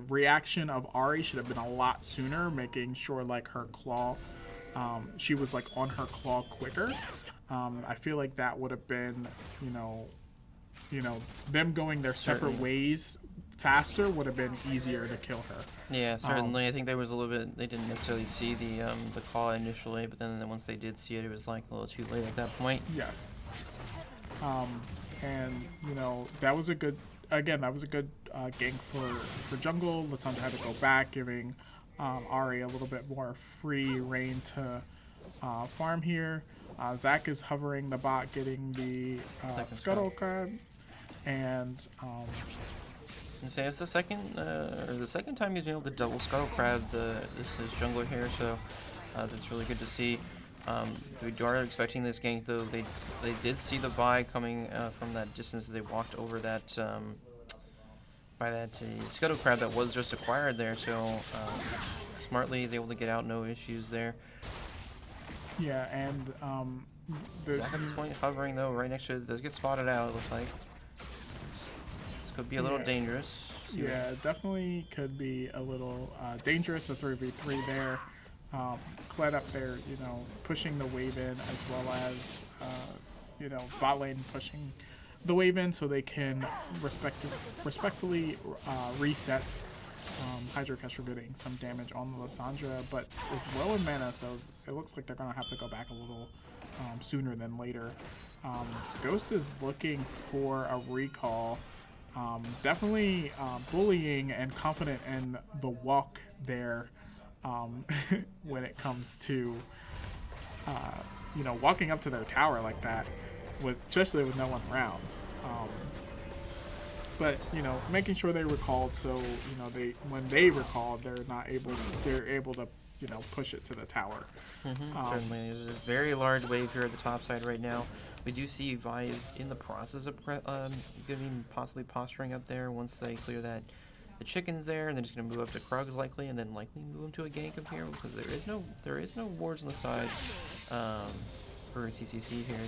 reaction of Ahri should have been a lot sooner, making sure like her claw, she was like on her claw quicker. I feel like that would have been, them going their separate ways faster would have been easier to kill her. Yeah, certainly. I think there was a little bit. They didn't necessarily see the claw initially, but then once they did see it, it was like a little too late at that point. Yes. And that was a good. Again, that was a good gank for jungle. Lissandra had to go back, giving Ahri a little bit more free reign to farm here. Zac is hovering the bot, getting the Scuttle Crab, and say it's the second time he's been able to double Scuttle Crab this jungler here, so that's really good to see. We are expecting this gank though. They did see the Vi coming from that distance. They walked over that by that Scuttle Crab that was just acquired there. So smartly he's able to get out, no issues there. Yeah, and Zac at this point hovering though, right next to it, does get spotted out. It looks like this could be a little dangerous. Yeah, it definitely could be a little dangerous. A 3v3 there. Kled up there, pushing the wave in, as well as, bot lane pushing the wave in so they can respectfully reset Hydro Catcher getting some damage on the Lissandra, but it's low in mana, so it looks like they're gonna have to go back a little sooner than later. Ghost is looking for a recall. Definitely bullying and confident in the walk there when it comes to walking up to their tower like that, especially with no one around. But making sure they recalled, so when they recalled, they're able to push it to the tower. Certainly, there's a very large wave here at the top side right now. We do see Vi is in the process of possibly posturing up there once they clear the chickens there, and they're just gonna move up to Krugs likely, and then likely move them to a gank up here because there is no wards on the side for CCC here.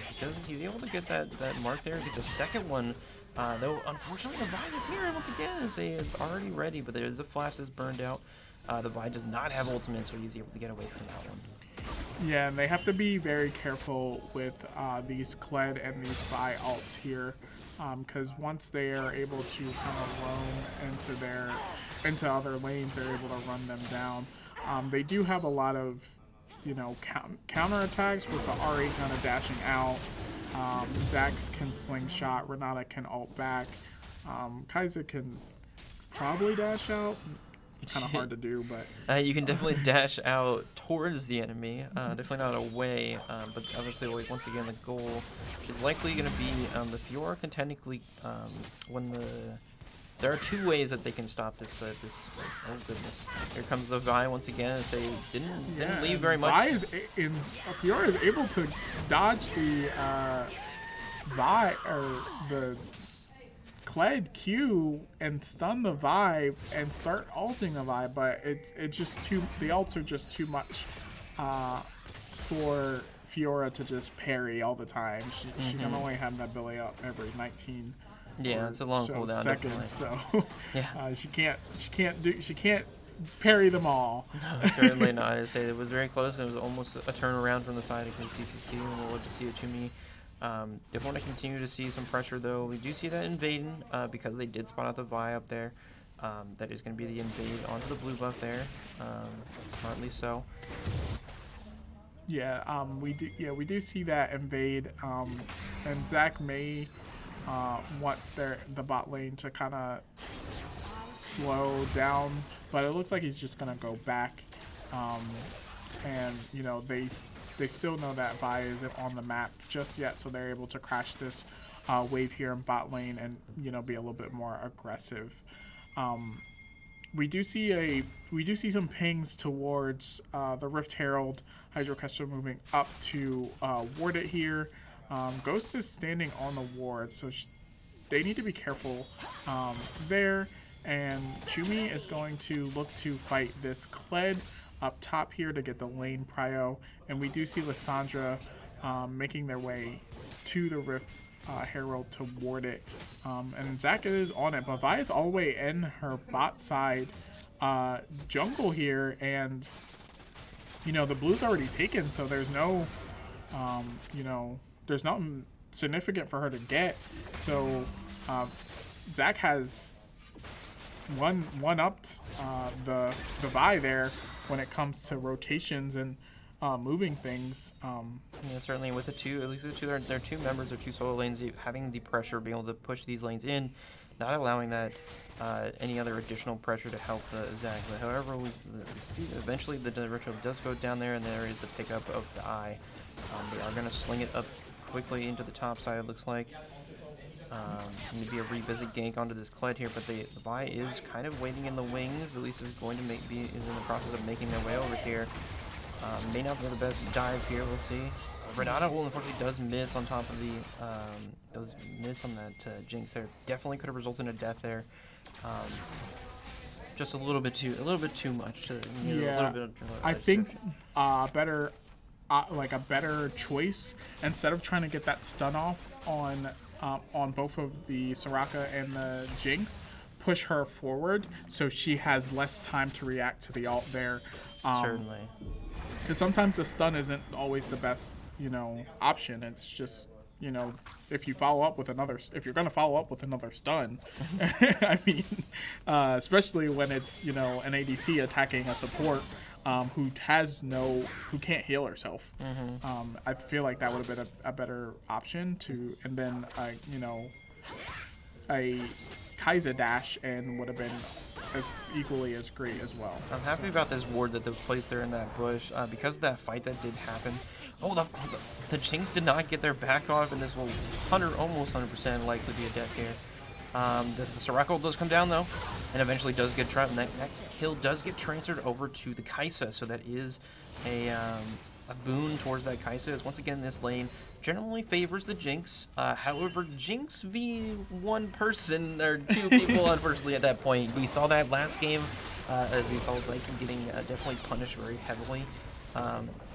He's able to get that mark there. Gets a second one. Though unfortunately the Vi is here once again. It's already ready, but there's a flash that's burned out. The Vi does not have ultimate, so he's able to get away from that one. Yeah, and they have to be very careful with these Kled and these Vi alts here, because once they are able to kind of roam into other lanes, they're able to run them down. They do have a lot of counter attacks with the Ari kind of dashing out. Zax can slingshot, Renata can ult back, Kaiser can probably dash out. Kind of hard to do, but you can definitely dash out towards the enemy, definitely not away, but obviously once again the goal is likely going to be the Fiora can technically there are two ways that they can stop this oh goodness, here comes the Vi once again, as they didn't leave very much. Fiora is able to dodge the Vi or the Kled Q and stun the Vi and start ulting the Vi, but it's just the ults are just too much for Fiora to just parry all the time. She can only have that ability up every 19 it's a long cooldown seconds, so yeah. she can't parry them all. No, certainly not. I'd say it was very close. It was almost a turnaround from the side against CCC, and we'll love to see it to me. Definitely want to continue to see some pressure, though. We do see that invading because they did spot out the Vi up there. That is going to be the invade onto the blue buff there. Smartly so. Yeah, we do see that invade, and Zach may want the bot lane to kind of slow down, but it looks like he's just gonna go back, and they still know that Vi isn't on the map just yet, so they're able to crash this wave here in bot lane and be a little bit more aggressive. We do see some pings towards the Rift Herald. Hydro Catcher moving up to ward it here. Ghost is standing on the ward, so they need to be careful there. And Chumi is going to look to fight this Kled up top here to get the lane prio. And we do see Lissandra making their way to the Rift Herald to ward it. And Zach is on it, but Vi is all the way in her bot side jungle here, and the blue's already taken, so there's no there's nothing significant for her to get. So Zach has one-upped the Vi there when it comes to rotations and moving things. Yeah, certainly with at least there are two members of two solo lanes having the pressure, being able to push these lanes in, not allowing that any other additional pressure to help Zach. But however, eventually the retro does go down there, and there is the pickup of the eye. They are going to sling it up quickly into the top side, it looks like. Maybe a revisit gank onto this Kled here, but the Vi is kind of waiting in the wings. At least is going to is in the process of making their way over here. May not be the best dive here. We'll see. Renata unfortunately does miss on top of does miss on that Jinx there. Definitely could have resulted in a death there. Just a little bit too much. A little bit of I think a better choice, instead of trying to get that stun off on both of the Soraka and the Jinx, push her forward so she has less time to react to the ult there. Certainly. Because sometimes the stun isn't always the best, option. It's just, you know, if you follow up with another, if you're going to follow up with another stun, I mean, especially when it's, you know, an ADC attacking a support who can't heal herself. I feel like that would have been a better option to, and then, you know, a Kai'Sa dash and would have been equally as great as well. I'm happy about this ward that was placed there in that bush because of that fight that did happen. Oh, the Jinx did not get their back off, and this will almost 100% likely be a death here. The Soraka does come down though, and eventually does get trapped, and that kill does get transferred over to the Kai'Sa, so that is a boon towards that Kai'Sa, as once again this lane generally favors the Jinx. However, Jinx v one person or two people, unfortunately, at that point. We saw that last game, as we saw Zyken getting definitely punished very heavily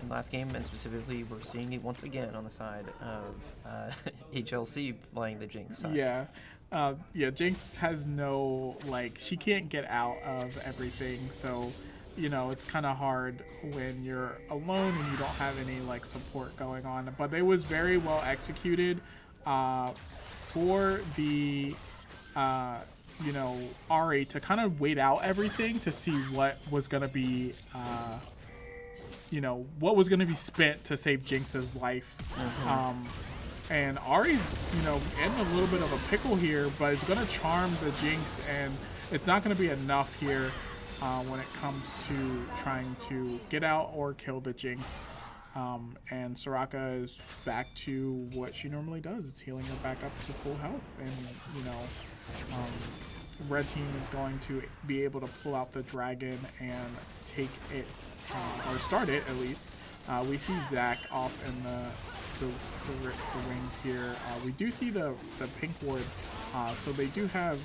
in last game, and specifically we're seeing it once again on the side of HLC playing the Jinx side. Yeah. Yeah, Jinx has no, like, she can't get out of everything, so, you know, it's kind of hard when you're alone and you don't have any, like, support going on. But it was very well executed for the, you know, Ahri to kind of wait out everything to see what was going to be, you know, what was going to be spent to save Jinx's life. And Ahri's, you know, in a little bit of a pickle here, but it's going to charm the Jinx, and it's not going to be enough here when it comes to trying to get out or kill the Jinx. And Soraka is back to what she normally does. It's healing her back up to full health. And, you know, red team is going to be able to pull out the dragon and take it, or start it at least. We see Zac off in the wings here. We do see the pink ward, so they do have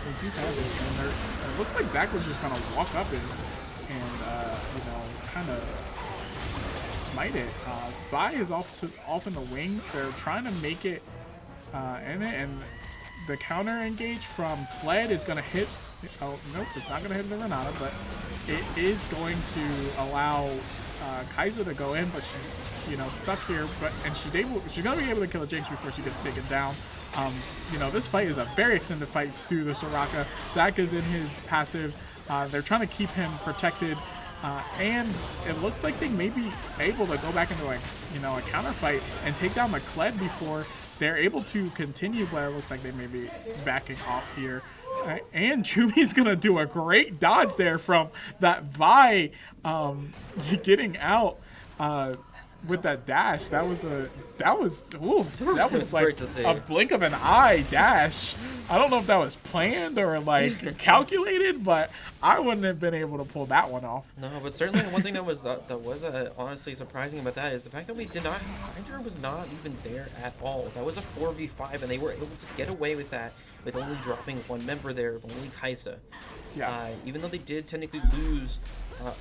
it, and it looks like Zac was just gonna walk up and you know, kind of smite it. Vi is off in the wings. They're trying to make it in it, and the counter engage from Kled is gonna hit. Oh nope, it's not gonna hit the Renata, but it is going to allow Kai'Sa to go in, but she's, you know, stuck here. And she's gonna be able to kill a Jinx before she gets taken down. You know, this fight is a very extended fight through the Soraka. Zac is in his passive. They're trying to keep him protected, and it looks like they may be able to go back into a counter fight and take down the Kled before they're able to continue. But it looks like they may be backing off here. And Chumi's gonna do a great dodge there from that Vi getting out with that dash. That was like a blink of an eye dash. I don't know if that was planned or like calculated, but I wouldn't have been able to pull that one off. No, but certainly one thing that was honestly surprising about that is the fact that Hydra was not even there at all. That was a 4v5, and they were able to get away with that with only dropping one member there, only Kai'Sa. Yes. Even though they did technically lose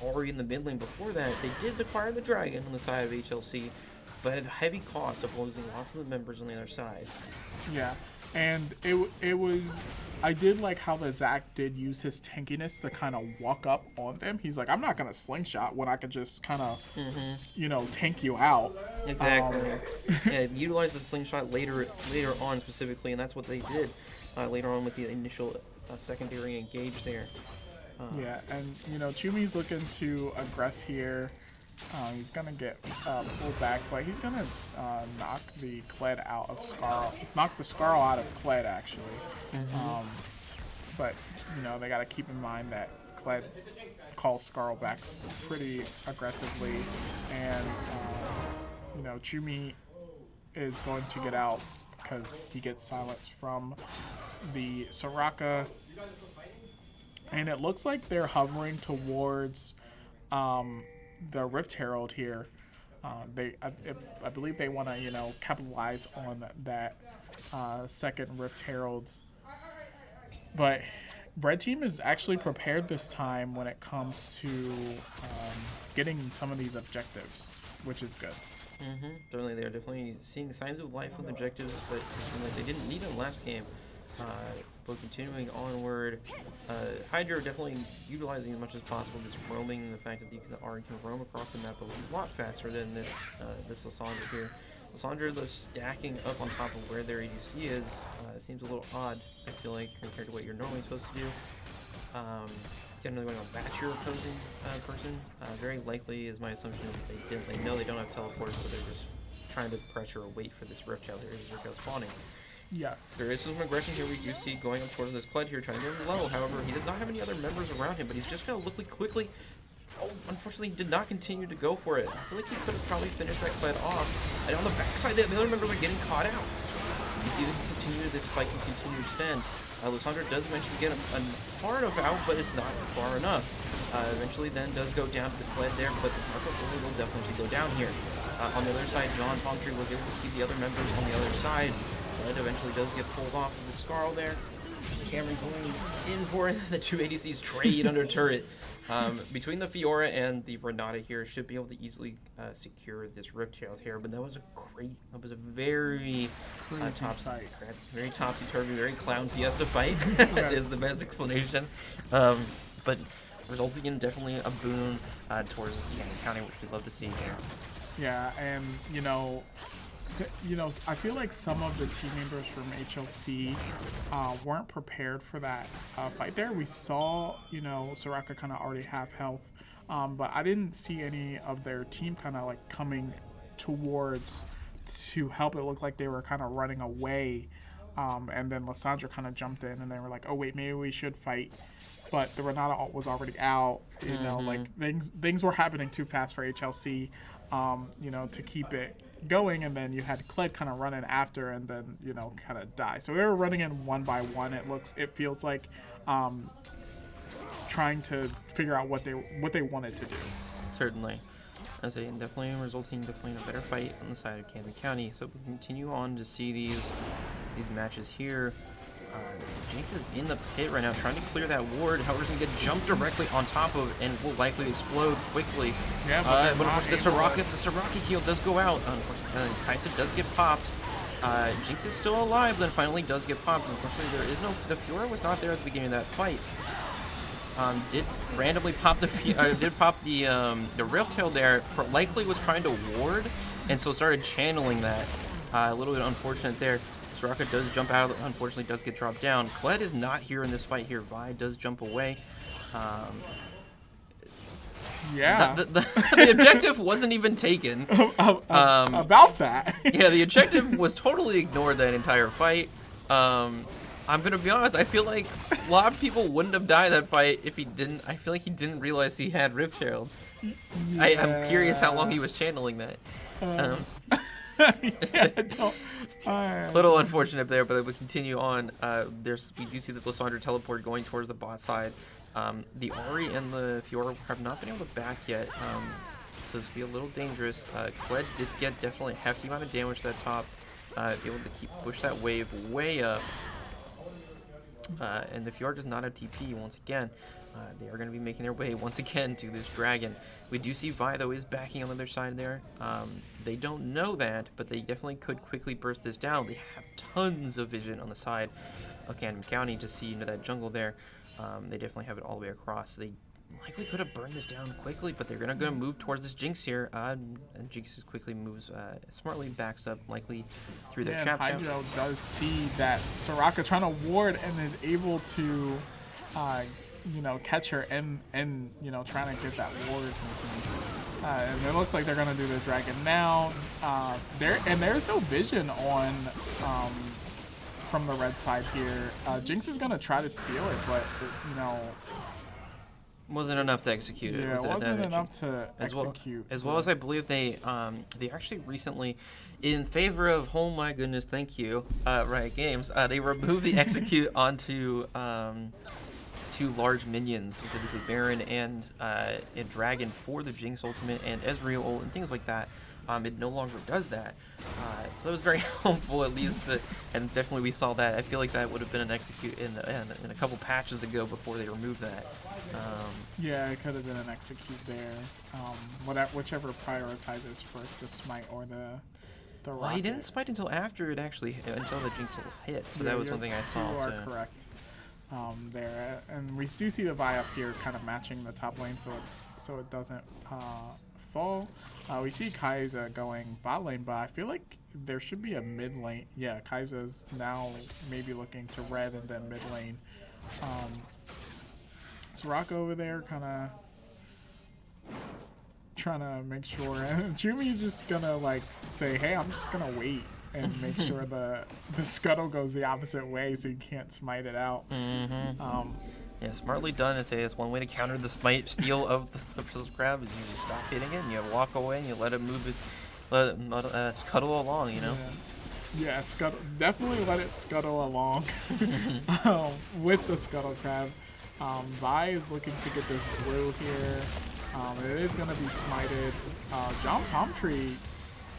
Ahri in the mid lane before that, they did acquire the dragon on the side of HLC, but at a heavy cost of losing lots of the members on the other side. Yeah, and it was, I did like how the Zac did use his tankiness to kind of walk up on them. He's like, I'm not gonna slingshot when I could just kind of, you know, tank you out. Exactly. Yeah, utilize the slingshot later on specifically, and that's what they did later on with the initial secondary engage there. Yeah, and you know, Chumi's looking to aggress here. He's gonna get pulled back, but he's gonna knock the Kled out of Skarl. Knock the Skarl out of Kled, actually. But you know, they gotta keep in mind that Kled calls Skarl back pretty aggressively, and you know, Chumi is going to get out because he gets silenced from the Soraka. And it looks like they're hovering towards the Rift Herald here. I believe they want to, you know, capitalize on that second Rift Herald. But Red Team is actually prepared this time when it comes to getting some of these objectives, which is good. Certainly, they're definitely seeing signs of life with objectives, but they didn't need them last game. But continuing onward, Hydra definitely utilizing as much as possible, just roaming, the fact that you can roam across the map a lot faster than this Lissandra here. Lysandra, though, stacking up on top of where their ADC is, seems a little odd, I feel like, compared to what you're normally supposed to do. Generally going to match your opposing person. Very likely is my assumption they know they don't have teleport, so they're just trying to pressure or wait for this Rift Tail. There is Rift Tail spawning. Yes. There is some aggression here we do see going up towards this Kled here, trying to get him low. However, he does not have any other members around him, but he's just going to look quickly. Oh, unfortunately, he did not continue to go for it. I feel like he could have probably finished that Kled off. And on the backside, the other members are getting caught out. You see this fight can continue to extend. Lysandra does eventually get far enough out, but it's not far enough. Eventually then does go down to the Kled there, but the Marco will definitely go down here. On the other side, John Palmtree was able to keep the other members on the other side. Kled eventually does get pulled off of the Scarl there. Cameron going in for it. The two ADCs trade under turret. Between the Fiora and the Renata here, should be able to easily secure this Rift Tail here. But that was a very very topsy-turvy, very clown fiesta fight. Is the best explanation. But resulting in definitely a boon towards Canyon County, which we'd love to see here. Yeah, and I feel like some of the team members from HLC weren't prepared for that fight there. We saw, Soraka kind of already have health, but I didn't see any of their team kind of like coming towards to help. It looked like they were kind of running away, and then Lysandra kind of jumped in and they were like, oh wait, maybe we should fight. But the Renata ult was already out, like things were happening too fast for HLC, to keep it going, and then you had Kled kind of run in after and then kind of die. So we were running in one by one. It feels like trying to figure out what they wanted to do. Certainly. As a definitely resulting in a better fight on the side of Camden County. So we continue on to see these matches here. Jinx is in the pit right now, trying to clear that ward. However, he's going to get jumped directly on top of and will likely explode quickly. Yeah, but of course, the Soraka heal does go out. Unfortunately, Kaisa does get popped. Jinx is still alive, but then finally does get popped. Unfortunately, the Fiora was not there at the beginning of that fight. Did randomly pop the Rift Tail there. Likely was trying to ward, and so started channeling that. A little bit unfortunate there. Soraka does jump out, unfortunately does get dropped down. Kled is not here in this fight here. Vi does jump away. Yeah. The objective wasn't even taken. About that. Yeah, the objective was totally ignored that entire fight. I'm going to be honest, I feel like a lot of people wouldn't have died that fight if he didn't. I feel like he didn't realize he had Rift Herald. Yeah. I'm curious how long he was channeling that. Little unfortunate there, but we continue on. We do see the Lysandra teleport going towards the bot side. The Ahri and the Fiora have not been able to back yet, so this will be a little dangerous. Kled did get definitely a hefty amount of damage to that top, able to push that wave way up. And the Fiora does not have TP once again. They are going to be making their way once again to this dragon. We do see Vi, though, is backing on the other side there. They don't know that, but they definitely could quickly burst this down. They have tons of vision on the side of Camden County to see into that jungle there. They definitely have it all the way across. They likely could have burned this down quickly, but they're going to move towards this Jinx here. And Jinx quickly moves, smartly backs up, likely through their trap. Hydro does see that Soraka trying to ward and is able to catch her and trying to get that ward. And it looks like they're gonna do the dragon now. There's no vision on from the red side here. Jinx is gonna try to steal it, but wasn't enough to execute it. Yeah, it wasn't enough to execute. As well as I believe they actually recently, in favor of, oh my goodness, thank you, Riot Games, they removed the execute onto two large minions, specifically Baron and Dragon for the Jinx ultimate and Ezreal ult and things like that. It no longer does that. So that was very helpful, at least, and definitely we saw that. I feel like that would have been an execute in a couple patches ago before they removed that. Yeah, it could have been an execute there. Whichever prioritizes first, the smite or the rocket. Well, he didn't smite until after it until the Jinx ult hit, so that was one thing I saw. You are correct. There, and we do see the Vi up here kind of matching the top lane, so it doesn't fall. We see Kai'Sa going bot lane, but I feel like there should be a mid lane. Yeah, Kai'Sa's now maybe looking to red and then mid lane. Soraka over there kind of trying to make sure, and Chumi's just gonna like say, hey, I'm just gonna wait and make sure the scuttle goes the opposite way so you can't smite it out. Yeah, smartly done to say it's one way to counter the smite steal of the crab is you just stop hitting it and you walk away and you let it move it, let it scuttle along, you know? Yeah, scuttle, definitely let it scuttle along with the scuttle crab. Vi is looking to get this blue here. It is going to be smited. John Palm Tree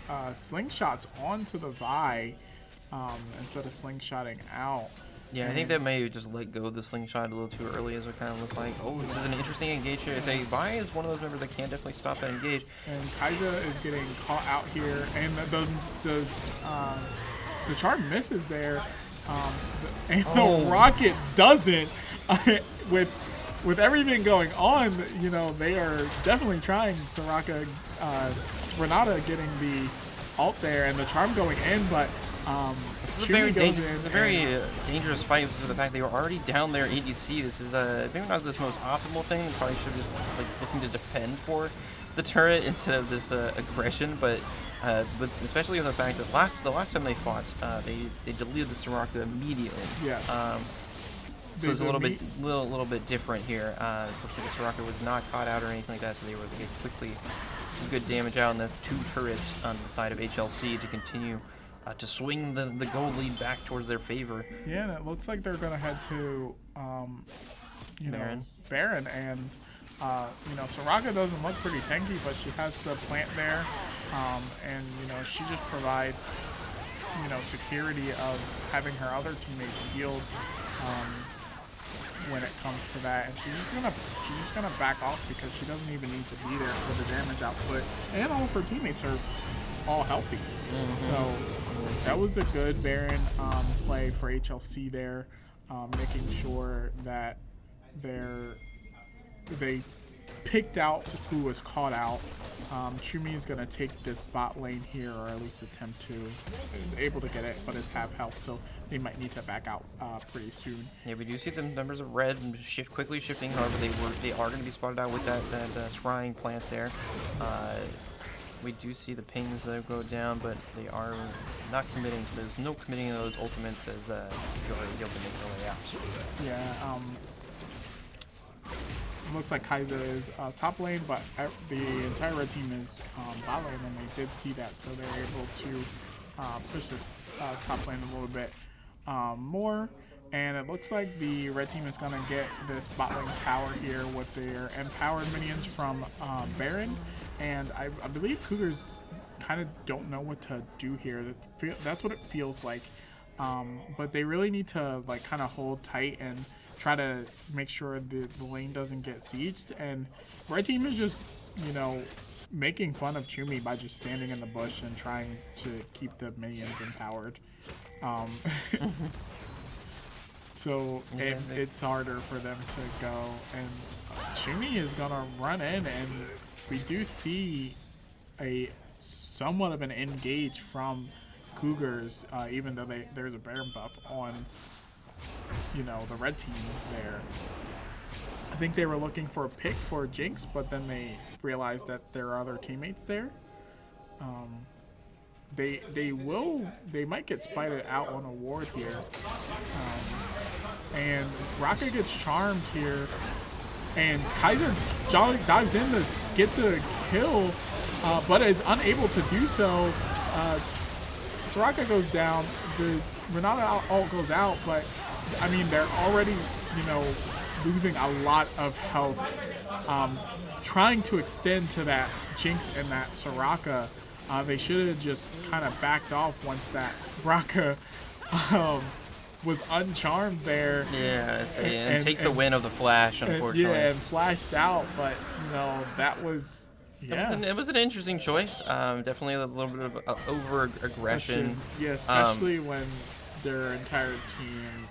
slingshots onto the Vi instead of slingshotting out. Yeah, I think that may just let go of the slingshot a little too early, as it kind of looked like. Oh, this is an interesting engage here. I say Vi is one of those members that can definitely stop that engage. And Kai'Sa is getting caught out here, and the charm misses there, and the rocket doesn't. With everything going on, you know, they are definitely trying. Soraka, Renata getting the ult there, and the charm going in, but this is a very dangerous fight because of the fact they were already down their ADC. This is maybe not this most optimal thing. Probably should have just like looking to defend for the turret instead of this aggression. But especially with the fact that the last time they fought, they deleted the Soraka immediately. Yeah. So it's a little bit different here. Fortunately, the Soraka was not caught out or anything like that, so they were able to get quickly some good damage out, and that's 2 turrets on the side of HLC to continue to swing the goal lead back towards their favor. Yeah, and it looks like they're going to head to, Baron, and Soraka doesn't look pretty tanky, but she has the plant there, and she just provides security of having her other teammates healed when it comes to that, and she's just gonna back off because she doesn't even need to be there for the damage output, and all of her teammates are all healthy. So that was a good Baron play for HLC there, making sure that they picked out who was caught out. Chumi is going to take this bot lane here, or at least attempt to. Able to get it, but is half health, so they might need to back out pretty soon. Yeah, we do see the numbers of red quickly shifting. However, they are going to be spotted out with that scrying plant there. We do see the pings that go down, but they are not committing. There's no committing to those ultimates as Fiora is able to make their way out. Yeah. Looks like Kai'Sa is top lane, but the entire red team is bot lane, and they did see that, so they're able to push this top lane a little bit more. And it looks like the red team is going to get this bot lane tower here with their empowered minions from Baron, and I believe Cougars kind of don't know what to do here. That's what it feels like, but they really need to like kind of hold tight and try to make sure the lane doesn't get sieged. And red team is just, making fun of Chumi by just standing in the bush and trying to keep the minions empowered. So it's harder for them to go. And Chumi is going to run in, and we do see a somewhat of an engage from Cougars, even though there's a Baron buff on the red team there. I think they were looking for a pick for Jinx, but then they realized that there are other teammates there. They might get spited out on a ward here. And Rocket gets charmed here, and Kai'Sa dives in to get the kill, but is unable to do so. Soraka goes down, the Renata ult goes out, but I mean, they're already, losing a lot of health. Trying to extend to that Jinx and that Soraka, they should have just kind of backed off once that Raka was uncharmed there. Yeah, and take the win of the flash, unfortunately. And flashed out, but, that was... Yeah. It was an interesting choice. Definitely a little bit of over aggression. Yeah, especially when their entire team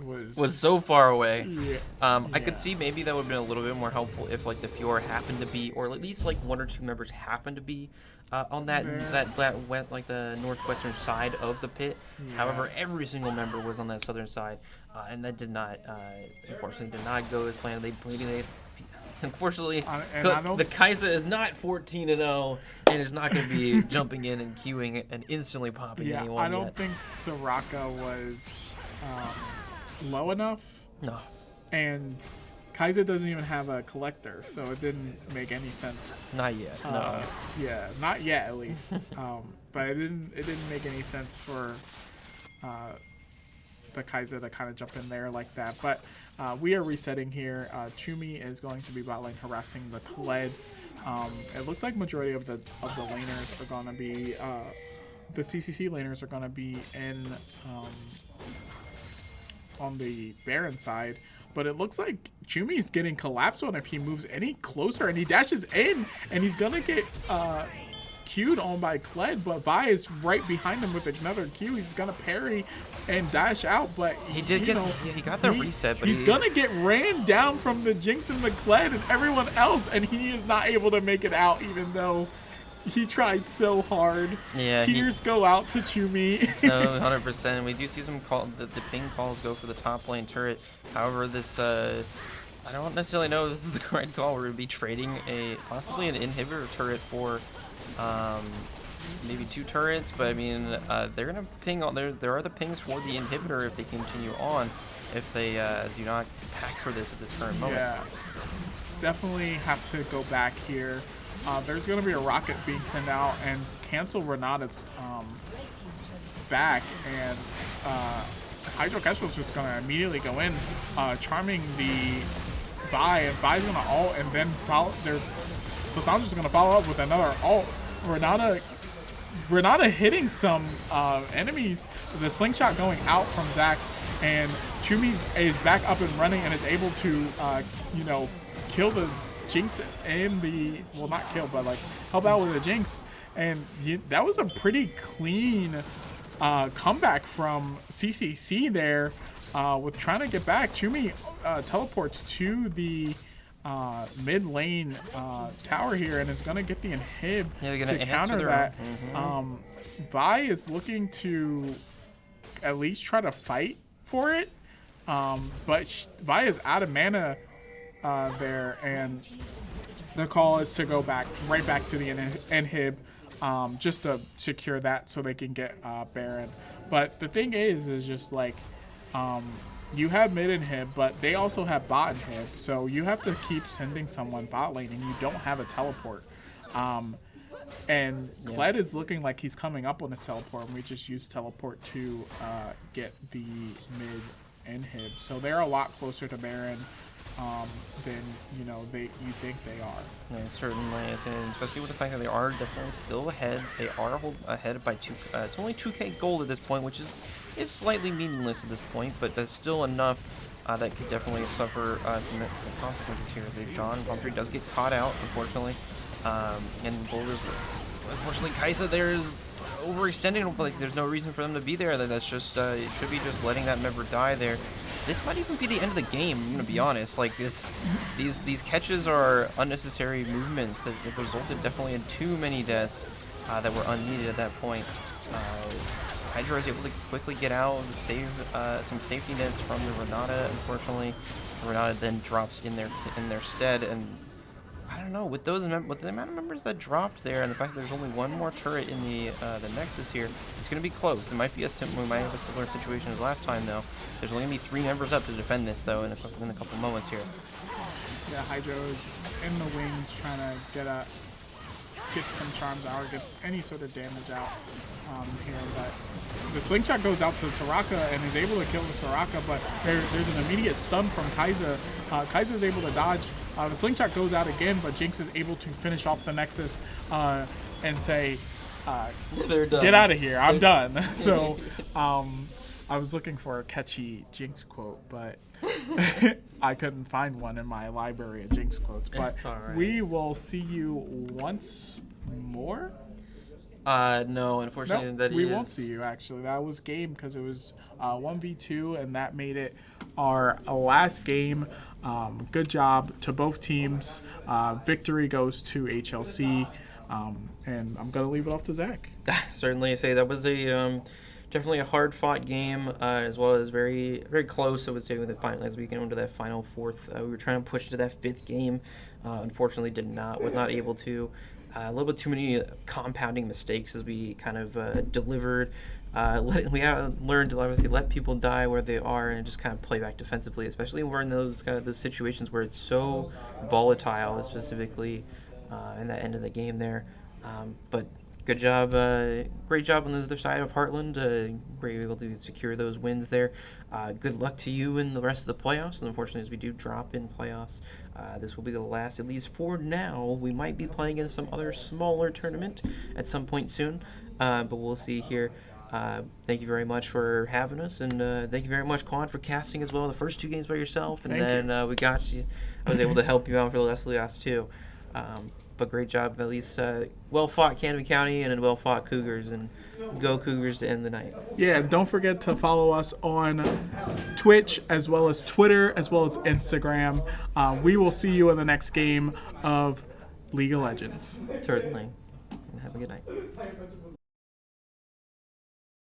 was so far away. Yeah. I could see maybe that would have been a little bit more helpful if like the Fiora happened to be, or at least like 1 or 2 members happened to be on that went like the northwestern side of the pit. However, every single member was on that southern side, and that did not, unfortunately, did not go as planned. Unfortunately, the Kai'Sa is not 14-0 and is not going to be jumping in and queuing and instantly popping anyone. I don't think Soraka was low enough. No. And Kai'Sa doesn't even have a collector, so it didn't make any sense. Not yet. No. Yeah, not yet at least. But it didn't make any sense for the Kai'Sa to kind of jump in there like that. But we are resetting here. Chumi is going to be bot lane harassing the Kled. It looks like majority of the laners are gonna be the CCC laners are gonna be in on the Baron side. But it looks like Chumi's getting collapsed on if he moves any closer, and he dashes in, and he's gonna get queued on by Kled, but Vi is right behind him with another Q. He's gonna parry and dash out, but he got the reset, but he's gonna get ran down from the Jinx and the Kled and everyone else, and he is not able to make it out, even though he tried so hard. Yeah, tears go out to Chumi. No, 100%. We do see some the ping calls go for the top lane turret. However, this I don't necessarily know if this is the correct call. We're gonna be trading possibly an inhibitor turret for maybe 2 turrets, but I mean they're gonna ping all there are the pings for the inhibitor if they continue on, if they do not pack for this at this current moment. Yeah, definitely have to go back here. There's going to be a rocket being sent out and cancel Renata's back, and Hydro Kestrel's just going to immediately go in, charming the Vi, and Vi's going to ult, and then Lissandra's going to follow up with another ult. Renata hitting some enemies, the slingshot going out from Zac, and Chumi is back up and running and is able to, kill the Jinx and well, not kill, but like help out with the Jinx, and that was a pretty clean comeback from CCC there with trying to get back. Chumi teleports to the mid lane tower here and is gonna get the inhib to counter that. Vi is looking to at least try to fight for it, but Vi is out of mana there, and the call is to go right back to the inhib, just to secure that so they can get Baron. But the thing is just like you have mid inhib, but they also have bot inhib, so you have to keep sending someone bot lane, and you don't have a teleport. And Kled is looking like he's coming up on his teleport, and we just use teleport to get the mid inhib. So they're a lot closer to Baron than you think they are. Yeah, certainly, and especially with the fact that they are definitely still ahead. They are ahead by 2. It's only 2k gold at this point, which is slightly meaningless at this point, but that's still enough that could definitely suffer some consequences here. John Pumptree does get caught out, unfortunately, and Boulder's unfortunately Kai'Sa there is overextending. Like there's no reason for them to be there. That's just it should be just letting that member die there. This might even be the end of the game, I'm gonna be honest. Like these catches are unnecessary movements that resulted definitely in too many deaths that were unneeded at that point. Hydra is able to quickly get out, save some safety nets from the Renata. Unfortunately, Renata then drops in their stead, and I don't know, with the amount of members that dropped there, and the fact that there's only one more turret in the Nexus here, it's going to be close. It might be we might have a similar situation as last time, though. There's only going to be 3 members up to defend this, though, in a couple moments here. Yeah, Hydro is in the wings trying to get some charms out, or get any sort of damage out here, but the slingshot goes out to Soraka and is able to kill the Soraka, but there's an immediate stun from Kai'Sa. Kai'Sa is able to dodge. The slingshot goes out again, but Jinx is able to finish off the Nexus and say, they're done. Get out of here, I'm done. So I was looking for a catchy Jinx quote, but I couldn't find one in my library of Jinx quotes. But we will see you once more. No, unfortunately, No, that we is. won't see you. Actually, that was game because it was 1v2, and that made it our last game. Good job to both teams. Victory goes to HLC, and I'm gonna leave it off to Zach. Certainly, I say that was a definitely a hard-fought game, as well as very very close. I would say with the final as we get into that final fourth. We were trying to push to that fifth game. Unfortunately, was not able to. A little bit too many compounding mistakes as we kind of delivered. We have learned to obviously let people die where they are and just kind of play back defensively, especially when we're in those kind of those situations where it's so volatile, specifically in that end of the game there. But good job, great job on the other side of Heartland. Were able to secure those wins there. Good luck to you in the rest of the playoffs. And unfortunately, as we do drop in playoffs, this will be the last, at least for now. We might be playing in some other smaller tournament at some point soon, but we'll see here. Thank you very much for having us, and thank you very much, Quan, for casting as well. The first 2 games by yourself, and then we got you. I was able to help you out for the last 2. But great job, at least well-fought Canby County and well-fought Cougars, and go Cougars to end the night. Yeah, don't forget to follow us on Twitch as well as Twitter as well as Instagram. We will see you in the next game of League of Legends. Certainly. And have a good night.